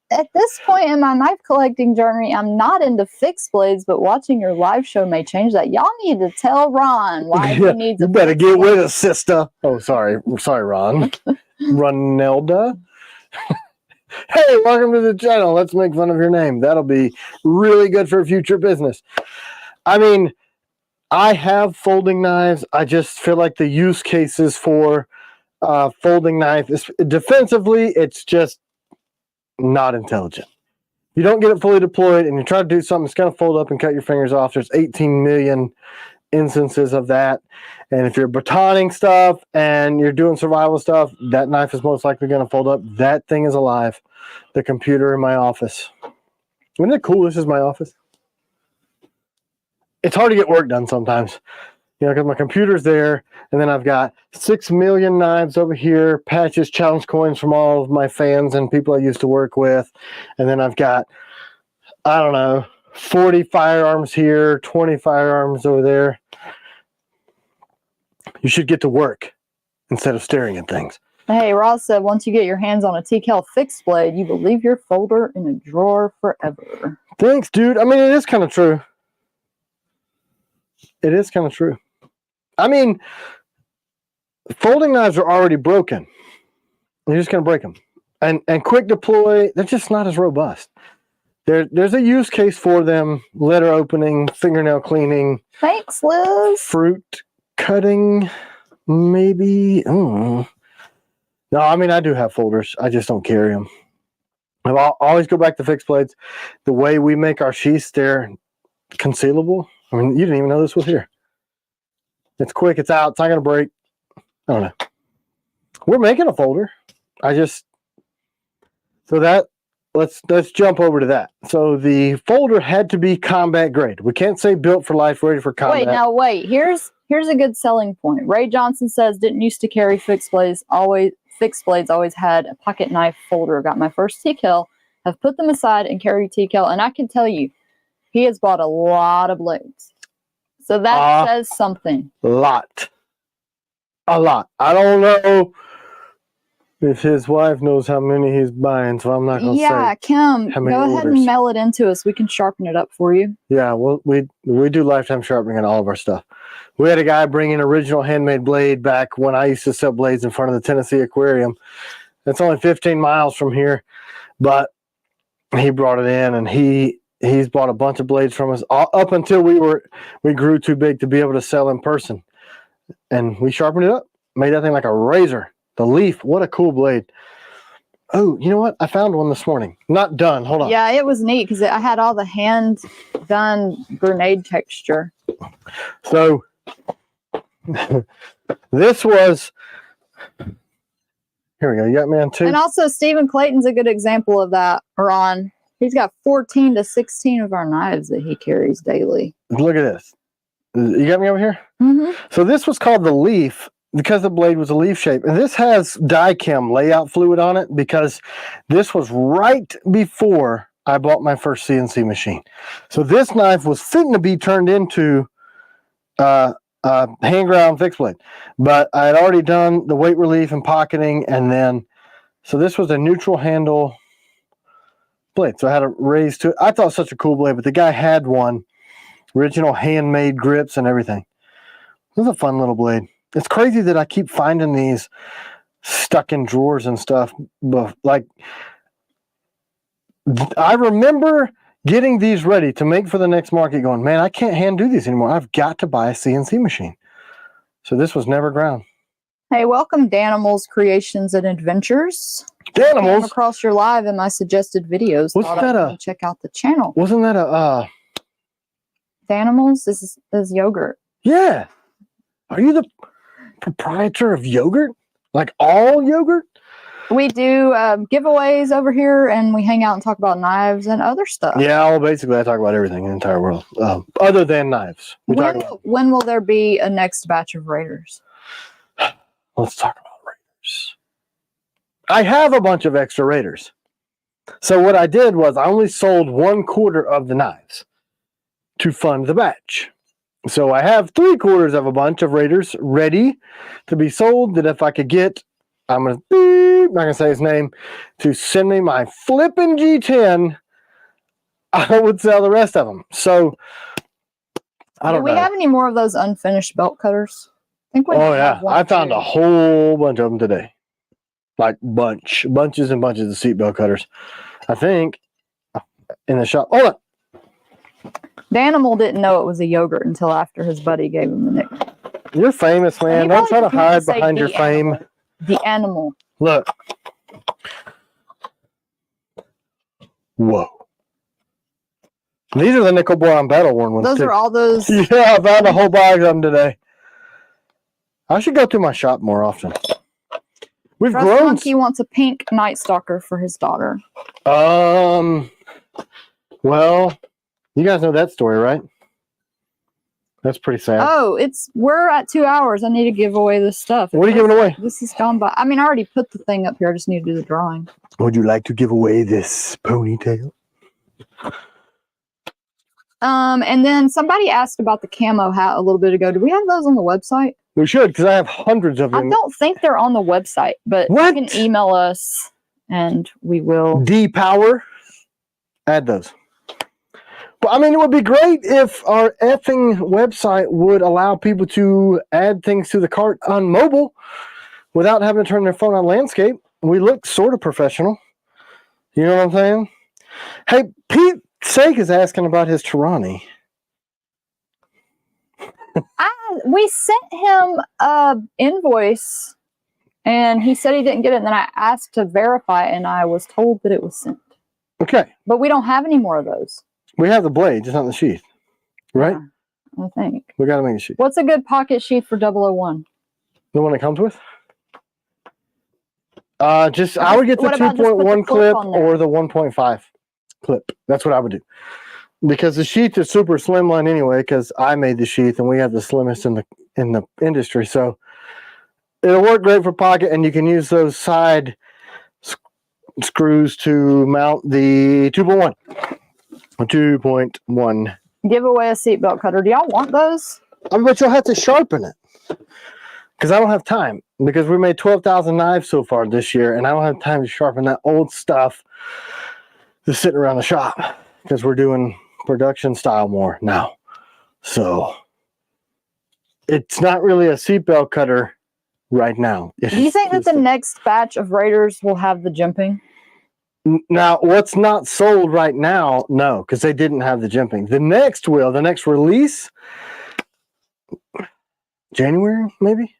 at this point in my knife collecting journey, I'm not into fixed blades, but watching your live show may change that. Y'all need to tell Ron why he needs You better get with it, sister. Oh, sorry, Ron. Ronelda. Hey, welcome to the channel. Let's make fun of your name. That'll be really good for future business. I mean, I have folding knives. I just feel like the use cases for folding knife is defensively, it's just not intelligent. You don't get it fully deployed and you try to do something, it's going to fold up and cut your fingers off. There's 18 million instances of that. And if you're batoning stuff and you're doing survival stuff, that knife is most likely going to fold up. That thing is alive. The computer in my office. Isn't it cool? This is my office. It's hard to get work done sometimes. You know, because my computer's there, and then I've got 6 million knives over here, patches, challenge coins from all of my fans and people I used to work with. And then I've got, I don't know, 40 firearms here, 20 firearms over there. You should get to work instead of staring at things. Hey, Ross said once you get your hands on a TKELL fixed blade, you will leave your folder in a drawer forever. Thanks, dude. I mean, it is kind of true. It is kind of true. I mean, folding knives are already broken. You're just going to break them. And quick deploy, they're just not as robust. There's a use case for them. Letter opening, fingernail cleaning. Thanks, Liz. Fruit cutting, maybe. No, I mean, I do have folders. I just don't carry them. I'll always go back to fixed blades. The way we make our sheaths, they're concealable. I mean, you didn't even know this was here. It's quick. It's out. It's not going to break. I don't know. We're making a folder. So that, let's jump over to that. So the folder had to be combat grade. We can't say built for life, ready for combat. Wait. Here's a good selling point. Ray Johnson says, didn't used to carry fixed blades. Fixed blades always had a pocket knife folder. Got my first TKELL. Have put them aside and carry TKELL. And I can tell you, he has bought a lot of blades. So that says something. A lot. I don't know if his wife knows how many he's buying, so I'm not going to say. Yeah, Kim, go ahead and mail it into us. We can sharpen it up for you. Yeah, well, we do lifetime sharpening on all of our stuff. We had a guy bring an original handmade blade back when I used to sell blades in front of the Tennessee Aquarium. It's only 15 miles from here, but he brought it in, and he's bought a bunch of blades from us up until we grew too big to be able to sell in person. And we sharpened it up, made that thing like a razor. The Leaf, what a cool blade. Oh, you know what? I found one this morning. Not done. Hold on. Yeah, it was neat because I had all the hand-done grenade texture. So, this was... Here we go. You got me on two? And also, Stephen Clayton's a good example of that, Ron. He's got 14 to 16 of our knives that he carries daily. Look at this. You got me over here? Mm-hmm. So this was called the Leaf because the blade was a leaf shape. And this has die-chem layout fluid on it because this was right before I bought my first CNC machine. So this knife was fitting to be turned into hand ground fixed blade. But I had already done the weight relief and pocketing, and then, so this was a neutral handle blade. So I had to raise to it. I thought it was such a cool blade, but the guy had one. Original handmade grips and everything. This is a fun little blade. It's crazy that I keep finding these stuck in drawers and stuff. But like, I remember getting these ready to make for the next market going, man, I can't hand do these anymore. I've got to buy a CNC machine. So this was never ground. Hey, welcome Danimals Creations and Adventures. Danimals? Came across your live in my suggested videos. What's that? Check out the channel. Wasn't that a Danimals is yogurt. Yeah. Are you the proprietor of yogurt? Like all yogurt? We do giveaways over here, and we hang out and talk about knives and other stuff. Yeah, well, basically I talk about everything in the entire world, other than knives. When will there be a next batch of Raiders? Let's talk about Raiders. I have a bunch of extra Raiders. So what I did was I only sold 1/4 of the knives to fund the batch. So I have 3/4 of a bunch of Raiders ready to be sold that if I could get, I'm not going to say his name, to send me my flipping G10, I would sell the rest of them. So I don't know. Do we have any more of those unfinished belt cutters? I think we yeah. I found a whole bunch of them today. Like bunches and bunches of seatbelt cutters. I think in the shop. Hold on. Danimal didn't know it was a yogurt until after his buddy gave him the nickname. You're famous, man. Don't try to hide behind your fame. The animal. Look. Whoa. These are the nickel boron battle worn ones. Those too. are all those. Yeah, I found a whole bag of them today. I should go through my shop more often. We've grown. Monkey wants a pink Night Stalker for his daughter. Well, you guys know that story, right? That's pretty sad. Oh, we're at 2 hours. I need to give away this stuff. What are you giving away? This has gone by. I mean, I already put the thing up here. I just need to do the drawing. Would you like to give away this ponytail? And then somebody asked about the camo hat a little bit ago. Do we have those on the website? We should, because I have hundreds of them. I don't think they're on the website, but What? you can email us and we will. D-Power. Add those. But I mean, it would be great if our effing website would allow people to add things to the cart on mobile without having to turn their phone on landscape. We look sort of professional. You know what I'm saying? Hey, Pete Sake is asking about his Tirani. We sent him a invoice and he said he didn't get it. And then I asked to verify and I was told that it was sent. Okay. But we don't have any more of those. We have the blade, just not the sheath. Right? Yeah, I think. We got to make a sheath. What's a good pocket sheath for 001? The one it comes with? I would get the What about just put the 2.1 clip clip on there? or the 1.5 clip. That's what I would do. Because the sheath is super slimline anyway, because I made the sheath and we have the slimmest in the industry. So it'll work great for pocket, and you can use those side screws to mount the 2.1. 2.1. Give away a seatbelt cutter. Do y'all want those? But you'll have to sharpen it. Because I don't have time. Because we made 12,000 knives so far this year, and I don't have time to sharpen that old stuff that's sitting around the shop. Because we're doing production style more now. So it's not really a seatbelt cutter right now. Do you think that the next batch of Raiders will have the jimping? Now, what's not sold right now, no, because they didn't have the jimping. The next release, January, maybe?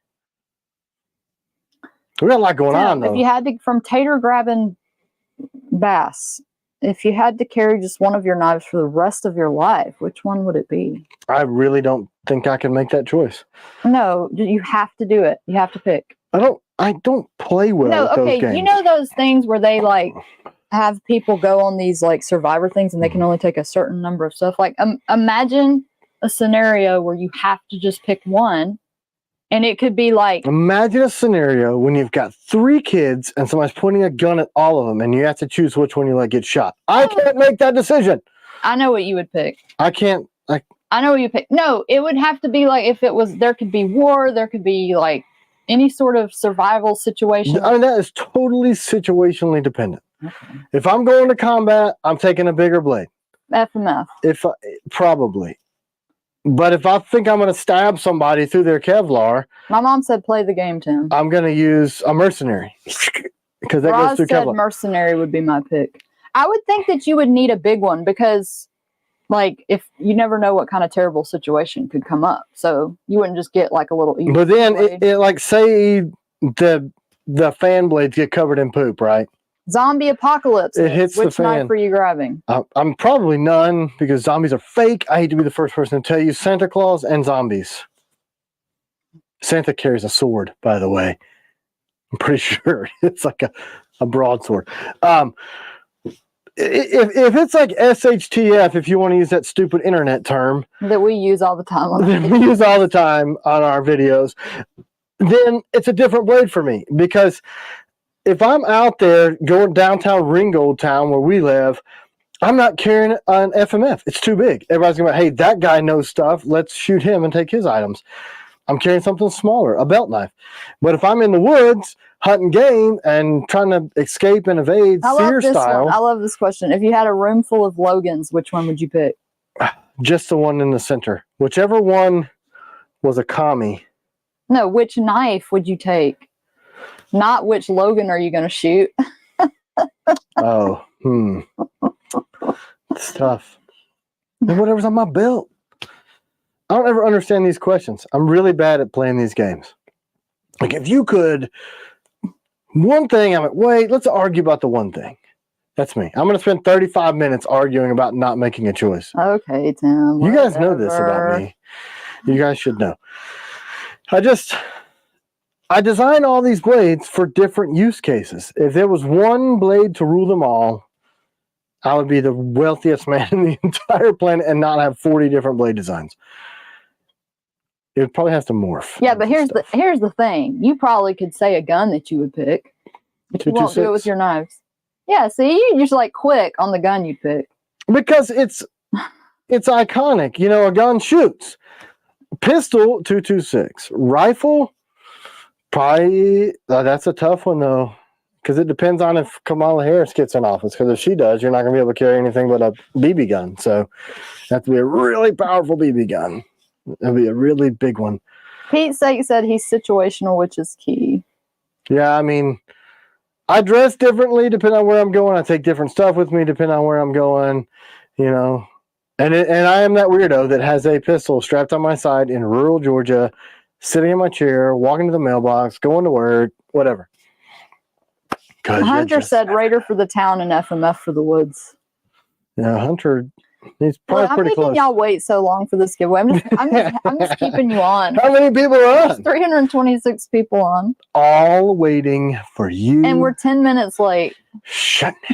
We got a lot going on, though. If you had to, from tater grabbing bass, if you had to carry just one of your knives for the rest of your life, which one would it be? I really don't think I can make that choice. No, you have to do it. You have to pick. I don't play well with those games. You know those things where they like have people go on these like Survivor things and they can only take a certain number of stuff. Like imagine a scenario where you have to just pick one, and it could be like, imagine a scenario when you've got 3 kids and somebody's pointing a gun at all of them, and you have to choose which one you let get shot. I can't make that decision. I know what you would pick. I can't. I know what you pick. No, it would have to be like if it was. There could be war. There could be like any sort of survival situation. I mean, that is totally situationally dependent. Okay. If I'm going to combat, I'm taking a bigger blade. FMF. Probably. But if I think I'm going to stab somebody through their Kevlar, My mom said play the game, Tim. I'm going to use a mercenary because that Roz goes through said Kevlar. mercenary would be my pick. I would think that you would need a big one because, like, if you never know what kind of terrible situation could come up, so you wouldn't just get like a little. But then, it like say the fan blades get covered in poop, right? Zombie apocalypse. It hits the Which knife fan. are you grabbing? I'm probably none because zombies are fake. I hate to be the first person to tell you. Santa Claus and zombies. Santa carries a sword, by the way. I'm pretty sure it's like a broadsword. If it's like SHTF, if you want to use that stupid internet term That we use all the time. that we use all the time on our videos, then it's a different blade for me. Because if I'm out there going downtown Ringgold Town where we live, I'm not carrying an FMF. It's too big. Everybody's going to be, hey, that guy knows stuff. Let's shoot him and take his items. I'm carrying something smaller, a belt knife. But if I'm in the woods hunting game and trying to escape and evade seer style. I love this question. If you had a room full of Logans, which one would you pick? Just the one in the center. Whichever one was a commie. No, which knife would you take? Not which Logan are you going to shoot? It's tough. And whatever's on my belt. I don't ever understand these questions. I'm really bad at playing these games. Like, if you could, one thing, I'm like, wait, let's argue about the one thing. That's me. I'm going to spend 35 minutes arguing about not making a choice. Okay, Tim. You guys know this about me. You guys should know. I design all these blades for different use cases. If there was one blade to rule them all, I would be the wealthiest man in the entire planet and not have 40 different blade designs. It probably has to morph. Yeah, but here's the thing. You probably could say a gun that you would pick. But you won't do it with your knives. Yeah, see, you just like quick on the gun you pick. Because it's iconic. You know, a gun shoots. Pistol 226. Rifle, probably that's a tough one though. Because it depends on if Kamala Harris gets in office. Because if she does, you're not going to be able to carry anything but a BB gun. So it has to be a really powerful BB gun. It'll be a really big one. Pete said he's situational, which is key. Yeah, I mean, I dress differently depending on where I'm going. I take different stuff with me depending on where I'm going. You know, and I am that weirdo that has a pistol strapped on my side in rural Georgia, sitting in my chair, walking to the mailbox, going to work, whatever. Hunter said Raider for the town and FMF for the woods. Yeah, Hunter, he's probably pretty close. I'm making y'all wait so long for this giveaway. I'm just keeping you on. How many people are on? There's 326 people on. All waiting for you. And we're 10 minutes late. Shenanigans.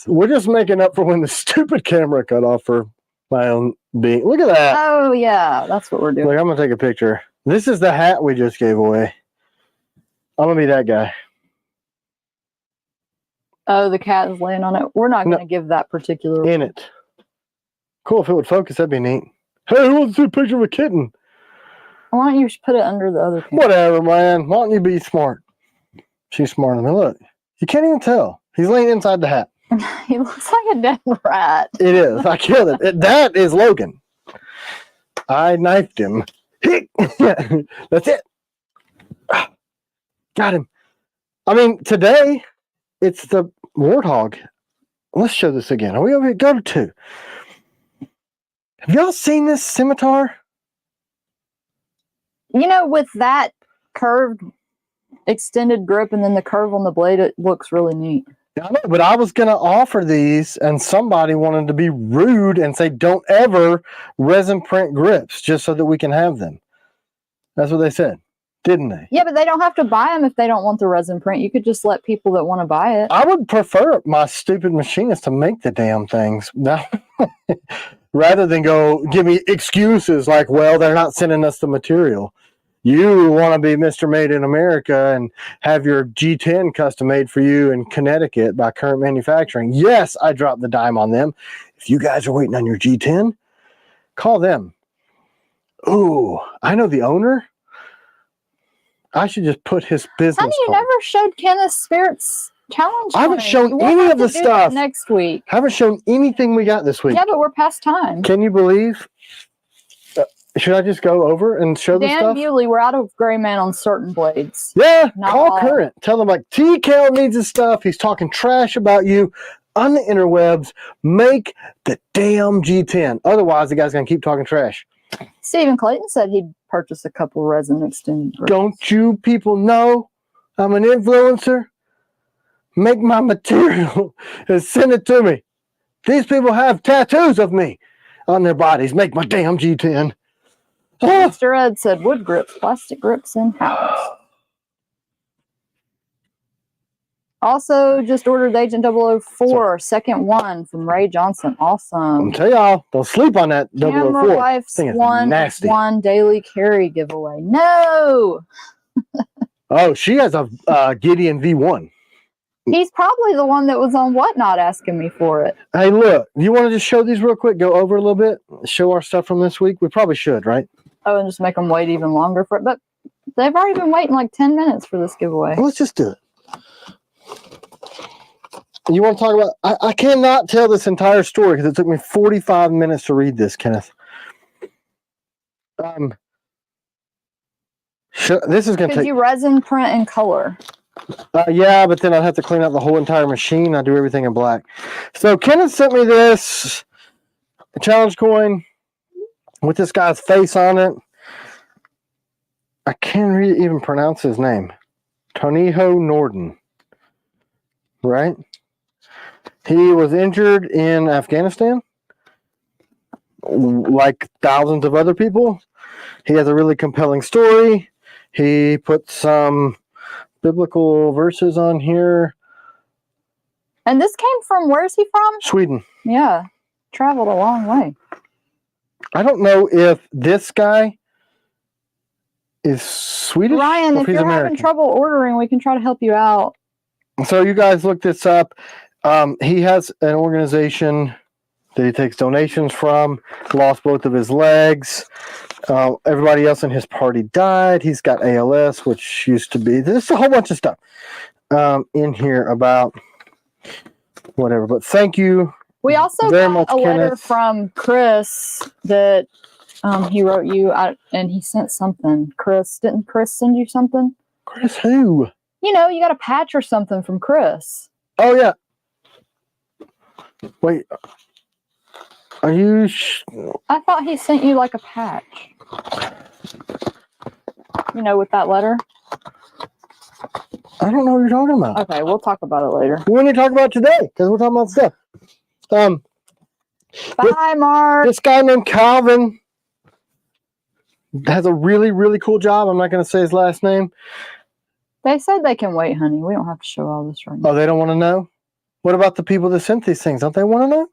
We're just making up for when the stupid camera cut off for my own being. Look at that. Oh, yeah. That's what we're doing. Look, I'm going to take a picture. This is the hat we just gave away. I'm going to be that guy. Oh, the cat is laying on it. We're not going to give that particular in it. Cool. If it would focus, that'd be neat. Hey, who wants to see a picture of a kitten? Why don't you put it under the other camera? Whatever, man. Why don't you be smart? She's smarter than me. Look, you can't even tell. He's laying inside the hat. He looks like a dead rat. It is. I killed it. That is Logan. I knifed him. That's it. Got him. I mean, today, it's the warthog. Let's show this again. Are we over here? Go to 2. Have y'all seen this scimitar? You know, with that curved, extended grip and then the curve on the blade, it looks really neat. I know, but I was going to offer these, and somebody wanted to be rude and say, don't ever resin print grips, just so that we can have them. That's what they said, didn't they? Yeah, but they don't have to buy them if they don't want the resin print. You could just let people that want to buy it. I would prefer my stupid machinist to make the damn things. Rather than go give me excuses like, well, they're not sending us the material. You want to be Mr. Made in America and have your G10 custom made for you in Connecticut by Current Manufacturing. Yes, I dropped the dime on them. If you guys are waiting on your G10, call them. Ooh, I know the owner. I should just put his business. Honey, you never showed Kenneth Spirits Challenge. I haven't shown any of the stuff next week. I haven't shown anything we got this week. Yeah, but we're past time. Can you believe? Should I just go over and show the stuff? Dan Bewley, we're out of gray man on certain blades. Yeah, call Current. Tell them like TKELL needs his stuff. He's talking trash about you on the interwebs. Make the damn G10. Otherwise, the guy's going to keep talking trash. Stephen Clayton said he'd purchase a couple resin extended grips. Don't you people know I'm an influencer? Make my material and send it to me. These people have tattoos of me on their bodies. Make my damn G10. Mr. Ed said wood grips, plastic grips in-house. Also, just ordered the Agent 004, second one from Ray Johnson. Awesome. I'll tell y'all, don't sleep on that 004. Camera Wife's one daily carry giveaway. No! Oh, she has a Gideon V1. He's probably the one that was on Whatnot asking me for it. Hey, look, you want to just show these real quick? Go over a little bit? Show our stuff from this week? We probably should, right? Oh, and just make them wait even longer for it. But they've already been waiting like 10 minutes for this giveaway. Well, let's just do it. You want to talk about... I cannot tell this entire story because it took me 45 minutes to read this, Kenneth. This is going to take... Could you resin print in color? Yeah, but then I'd have to clean out the whole entire machine. I do everything in black. So Kenneth sent me this challenge coin with this guy's face on it. I can't even pronounce his name. Toniho Norden. Right? He was injured in Afghanistan, like thousands of other people. He has a really compelling story. He put some biblical verses on here. And this came from, where's he from? Sweden. Yeah. Traveled a long way. I don't know if this guy is Swedish. Ryan, or if he's you're having American? trouble ordering, we can try to help you out. So you guys look this up. He has an organization that he takes donations from. Lost both of his legs. Everybody else in his party died. He's got ALS, which used to be. There's a whole bunch of stuff in here about whatever. But thank you. We also very got much, a letter Kenneth. from Chris that he wrote you, and he sent something. Chris, didn't Chris send you something? Chris who? You know, you got a patch or something from Chris. Oh, yeah. Wait. Are you... I thought he sent you like a patch. You know, with that letter? I don't know what you're talking about. Okay, we'll talk about it later. We're going to talk about it today because we're talking about stuff. Bye, Mark. This guy named Calvin has a really, really cool job. I'm not going to say his last name. They said they can wait, honey. We don't have to show all this right now. Oh, they don't want to know? What about the people that sent these things? Don't they want to know?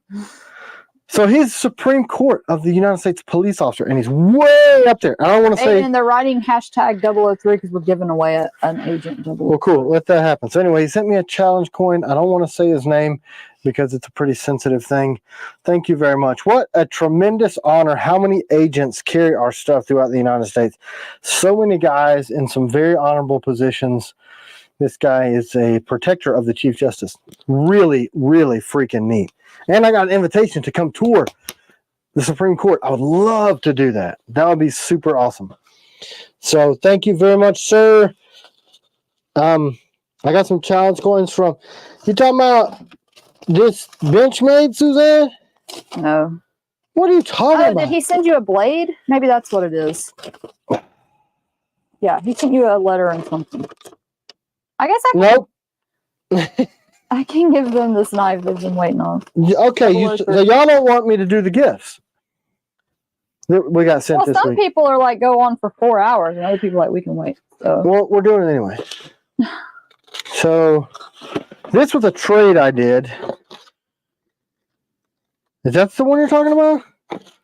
So he's Supreme Court of the United States police officer, and he's way up there. I don't want to say... And they're writing hashtag 003 because we're giving away an agent 003. Well, cool. Let that happen. So anyway, he sent me a challenge coin. I don't want to say his name because it's a pretty sensitive thing. Thank you very much. What a tremendous honor. How many agents carry our stuff throughout the United States? So many guys in some very honorable positions. This guy is a protector of the Chief Justice. Really, really freaking neat. And I got an invitation to come tour the Supreme Court. I would love to do that. That would be super awesome. So thank you very much, sir. I got some challenge coins from... You talking about this Benchmade, Suzanne? No. What are you talking about? Did he send you a blade? Maybe that's what it is. Yeah, he sent you a letter and something. I guess I can... Nope. I can give them this knife they've been waiting on. Okay, so y'all don't want me to do the gifts that we got sent Well, this some week. people are like, go on for 4 hours, and other people are like, we can wait. So. Well, we're doing it anyway. So, this was a trade I did. Is that the one you're talking about?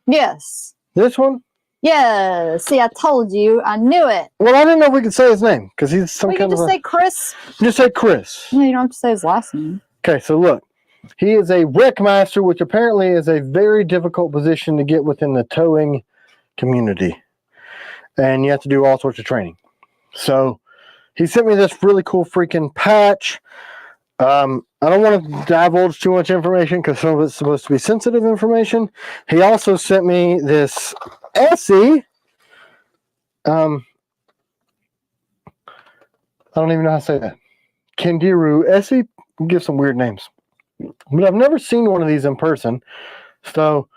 Yes. This one? Yes. See, I told you. I knew it. Well, I didn't know if we could say his name because he's some We kind can of just say Chris. Just say Chris. No, you don't have to say his last name. Okay, so look. He is a wreck master, which apparently is a very difficult position to get within the towing community. And you have to do all sorts of training. So he sent me this really cool freaking patch. I don't want to divulge too much information because some of it's supposed to be sensitive information. He also sent me this Essie. I don't even know how to say that. Kendiru Essie. Give some weird names. But I've never seen one of these in person. So,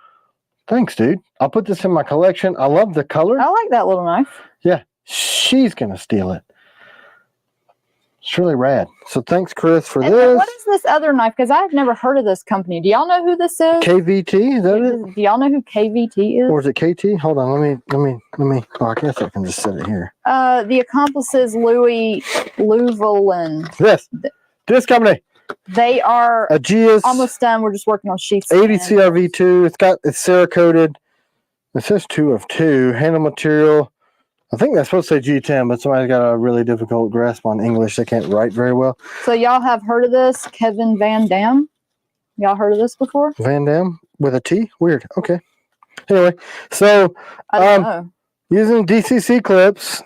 thanks, dude. I'll put this in my collection. I love the color. I like that little knife. Yeah, she's going to steal it. It's really rad. So, thanks, Chris, for And this. what is this other knife? Because I've never heard of this company. Do y'all know who this is? KVT, is that it? Do y'all know who KVT is? Or is it KT? Hold on, let me. Oh, I guess I can just set it here. The accomplices Louis Louvelin. This company. They are Aegeus. almost done. We're just working on sheets. 80 CRV2. It's Cerakoted. It says 2 of 2. Handle material. I think that's supposed to say G10, but somebody's got a really difficult grasp on English. They can't write very well. So y'all have heard of this? Kevin Van Dam? Y'all heard of this before? Van Dam with a T? Weird. Okay. Anyway, so I don't know. using DCC clips.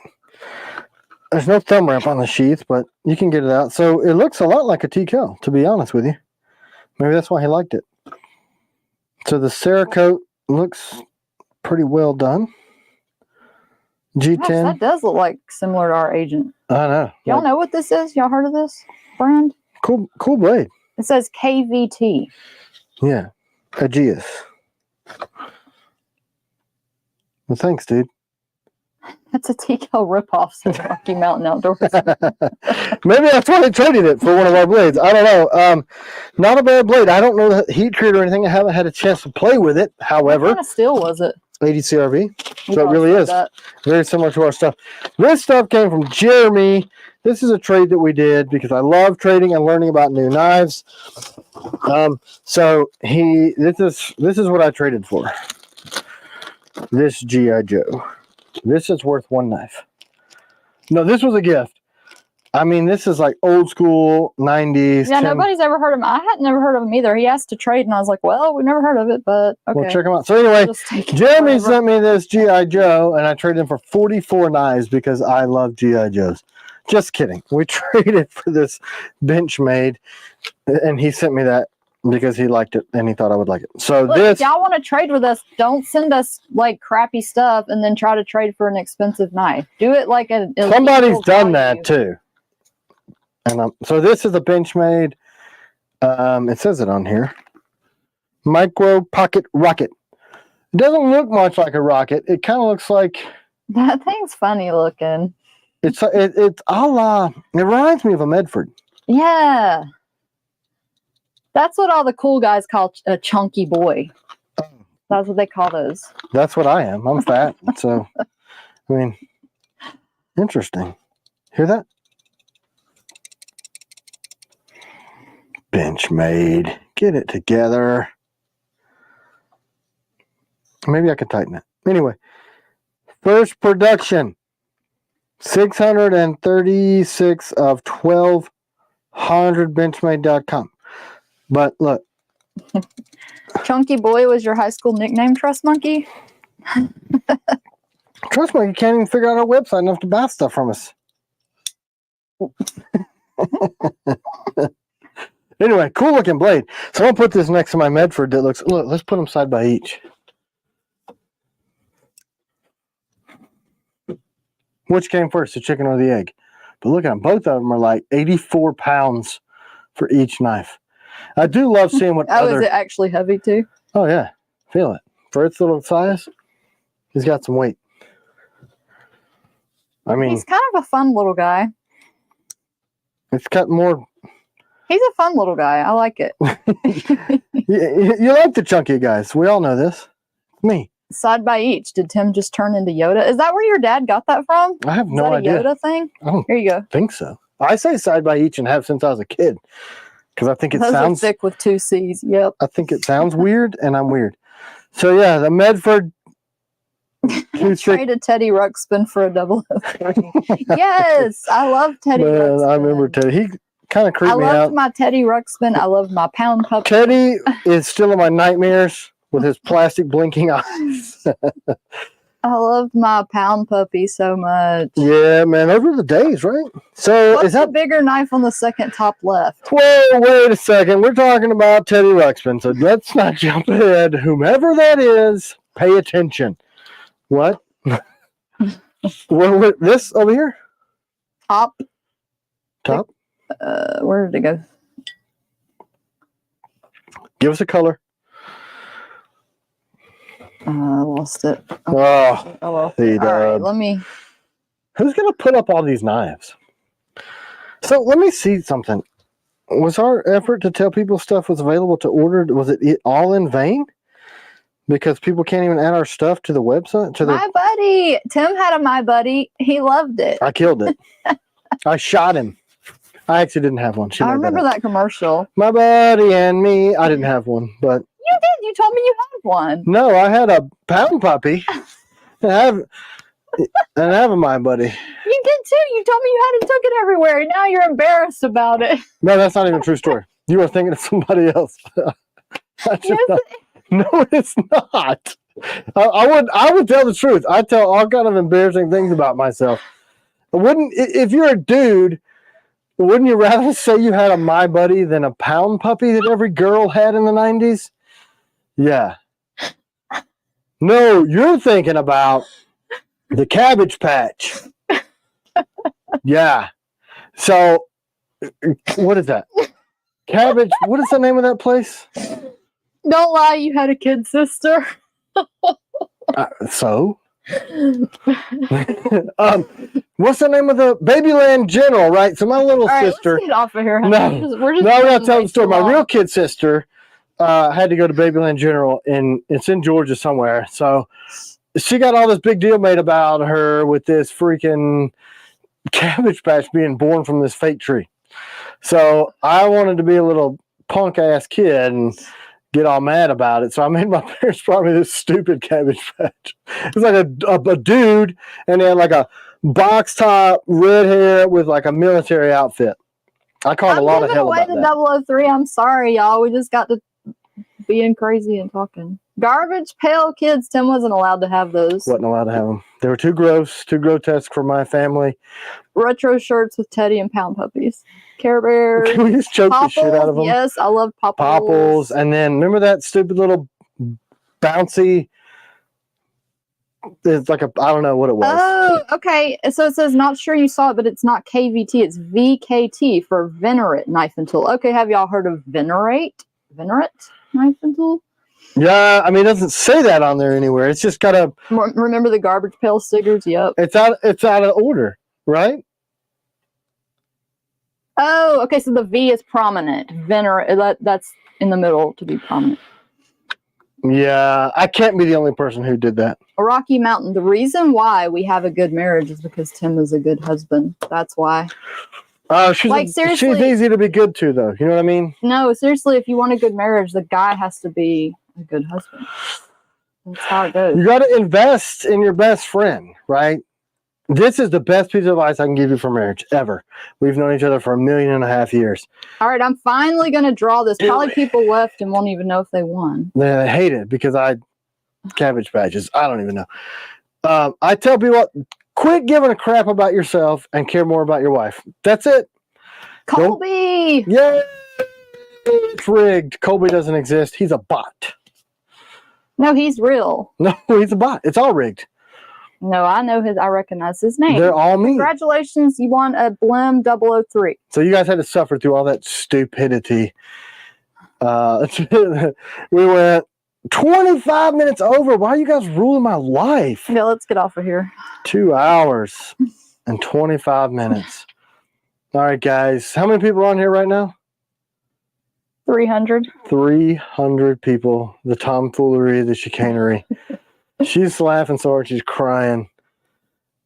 There's no thumb ramp on the sheath, but you can get it out. So it looks a lot like a TKELL, to be honest with you. Maybe that's why he liked it. So the Cerakote looks pretty well done. G10. Gosh, that does look like similar to our agent. I know. Y'all know what this is? Y'all heard of this brand? Cool blade. It says KVT. Yeah. Aegeus. Well, thanks, dude. That's a TKELL ripoff, says Rocky Mountain Outdoors. Maybe that's why they traded it for one of our blades. I don't know. Not a bad blade. I don't know the heat treat or anything. I haven't had a chance to play with it. However, What kind of steel was it? 80 CRV. You So it always really said is. that. Very similar to our stuff. This stuff came from Jeremy. This is a trade that we did because I love trading and learning about new knives. So this is what I traded for. This G.I. Joe. This is worth one knife. No, this was a gift. I mean, this is like old school 90s. Yeah, nobody's ever heard of him. I had never heard of him either. He asked to trade, and I was like, well, we never heard of it, but okay. We'll check him out. So anyway, Jeremy sent me this G.I. Joe, and I traded him for 44 knives because I love G.I. Joes. Just kidding. We traded for this Benchmade, and he sent me that because he liked it, and he thought I would like it. So look, this... if y'all want to trade with us, don't send us, like, crappy stuff and then try to trade for an expensive knife. Do it like a... Somebody's done that, too. And so this is a Benchmade. It says it on here. Micro Pocket Rocket. It doesn't look much like a rocket. It kind of looks like... That thing's funny looking. It's a la... It reminds me of a Medford. Yeah. That's what all the cool guys call a chunky boy. That's what they call those. That's what I am. I'm fat. So, I mean, interesting. Hear that? Benchmade. Get it together. Maybe I can tighten it. Anyway, first production. 636 of 1200 benchmade.com. But look. Chunky Boy was your high school nickname, Trust Monkey? Trust Monkey can't even figure out our website enough to buy stuff from us. Anyway, cool looking blade. So I'll put this next to my Medford that looks... Look, let's put them side by each. Which came first, the chicken or the egg? But look at them. Both of them are like 84 pounds for each knife. I do love seeing what Oh, is it actually heavy too? Oh, yeah. Feel it. For its little size, he's got some weight. I mean... He's kind of a fun little guy. It's got more... He's a fun little guy. I like it. you like the chunky guys. We all know this. Me. Side by each. Did Tim just turn into Yoda? Is that where your dad got that from? I have no idea. Is that a Yoda thing? I don't Here you go. think so. I say side by each and have since I was a kid. Because I think it Those sounds... are thick with 2 C's. Yep. I think it sounds weird, and I'm weird. So, yeah, the Medford... Traded Teddy Ruxpin for a 003. Yes! I love Teddy Ruxpin. I remember Teddy. He kind of creeped me out. I loved my Teddy Ruxpin. I loved my pound puppy. Teddy is still in my nightmares with his plastic blinking eyes. I loved my pound puppy so much. Yeah, man, those were the days, right? So What's is that the bigger knife on the second top left? Well, wait a second. We're talking about Teddy Ruxpin, so let's not jump ahead. Whomever that is, pay attention. What? what this over here? Top. Top? Where did it go? Give us a color. I lost it. Oh, well. All right, let me... Who's going to put up all these knives? So let me see something. Was our effort to tell people stuff was available to order, was it all in vain? Because people can't even add our stuff to the website? My buddy. Tim had a My Buddy. He loved it. I killed it. I shot him. I actually didn't have one. I remember that commercial. My buddy and me. I didn't have one, but... You did. You told me you had one. No, I had a pound puppy. and I have a My Buddy. You did too. You told me you had it, took it everywhere, and now you're embarrassed about it. No, that's not even a true story. You are thinking of somebody else. No, it's not. I would tell the truth. I tell all kind of embarrassing things about myself. If you're a dude, wouldn't you rather say you had a My Buddy than a pound puppy that every girl had in the 90s? Yeah. No, you're thinking about the Cabbage Patch. Yeah. So, what is that? Cabbage, what is the name of that place? Don't lie, you had a kid sister. So? What's the name of the Babyland General, right? So my little sister. Let's get off of here, honey. We're not telling the story. My real kid sister had to go to Babyland General, and it's in Georgia somewhere. So she got all this big deal made about her with this freaking Cabbage Patch being born from this fake tree. So I wanted to be a little punk ass kid and get all mad about it. So I made my parents brought me this stupid Cabbage Patch. It's like a dude, and they had like a box top, red hair with like a military outfit. I caught a lot of hell about the that. 003. I'm sorry, y'all. We just got to being crazy and talking. Garbage Pail Kids. Tim wasn't allowed to have those. Wasn't allowed to have them. They were too gross, too grotesque for my family. Retro shirts with Teddy and Pound Puppies. Care Bears. Can we just choke the shit out of them? Yes, I love Popples. Popples. And then remember that stupid little bouncy, it's like a, I don't know what it was. Oh, okay. So it says, not sure you saw it, but it's not KVT. It's VKT for Venerate Knife and Tool. Okay, have y'all heard of Venerate? Venerate Knife and Tool? Yeah, I mean, it doesn't say that on there anywhere. It's just got a. Remember the Garbage Pail stickers? Yep. It's out of order, right? Oh, okay. So the V is prominent. Venerate, that's in the middle to be prominent. Yeah, I can't be the only person who did that. Rocky Mountain. The reason why we have a good marriage is because Tim is a good husband. That's why. She's seriously, easy to be good to, though. You know what I mean? No, seriously, if you want a good marriage, the guy has to be a good husband. That's how it goes. You got to invest in your best friend, right? This is the best piece of advice I can give you for marriage ever. We've known each other for 1.5 million years. All right, I'm finally going to draw this. Probably people left and won't even know if they won. They hate it because Cabbage Patches. I don't even know. I tell people, what, quit giving a crap about yourself and care more about your wife. That's it. Colby! Yeah, it's rigged. Colby doesn't exist. He's a bot. No, he's real. No, he's a bot. It's all rigged. No, I know I recognize his name. They're all me. Congratulations, you won a Blim 003. So you guys had to suffer through all that stupidity. We went 25 minutes over. Why are you guys ruling my life? Yeah, let's get off of here. 2 hours and 25 minutes. All right, guys. How many people are on here right now? 300. 300 people. The tomfoolery, the chicanery. She's laughing so hard she's crying.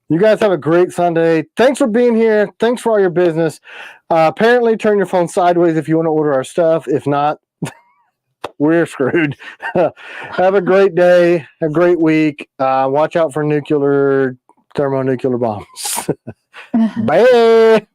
You guys have a great Sunday. Thanks for being here. Thanks for all your business. Apparently, turn your phone sideways if you want to order our stuff. If not, we're screwed. Have a great day. A great week. Watch out for thermonuclear bombs. Bye.